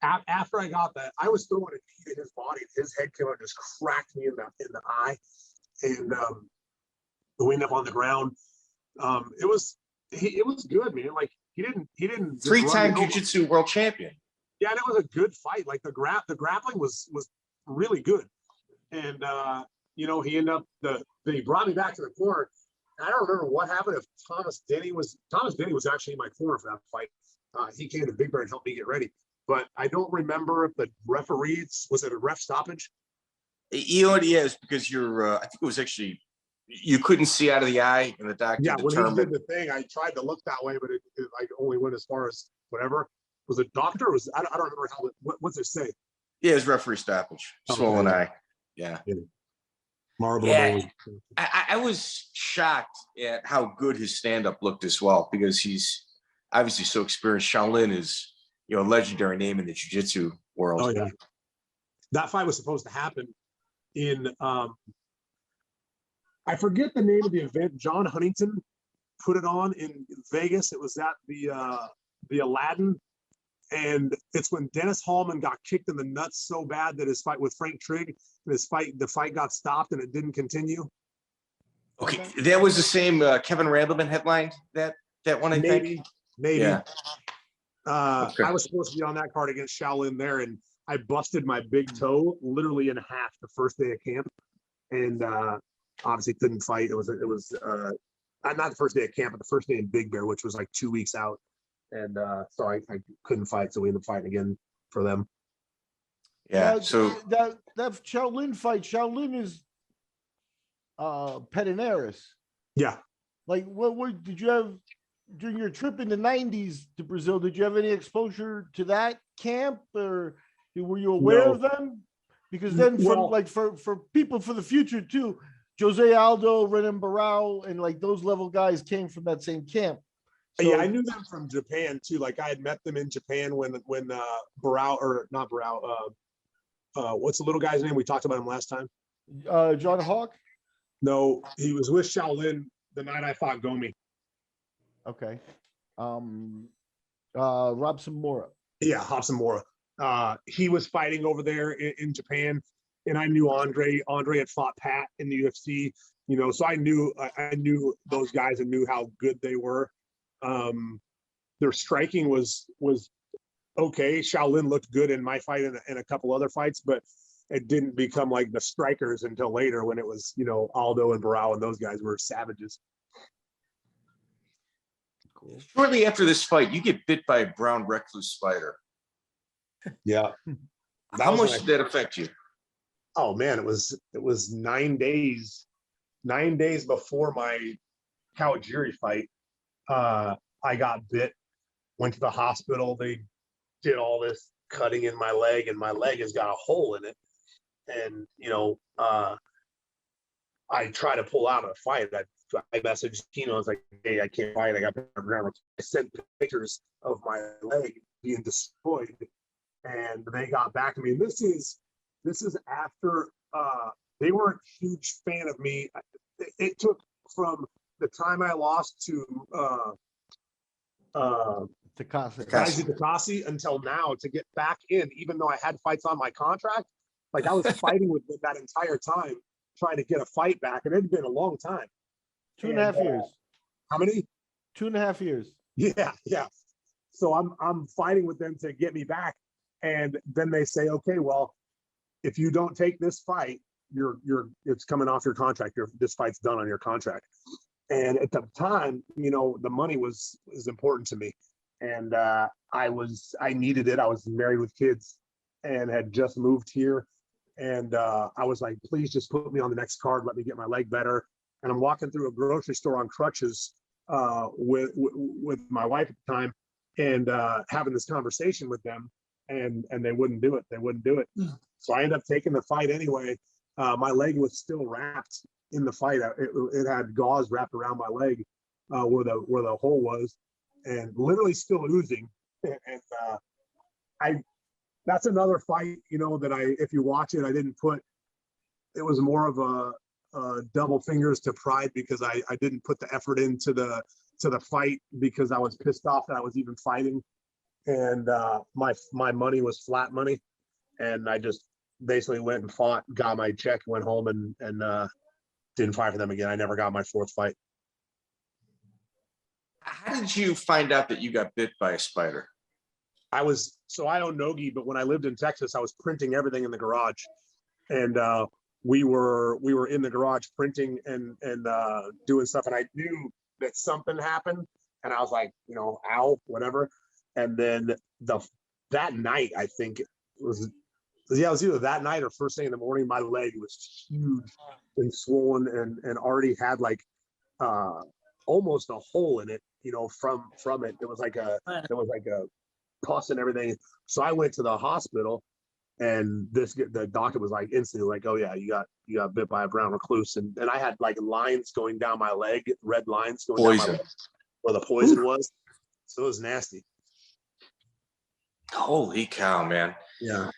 [SPEAKER 5] after I got that, I was throwing a knee to his body. His head came out and just cracked me in the eye. And we ended up on the ground. It was good, man. Like he didn't
[SPEAKER 3] 3-time jiu-jitsu world champion.
[SPEAKER 5] Yeah, and it was a good fight. Like the grappling was really good. And he ended up he brought me back to the corner. I don't remember what happened if Thomas Denny was actually in my corner for that fight. He came to Big Bear and helped me get ready. But I don't remember if the referees, was it a ref stoppage?
[SPEAKER 3] It is because I think it was actually, you couldn't see out of the eye, and the doctor determined.
[SPEAKER 5] When he did the thing, I tried to look that way, but it only went as far as whatever. Was it doctor? I don't remember what's it say?
[SPEAKER 3] Yeah, it was referee stoppage. Swollen eye. Yeah.
[SPEAKER 5] Marble.
[SPEAKER 3] Yeah. I was shocked at how good his stand-up looked as well, because he's obviously so experienced. Shaolin is, you know, a legendary name in the jiu-jitsu world.
[SPEAKER 5] Oh yeah. That fight was supposed to happen in I forget the name of the event. John Huntington put it on in Vegas. It was at the Aladdin. And it's when Dennis Hallman got kicked in the nuts so bad that his fight with Frank Trigg, the fight got stopped and it didn't continue.
[SPEAKER 3] Okay, that was the same Kevin Randleman headlined that one, I think.
[SPEAKER 5] Maybe.
[SPEAKER 3] Yeah.
[SPEAKER 5] I was supposed to be on that card against Shaolin there, and I busted my big toe literally in half the first day of camp, and obviously couldn't fight. It was not the first day of camp, but the first day in Big Bear, which was like 2 weeks out, and so I couldn't fight. So we ended up fighting again for them.
[SPEAKER 3] Yeah. So
[SPEAKER 2] that Shaolin fight, Shaolin is Pedinaris.
[SPEAKER 5] Yeah.
[SPEAKER 2] Like, what did you have during your trip in the 90s to Brazil? Did you have any exposure to that camp, or were you aware of them? Because then for people for the future too, Jose Aldo, Renan Barao, and like those level guys came from that same camp. So,
[SPEAKER 5] yeah, I knew them from Japan too. Like I had met them in Japan when Barao, or not Barao, what's the little guy's name? We talked about him last time.
[SPEAKER 2] John Hawk?
[SPEAKER 5] No, he was with Shaolin the night I fought Gomi.
[SPEAKER 2] Okay. Robson Mora.
[SPEAKER 5] Yeah, Robson Mora. He was fighting over there in Japan, and I knew Andre. Andre had fought Pat in the UFC, you know, so I knew those guys and knew how good they were. Their striking was okay. Shaolin looked good in my fight and a couple other fights, but it didn't become like the strikers until later when it was, you know, Aldo and Barao and those guys were savages.
[SPEAKER 3] cool. Shortly after this fight, you get bit by a brown recluse spider.
[SPEAKER 5] Yeah.
[SPEAKER 3] How much did that affect you?
[SPEAKER 5] Oh man, it was 9 days. 9 days before my Kawajiri fight, I got bit, went to the hospital. They did all this cutting in my leg, and my leg has got a hole in it. And, you know, I try to pull out of the fight. I messaged Tino. I was like, hey, I can't fight. I got I sent pictures of my leg being destroyed, and they got back to me. And this is after they weren't a huge fan of me. It took from the time I lost to Takase until now to get back in, even though I had fights on my contract. Like I was fighting with them that entire time, trying to get a fight back, and it had been a long time.
[SPEAKER 2] 2.5 years.
[SPEAKER 5] How many? 2.5
[SPEAKER 2] years.
[SPEAKER 5] Yeah. So I'm fighting with them to get me back, and then they say, okay, well, if you don't take this fight, it's coming off your contract. This fight's done on your contract. And at the time, you know, the money was important to me, and I needed it. I was married with kids and had just moved here, and I was like, please just put me on the next card. Let me get my leg better. And I'm walking through a grocery store on crutches with my wife at the time, and having this conversation with them, and they wouldn't do it. They wouldn't do it. So I ended up taking the fight anyway. My leg was still wrapped in the fight. It had gauze wrapped around my leg where the hole was, and literally still oozing. And that's another fight, you know, that if you watch it, I didn't put. It was more of a double fingers to pride, because I didn't put the effort into the fight, because I was pissed off that I was even fighting, and my money was flat money, and I just basically went and fought, got my check, went home, and didn't fight for them again. I never got my fourth fight.
[SPEAKER 3] How did you find out that you got bit by a spider?
[SPEAKER 5] I own NoGi, but when I lived in Texas, I was printing everything in the garage, and we were in the garage printing and doing stuff, and I knew that something happened, and I was like, you know, ow, whatever. And then that night, I think it was either that night or first thing in the morning, my leg was huge and swollen and already had like almost a hole in it, you know, from it. There was like a pus and everything. So I went to the hospital, and the doctor was like instantly like, oh yeah, you got bit by a brown recluse, and I had like lines going down my leg, red lines going down my leg where the poison was. So it was nasty.
[SPEAKER 3] Holy cow, man.
[SPEAKER 5] Yeah.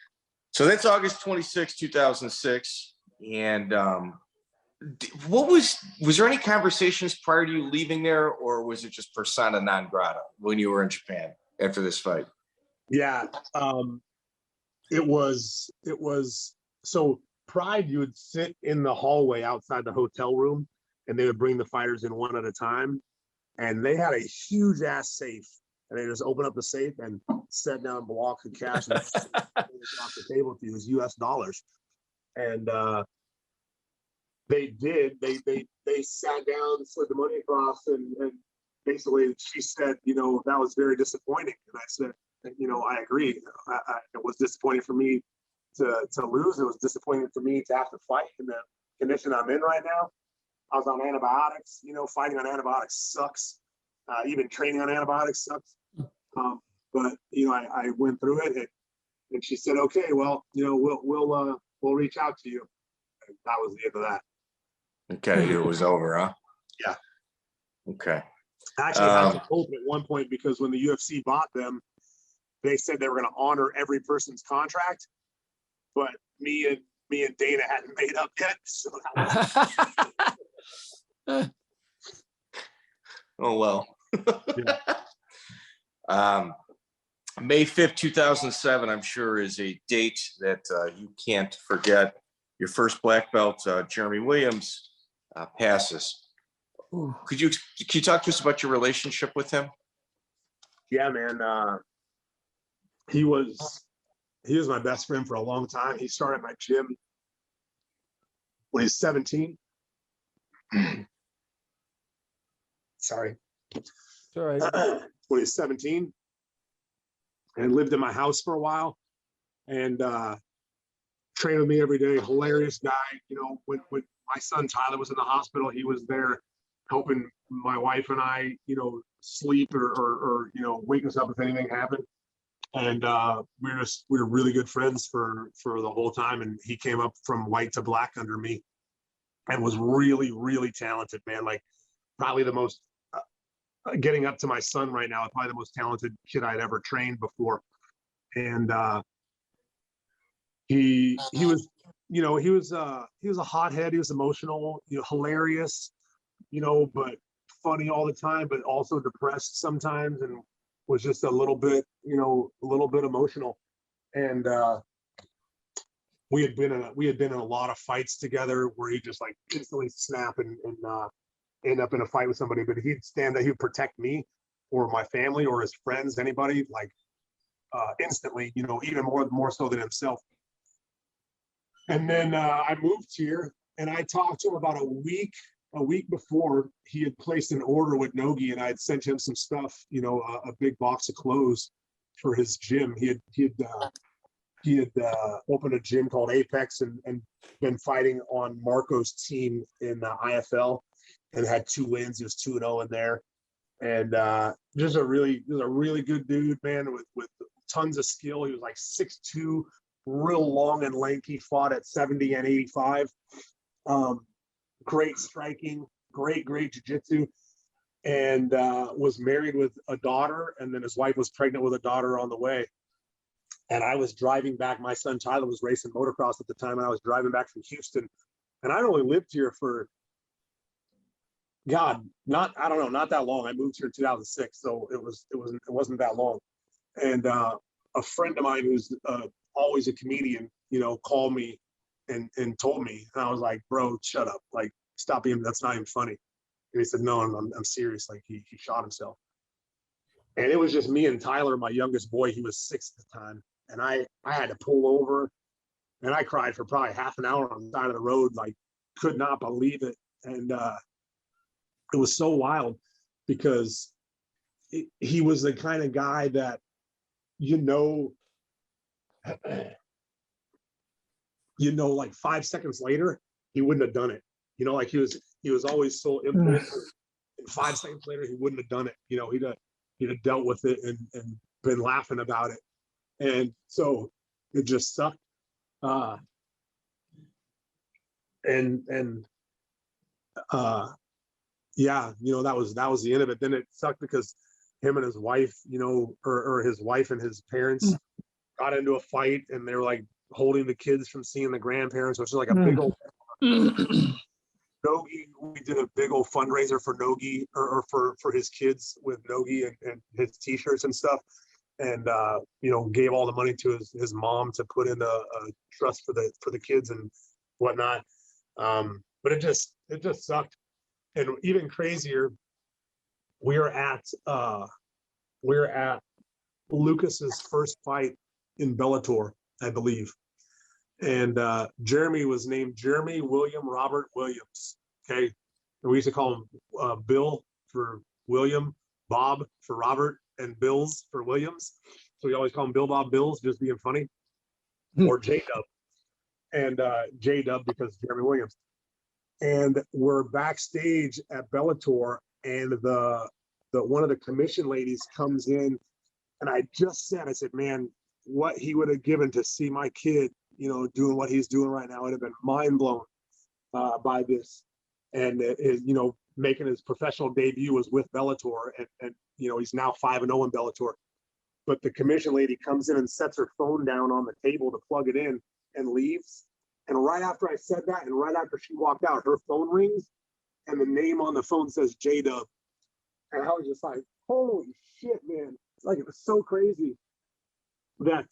[SPEAKER 3] So that's August 26, 2006. And what was there any conversations prior to you leaving there, or was it just persona non grata when you were in Japan after this fight?
[SPEAKER 5] Yeah. It was so Pride, you would sit in the hallway outside the hotel room and they would bring the fighters in one at a time. And they had a huge ass safe. And they just opened up the safe and set down blocks of cash and off the table to you as US dollars. And they did. They sat down, slid the money across, and basically she said, you know, that was very disappointing. And I said, you know, I agree. It was disappointing for me to lose. It was disappointing for me to have to fight in the condition I'm in right now. I was on antibiotics. You know, fighting on antibiotics sucks. Even training on antibiotics sucks. But you know, I went through it, and she said, "Okay, well, you know, we'll reach out to you." And that was the end of that.
[SPEAKER 3] Okay, it was over, huh?
[SPEAKER 5] Yeah.
[SPEAKER 3] Okay.
[SPEAKER 5] I actually had to open at one point because when the UFC bought them, they said they were going to honor every person's contract, but me and Dana hadn't made up yet. So that was
[SPEAKER 3] Oh well.
[SPEAKER 5] Yeah.
[SPEAKER 3] May 5th, 2007, I'm sure is a date that you can't forget. Your first black belt, Jeremy Williams, passes. Could you talk to us about your relationship with him?
[SPEAKER 5] Yeah, man. He was my best friend for a long time. He started my gym when he was 17. Sorry.
[SPEAKER 2] It's all right.
[SPEAKER 5] When he was 17, and lived in my house for a while, and trained with me every day. Hilarious guy. You know, when my son Tyler was in the hospital, he was there helping my wife and I, you know, sleep or you know, wake us up if anything happened. And we were really good friends for the whole time. And he came up from white to black under me, and was really, really talented, man. Like probably the most. Getting up to my son right now, probably the most talented kid I'd ever trained before. And he was, you know, he was a hothead. He was emotional, you know, hilarious, you know, but funny all the time, but also depressed sometimes, and was just a little bit, you know, a little bit emotional. And we had been in a lot of fights together where he just like instantly snap and end up in a fight with somebody, but he'd stand there, he would protect me or my family or his friends, anybody, like instantly, you know, even more so than himself. And then I moved here, and I talked to him about a week before. He had placed an order with NoGi, and I had sent him some stuff, you know, a big box of clothes for his gym. He had opened a gym called Apex and been fighting on Marco's team in the IFL. And had 2 wins. He was 2-0 in there, and just a really good dude, man, with tons of skill. He was like 6'2", real long and lanky. Fought at 70 and 85. Great striking, great jiu-jitsu, and was married with a daughter. And then his wife was pregnant with a daughter on the way. And I was driving back. My son Tyler was racing motocross at the time, and I was driving back from Houston. And I'd only lived here for not that long. I moved here in 2006, so it wasn't that long. And a friend of mine who's always a comedian, you know, called me and told me, and I was like, bro, shut up, like stop being, that's not even funny. And he said, no, I'm serious, like he shot himself. And it was just me and Tyler, my youngest boy. He was 6 at the time, and I had to pull over, and I cried for probably half an hour on the side of the road, like could not believe it. And it was so wild because he was the kind of guy that, you know, like 5 seconds later, he wouldn't have done it. You know, like he was always so impulsive. And 5 seconds later, he wouldn't have done it. You know, he'd have dealt with it and been laughing about it. And so it just sucked. Yeah, you know, that was the end of it. Then it sucked because him and his wife, or his wife and his parents got into a fight, and they were like holding the kids from seeing the grandparents, which is like a big old NoGi. We did a big old fundraiser for NoGi or for his kids with NoGi and his t-shirts and stuff. And gave all the money to his mom to put in a trust for the kids and whatnot. But it just sucked. And even crazier, we're at Lucas's first fight in Bellator, I believe. And Jeremy was named Jeremy William Robert Williams. Okay. And we used to call him Bill for William, Bob for Robert, and Bills for Williams. So we always call him Bill Bob Bills, just being funny. Or J-Dub. And J-Dub because Jeremy Williams. And we're backstage at Bellator, and the one of the commission ladies comes in, and I said, man, what he would have given to see my kid, doing what he's doing right now, would have been mind blown by this. And making his professional debut was with Bellator, and he's now 5-0 in Bellator. But the commission lady comes in and sets her phone down on the table to plug it in and leaves. And right after I said that, and right after she walked out, her phone rings, and the name on the phone says J-Dub. And I was just like, holy shit, man. Like, it was so crazy that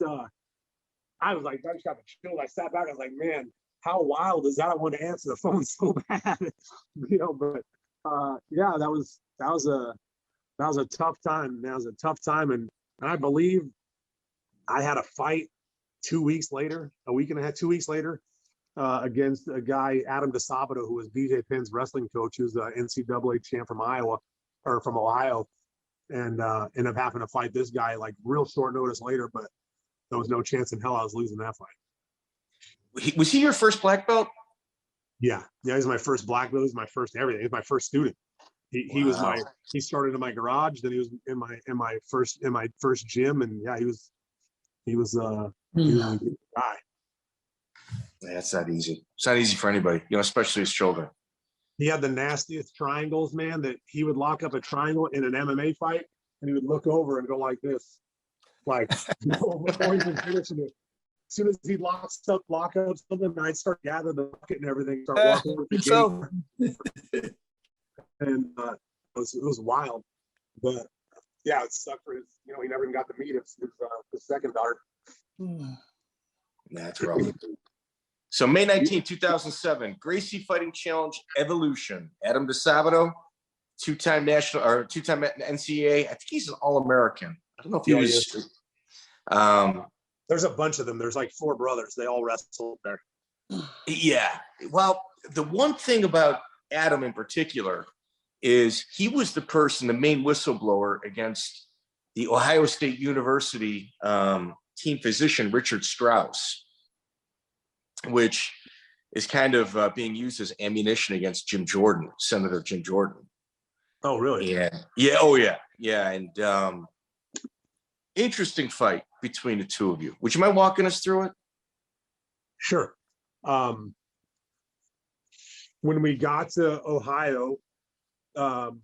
[SPEAKER 5] I was like, I just got the chills. I sat back, I was like, man, how wild is that? I wanted to answer the phone so bad. But yeah, that was a tough time. That was a tough time. And I believe I had a fight 2 weeks later, a week and a half, 2 weeks later, against a guy, Adam DeSabato, who was BJ Penn's wrestling coach, who's the NCAA champ from Ohio, and ended up having to fight this guy like real short notice later, but there was no chance in hell I was losing that fight.
[SPEAKER 3] Was he your first black belt?
[SPEAKER 5] Yeah, he's my first black belt. He's my first everything. He's my first student. He was he started in my garage, then he was in my first gym, and yeah, he was a good guy.
[SPEAKER 3] That's not easy. It's not easy for anybody, especially his children.
[SPEAKER 5] He had the nastiest triangles, man, that he would lock up a triangle in an MMA fight, and he would look over and go like this. Like, before even finishing it. As soon as he lock up something, I'd start gathering the bucket and everything, start walking over the gate. And it was wild. But yeah, it sucked for his, he never even got to meet his second daughter.
[SPEAKER 3] That's rough. So May 19, 2007, Gracie Fighting Challenge Evolution. Adam DeSabato, two-time NCAA. I think he's an All-American. I don't know if he was.
[SPEAKER 5] There's a bunch of them. There's like 4 brothers. They all wrestled there.
[SPEAKER 3] Yeah. Well, the one thing about Adam in particular is he was the main whistleblower against the Ohio State University team physician, Richard Strauss, which is kind of being used as ammunition against Senator Jim Jordan.
[SPEAKER 5] Oh, really?
[SPEAKER 3] Yeah. Yeah. Oh, yeah. Yeah. And interesting fight between the two of you. Would you mind walking us through it?
[SPEAKER 5] Sure. When we got to Ohio, who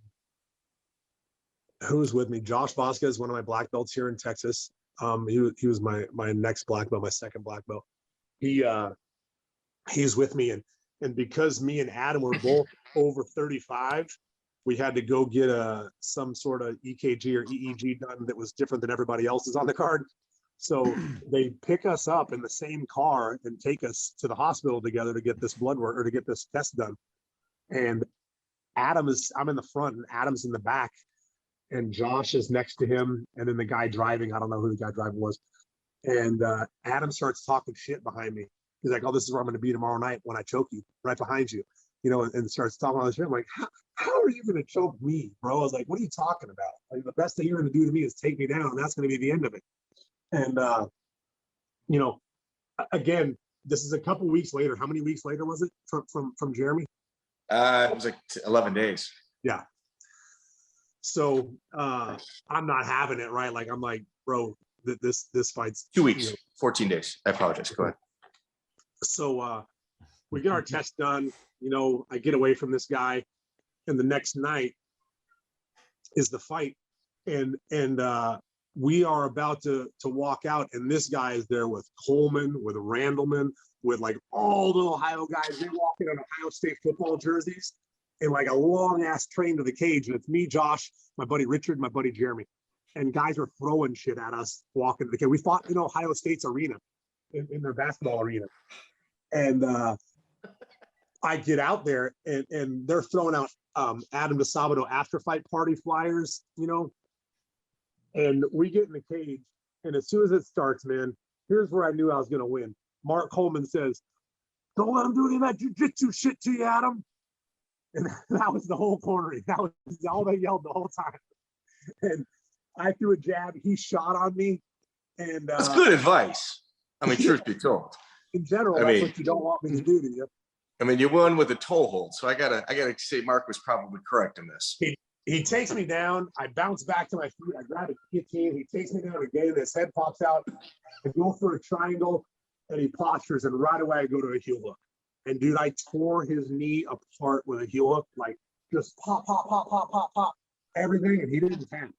[SPEAKER 5] was with me? Josh Vasquez, one of my black belts here in Texas. He was my next black belt, my second black belt. He's with me, and because me and Adam were both over 35, we had to go get some sort of EKG or EEG done that was different than everybody else's on the card. So they pick us up in the same car and take us to the hospital together to get this blood work or to get this test done. And I'm in the front and Adam's in the back, and Josh is next to him. And then the guy driving, I don't know who the guy driving was. And Adam starts talking shit behind me. He's like, oh, this is where I'm going to be tomorrow night when I choke you right behind you, and starts talking all this shit. I'm like, how are you going to choke me, bro? I was like, what are you talking about? Like, the best thing you're going to do to me is take me down, and that's going to be the end of it. And, again, this is a couple weeks later. How many weeks later was it from Jeremy?
[SPEAKER 3] It was like 11 days.
[SPEAKER 5] Yeah. So I'm not having it, right? Like, I'm like, bro, this fight's
[SPEAKER 3] 2 weeks, 14 days. I apologize. Go ahead.
[SPEAKER 5] So we get our test done. I get away from this guy, and the next night is the fight. and we are about to walk out, and this guy is there with Coleman, with Randleman, with like all the Ohio guys. They walk in Ohio State football jerseys and like a long ass train to the cage. And it's me, Josh, my buddy Richard, my buddy Jeremy. And guys are throwing shit at us walking to the cage. We fought in Ohio State's arena, in their basketball arena. And I get out there and they're throwing out Adam DeSabato after fight party flyers, and we get in the cage. And as soon as it starts, man, here's where I knew I was going to win. Mark Coleman says, "Don't let him do any of that jiu-jitsu shit to you, Adam." And that was the whole corner. That was all they yelled the whole time. And I threw a jab. He shot on me. And
[SPEAKER 3] that's good advice. I mean, truth be told.
[SPEAKER 5] In general, that's what you don't want me to do to you.
[SPEAKER 3] I mean, you won with a toe hold, so I gotta say Mark was probably correct in this.
[SPEAKER 5] He takes me down. I bounce back to my feet. I grab a guillotine. He takes me down again. His head pops out. I go for a triangle, and he postures, and right away I go to a heel hook. And dude, I tore his knee apart with a heel hook, like just pop, pop, pop, pop, pop, pop, everything, and he didn't tap.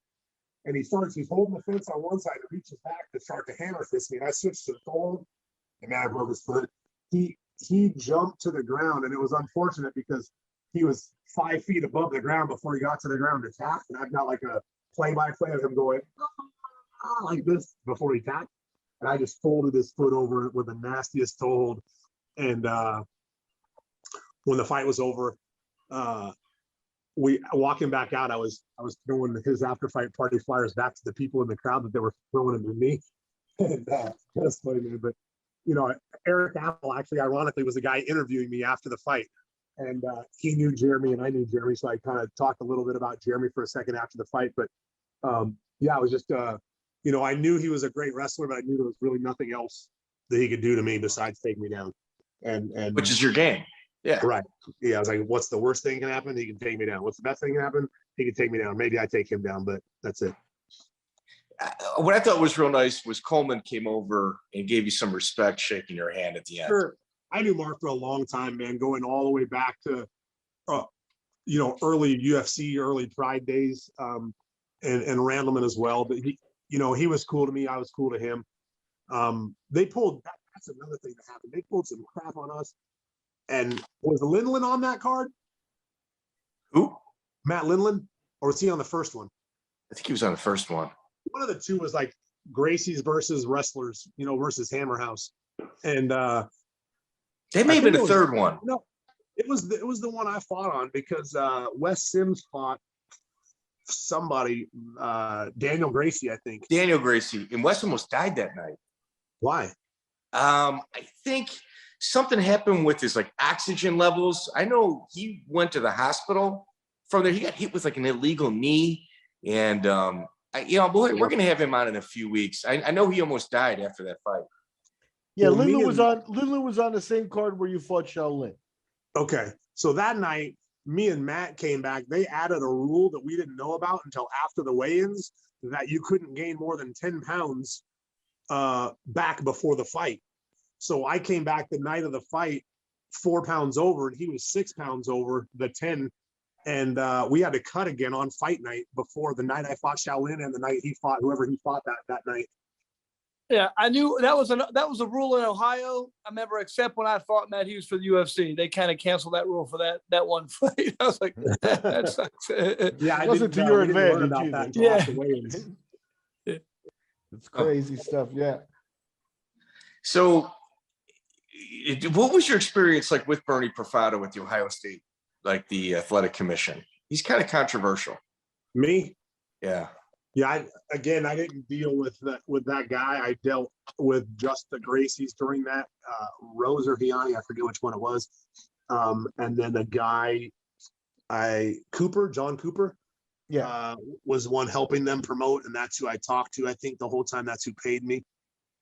[SPEAKER 5] And he's holding the fence on one side and reaches back to start to hammer fist me. And I switched to the hold, and man, I broke his foot. He jumped to the ground, and it was unfortunate because he was 5 feet above the ground before he got to the ground to tap. And I've got like a play-by-play of him going like this before he tapped. And I just folded his foot over with the nastiest toe hold. And when the fight was over, we walking back out, I was throwing his after fight party flyers back to the people in the crowd that they were throwing them to me. And that's funny, man. But Erik Apple actually, ironically, was the guy interviewing me after the fight, and he knew Jeremy and I knew Jeremy, so I kind of talked a little bit about Jeremy for a second after the fight. But yeah, it was just I knew he was a great wrestler, but I knew there was really nothing else that he could do to me besides take me down. And
[SPEAKER 3] which is your game. Yeah.
[SPEAKER 5] Right. Yeah. I was like, what's the worst thing that can happen? He can take me down. What's the best thing that can happen? He can take me down. Maybe I take him down, but that's it.
[SPEAKER 3] What I thought was real nice was Coleman came over and gave you some respect, shaking your hand at the end.
[SPEAKER 5] Sure. I knew Mark for a long time, man, going all the way back to, early UFC, early Pride days, and Randleman as well. But he was cool to me. I was cool to him. They pulled, that's another thing that happened. They pulled some crap on us. And was Lindland on that card?
[SPEAKER 3] Who?
[SPEAKER 5] Matt Lindland? Or was he on the first one?
[SPEAKER 3] I think he was on the first one.
[SPEAKER 5] One of the two was like Gracie's versus wrestlers, versus Hammer House. And
[SPEAKER 3] they may have been the third one.
[SPEAKER 5] No, it was the one I fought on because Wes Sims fought somebody, Daniel Gracie, I think.
[SPEAKER 3] Daniel Gracie. And Wes almost died that night.
[SPEAKER 5] Why?
[SPEAKER 3] I think something happened with his like oxygen levels. I know he went to the hospital from there. He got hit with like an illegal knee. And we're going to have him on in a few weeks. I know he almost died after that fight.
[SPEAKER 2] Yeah, well, Lindland was on the same card where you fought Shaolin.
[SPEAKER 5] Okay. So that night, me and Matt came back. They added a rule that we didn't know about until after the weigh-ins, that you couldn't gain more than 10 pounds back before the fight. So I came back the night of the fight 4 pounds over, and he was 6 pounds over the 10. And we had to cut again on fight night before the night I fought Shaolin and the night he fought whoever he fought that night.
[SPEAKER 1] Yeah, I knew that was a rule in Ohio. I remember, except when I fought Matt Hughes for the UFC, they kind of canceled that rule for that one fight. I was like, that sucks.
[SPEAKER 5] Yeah,
[SPEAKER 2] it wasn't to your advantage.
[SPEAKER 1] Yeah,
[SPEAKER 2] it's crazy stuff. Yeah.
[SPEAKER 3] So, what was your experience like with Bernie Profado with the Ohio State, like the athletic commission? He's kind of controversial.
[SPEAKER 5] Me?
[SPEAKER 3] Yeah.
[SPEAKER 5] Yeah, I didn't deal with that guy. I dealt with just the Gracies during that. Rose or Vianney, I forget which one it was. And then the guy, John Cooper, was one helping them promote, and that's who I talked to. I think the whole time that's who paid me.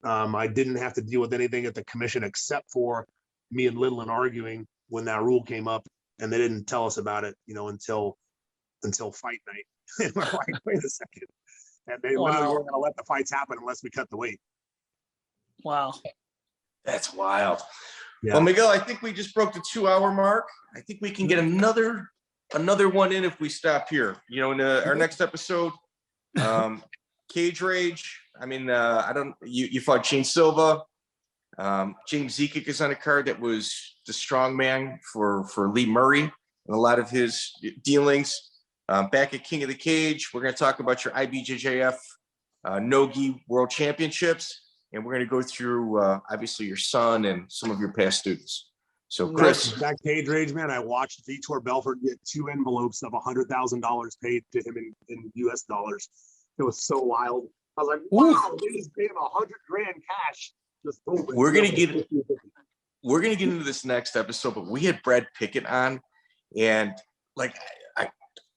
[SPEAKER 5] I didn't have to deal with anything at the commission except for me and Lindland arguing when that rule came up, and they didn't tell us about it, until fight night. And we're like, wait a second. And they literally weren't going to let the fights happen unless we cut the weight.
[SPEAKER 1] Wow.
[SPEAKER 3] That's wild.
[SPEAKER 5] Yeah.
[SPEAKER 3] Well, Miguel, I think we just broke the 2-hour mark. I think we can get another one in if we stop here. In our next episode, Cage Rage. I mean, I don't. You fought Gene Silva. James Zekic is on a card that was the strongman for Lee Murray and a lot of his dealings. Back at King of the Cage, we're going to talk about your IBJJF NoGi World Championships, and we're going to go through obviously your son and some of your past students. So, Chris,
[SPEAKER 5] that Cage Rage, man, I watched Vitor Belfort get 2 envelopes of $100,000 paid to him in US dollars. It was so wild. I was like, wow, they just paid him $100,000 cash. Just
[SPEAKER 3] we're gonna get into this next episode, but we had Brad Pickett on, and like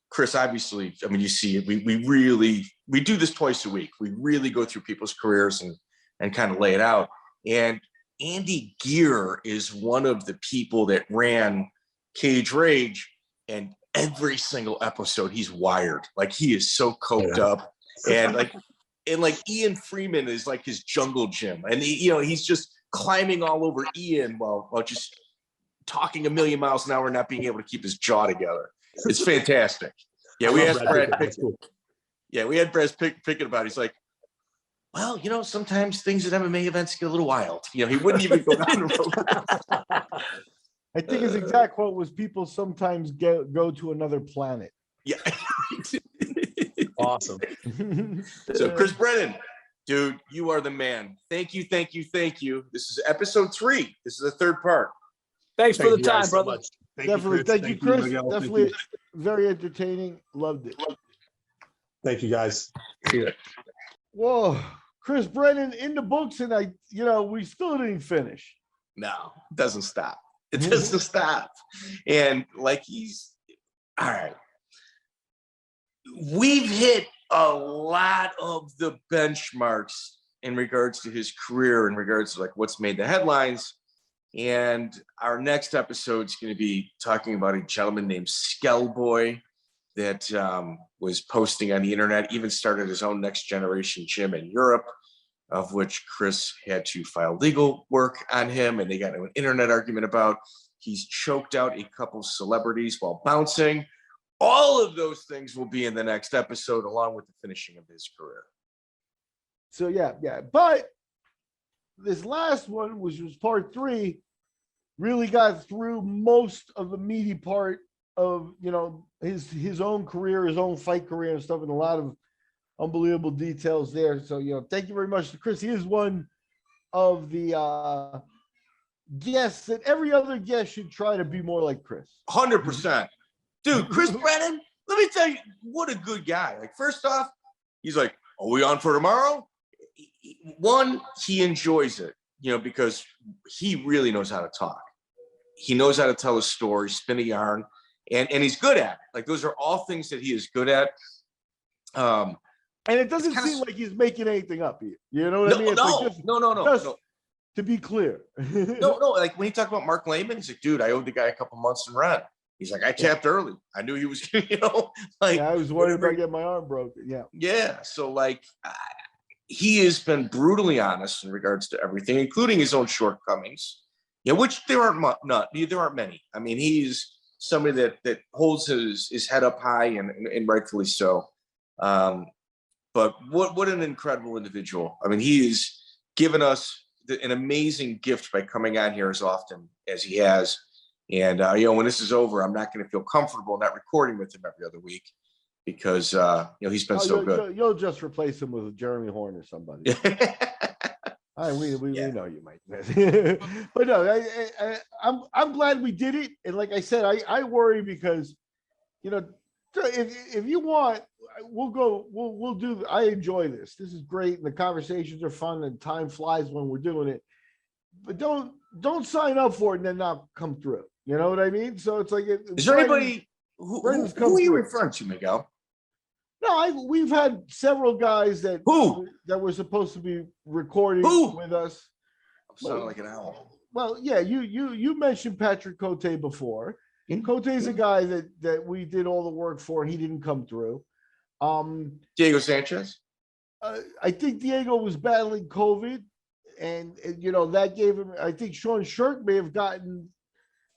[SPEAKER 3] Chris, obviously, I mean, you see it. We do this twice a week. We really go through people's careers and kind of lay it out. And Andy Gear is one of the people that ran Cage Rage, and every single episode he's wired. Like, he is so coked up, and like Ian Freeman is like his jungle gym, and he's just climbing all over Ian while just talking a million miles an hour, and not being able to keep his jaw together. It's fantastic. Yeah, we asked Brad Pickett. Yeah, we had Brad Pickett about it. He's like, well, sometimes things at MMA events get a little wild. He wouldn't even go down the road.
[SPEAKER 2] I think his exact quote was, people sometimes go to another planet.
[SPEAKER 3] Yeah.
[SPEAKER 5] Awesome.
[SPEAKER 3] So, Chris Brennan, dude, you are the man. Thank you. This is episode 3. This is the third part.
[SPEAKER 1] Thanks for the time, brother.
[SPEAKER 2] Definitely. Thank you, Chris. Definitely very entertaining. Loved it.
[SPEAKER 5] Thank you, guys. See you.
[SPEAKER 2] Whoa, Chris Brennan in the books, and we still didn't finish.
[SPEAKER 3] No, it doesn't stop. It doesn't stop. And like, he's all right. We've hit a lot of the benchmarks in regards to his career, in regards to like what's made the headlines. And our next episode is going to be talking about a gentleman named Skellboy that was posting on the internet, even started his own next generation gym in Europe, of which Chris had to file legal work on him, and they got into an internet argument about. He's choked out a couple celebrities while bouncing. All of those things will be in the next episode, along with the finishing of his career.
[SPEAKER 2] So yeah. But this last one, which was part 3, really got through most of the meaty part of his own career, his own fight career and stuff, and a lot of unbelievable details there. So thank you very much to Chris. He is one of the guests that every other guest should try to be more like Chris.
[SPEAKER 3] 100%. Dude, Chris Brennan, let me tell you, what a good guy. Like, first off, he's like, are we on for tomorrow? One, he enjoys it, because he really knows how to talk. He knows how to tell a story, spin a yarn, and he's good at it. Like, those are all things that he is good at.
[SPEAKER 2] And it doesn't seem like he's making anything up here. You know what I mean?
[SPEAKER 3] No.
[SPEAKER 2] To be clear.
[SPEAKER 3] No. Like, when he talked about Mark Lehman, he's like, dude, I owed the guy a couple months in rent. He's like, I tapped early. I knew he was,
[SPEAKER 2] I was worried about getting my arm broken. Yeah. Yeah.
[SPEAKER 3] So like, he has been brutally honest in regards to everything, including his own shortcomings. Which there aren't many. I mean, he's somebody that holds his head up high and rightfully so. But what an incredible individual. I mean, he's given us an amazing gift by coming on here as often as he has. And, when this is over, I'm not going to feel comfortable not recording with him every other week because, he's been so good.
[SPEAKER 2] You'll just replace him with Jeremy Horn or somebody. We know you might. But no, I'm glad we did it. And like I said, I worry because, if you want, we'll do. I enjoy this. This is great. And the conversations are fun and time flies when we're doing it. But don't sign up for it and then not come through. You know what I mean? So it's like,
[SPEAKER 3] is there anybody who are you referring to, Miguel?
[SPEAKER 2] No, we've had several guys that were supposed to be recording with us.
[SPEAKER 3] Sound like an owl.
[SPEAKER 2] Well, yeah, you mentioned Patrick Cote before. Cote's a guy that we did all the work for. He didn't come through.
[SPEAKER 3] Diego Sanchez.
[SPEAKER 2] I think Diego was battling COVID, and that gave him. I think Sean Shirk may have gotten.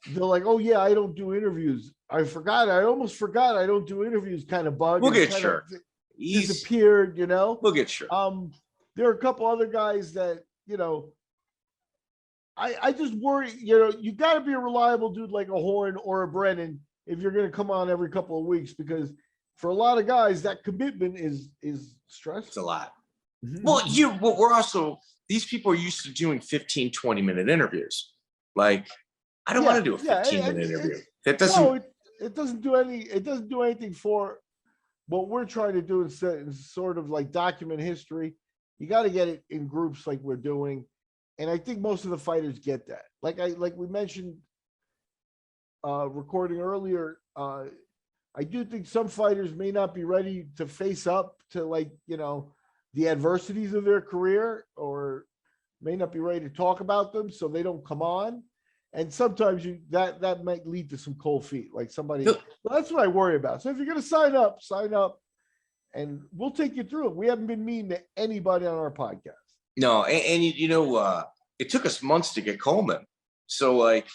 [SPEAKER 2] They're like, oh yeah, I don't do interviews. I almost forgot I don't do interviews kind of bug.
[SPEAKER 3] We'll get Shirk.
[SPEAKER 2] disappeared, you know.
[SPEAKER 3] We'll get sure.
[SPEAKER 2] There are a couple other guys that, you know, I just worry, you know, you got to be a reliable dude like a Horn or a Brennan if you're going to come on every couple of weeks, because for a lot of guys, that commitment is stressful.
[SPEAKER 3] It's a lot.
[SPEAKER 2] Mm-hmm.
[SPEAKER 3] Well, we're also, these people are used to doing 15, 20-minute interviews. Like, I don't want to do a 15-minute interview. That doesn't.
[SPEAKER 2] No, it doesn't do anything for what we're trying to do in sort of like document history. You got to get it in groups like we're doing. And I think most of the fighters get that. Like we mentioned recording earlier, I do think some fighters may not be ready to face up to, like, you know, the adversities of their career, or may not be ready to talk about them, so they don't come on. And sometimes that might lead to some cold feet. Like somebody, well, that's what I worry about. So if you're going to sign up, and we'll take you through it. We haven't been mean to anybody on our podcast. No,
[SPEAKER 3] and you know, it took us months to get Coleman. So like,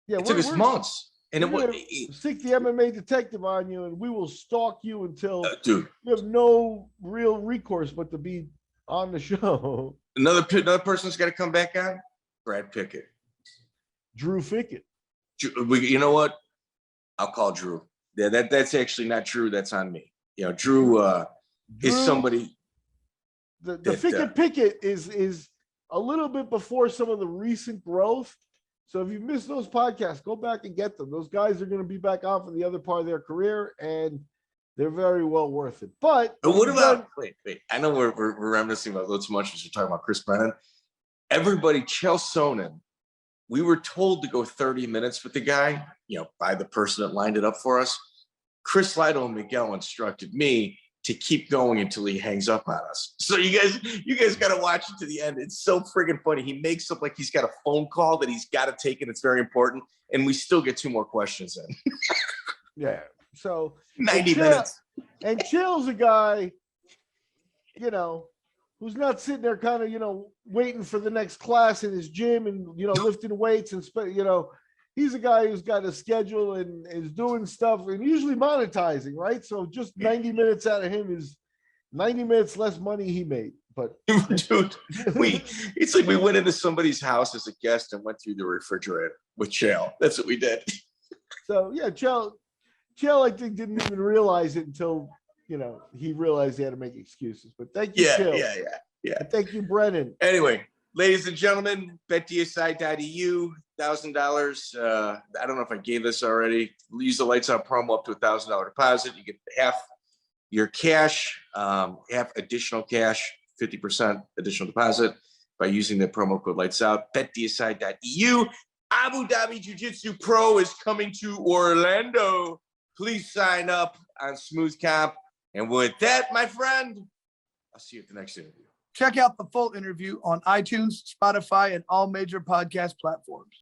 [SPEAKER 3] yeah, it took us months. And it
[SPEAKER 2] stick the MMA detective on you, and we will stalk you until
[SPEAKER 3] dude,
[SPEAKER 2] you have no real recourse but to be on the show.
[SPEAKER 3] Another person's got to come back on. Brad Pickett,
[SPEAKER 2] Drew Fickett.
[SPEAKER 3] You know what? I'll call Drew. Yeah, that's actually not Drew. That's on me. You know, Drew is somebody.
[SPEAKER 2] The Fickett Pickett is a little bit before some of the recent growth. So if you missed those podcasts, go back and get them. Those guys are going to be back on for the other part of their career, and they're very well worth it. But
[SPEAKER 3] what about wait? I know we're reminiscing about a little too much as we're talking about Chris Brennan. Everybody, Chael Sonnen, we were told to go 30 minutes with the guy, you know, by the person that lined it up for us. Chris Lytle and Miguel instructed me to keep going until he hangs up on us. So you guys got to watch it to the end. It's so friggin' funny. He makes up like he's got a phone call that he's got to take, and it's very important. And we still get 2 more questions in.
[SPEAKER 2] Yeah. So
[SPEAKER 3] 90 minutes.
[SPEAKER 2] And Chael's a guy, you know, who's not sitting there kind of, you know, waiting for the next class in his gym and, you know, lifting weights and, you know, he's a guy who's got a schedule and is doing stuff and usually monetizing, right? So just 90 minutes out of him is 90 minutes less money he made. But
[SPEAKER 3] dude, it's like we went into somebody's house as a guest and went through the refrigerator with Chael. That's what we did.
[SPEAKER 2] So yeah, Chael, I think didn't even realize it until, you know, he realized he had to make excuses. But thank you, Chael.
[SPEAKER 3] Yeah.
[SPEAKER 2] And thank you, Brennan.
[SPEAKER 3] Anyway, ladies and gentlemen, betdsi.eu, $1,000. I don't know if I gave this already. Use the lights out promo up to $1,000 deposit. You get half your cash, half additional cash, 50% additional deposit by using the promo code lights out. betdsi.eu. Abu Dhabi Jiu-Jitsu Pro is coming to Orlando. Please sign up on Smooth Comp. And with that, my friend, I'll see you at the next interview.
[SPEAKER 1] Check out the full interview on iTunes, Spotify, and all major podcast platforms.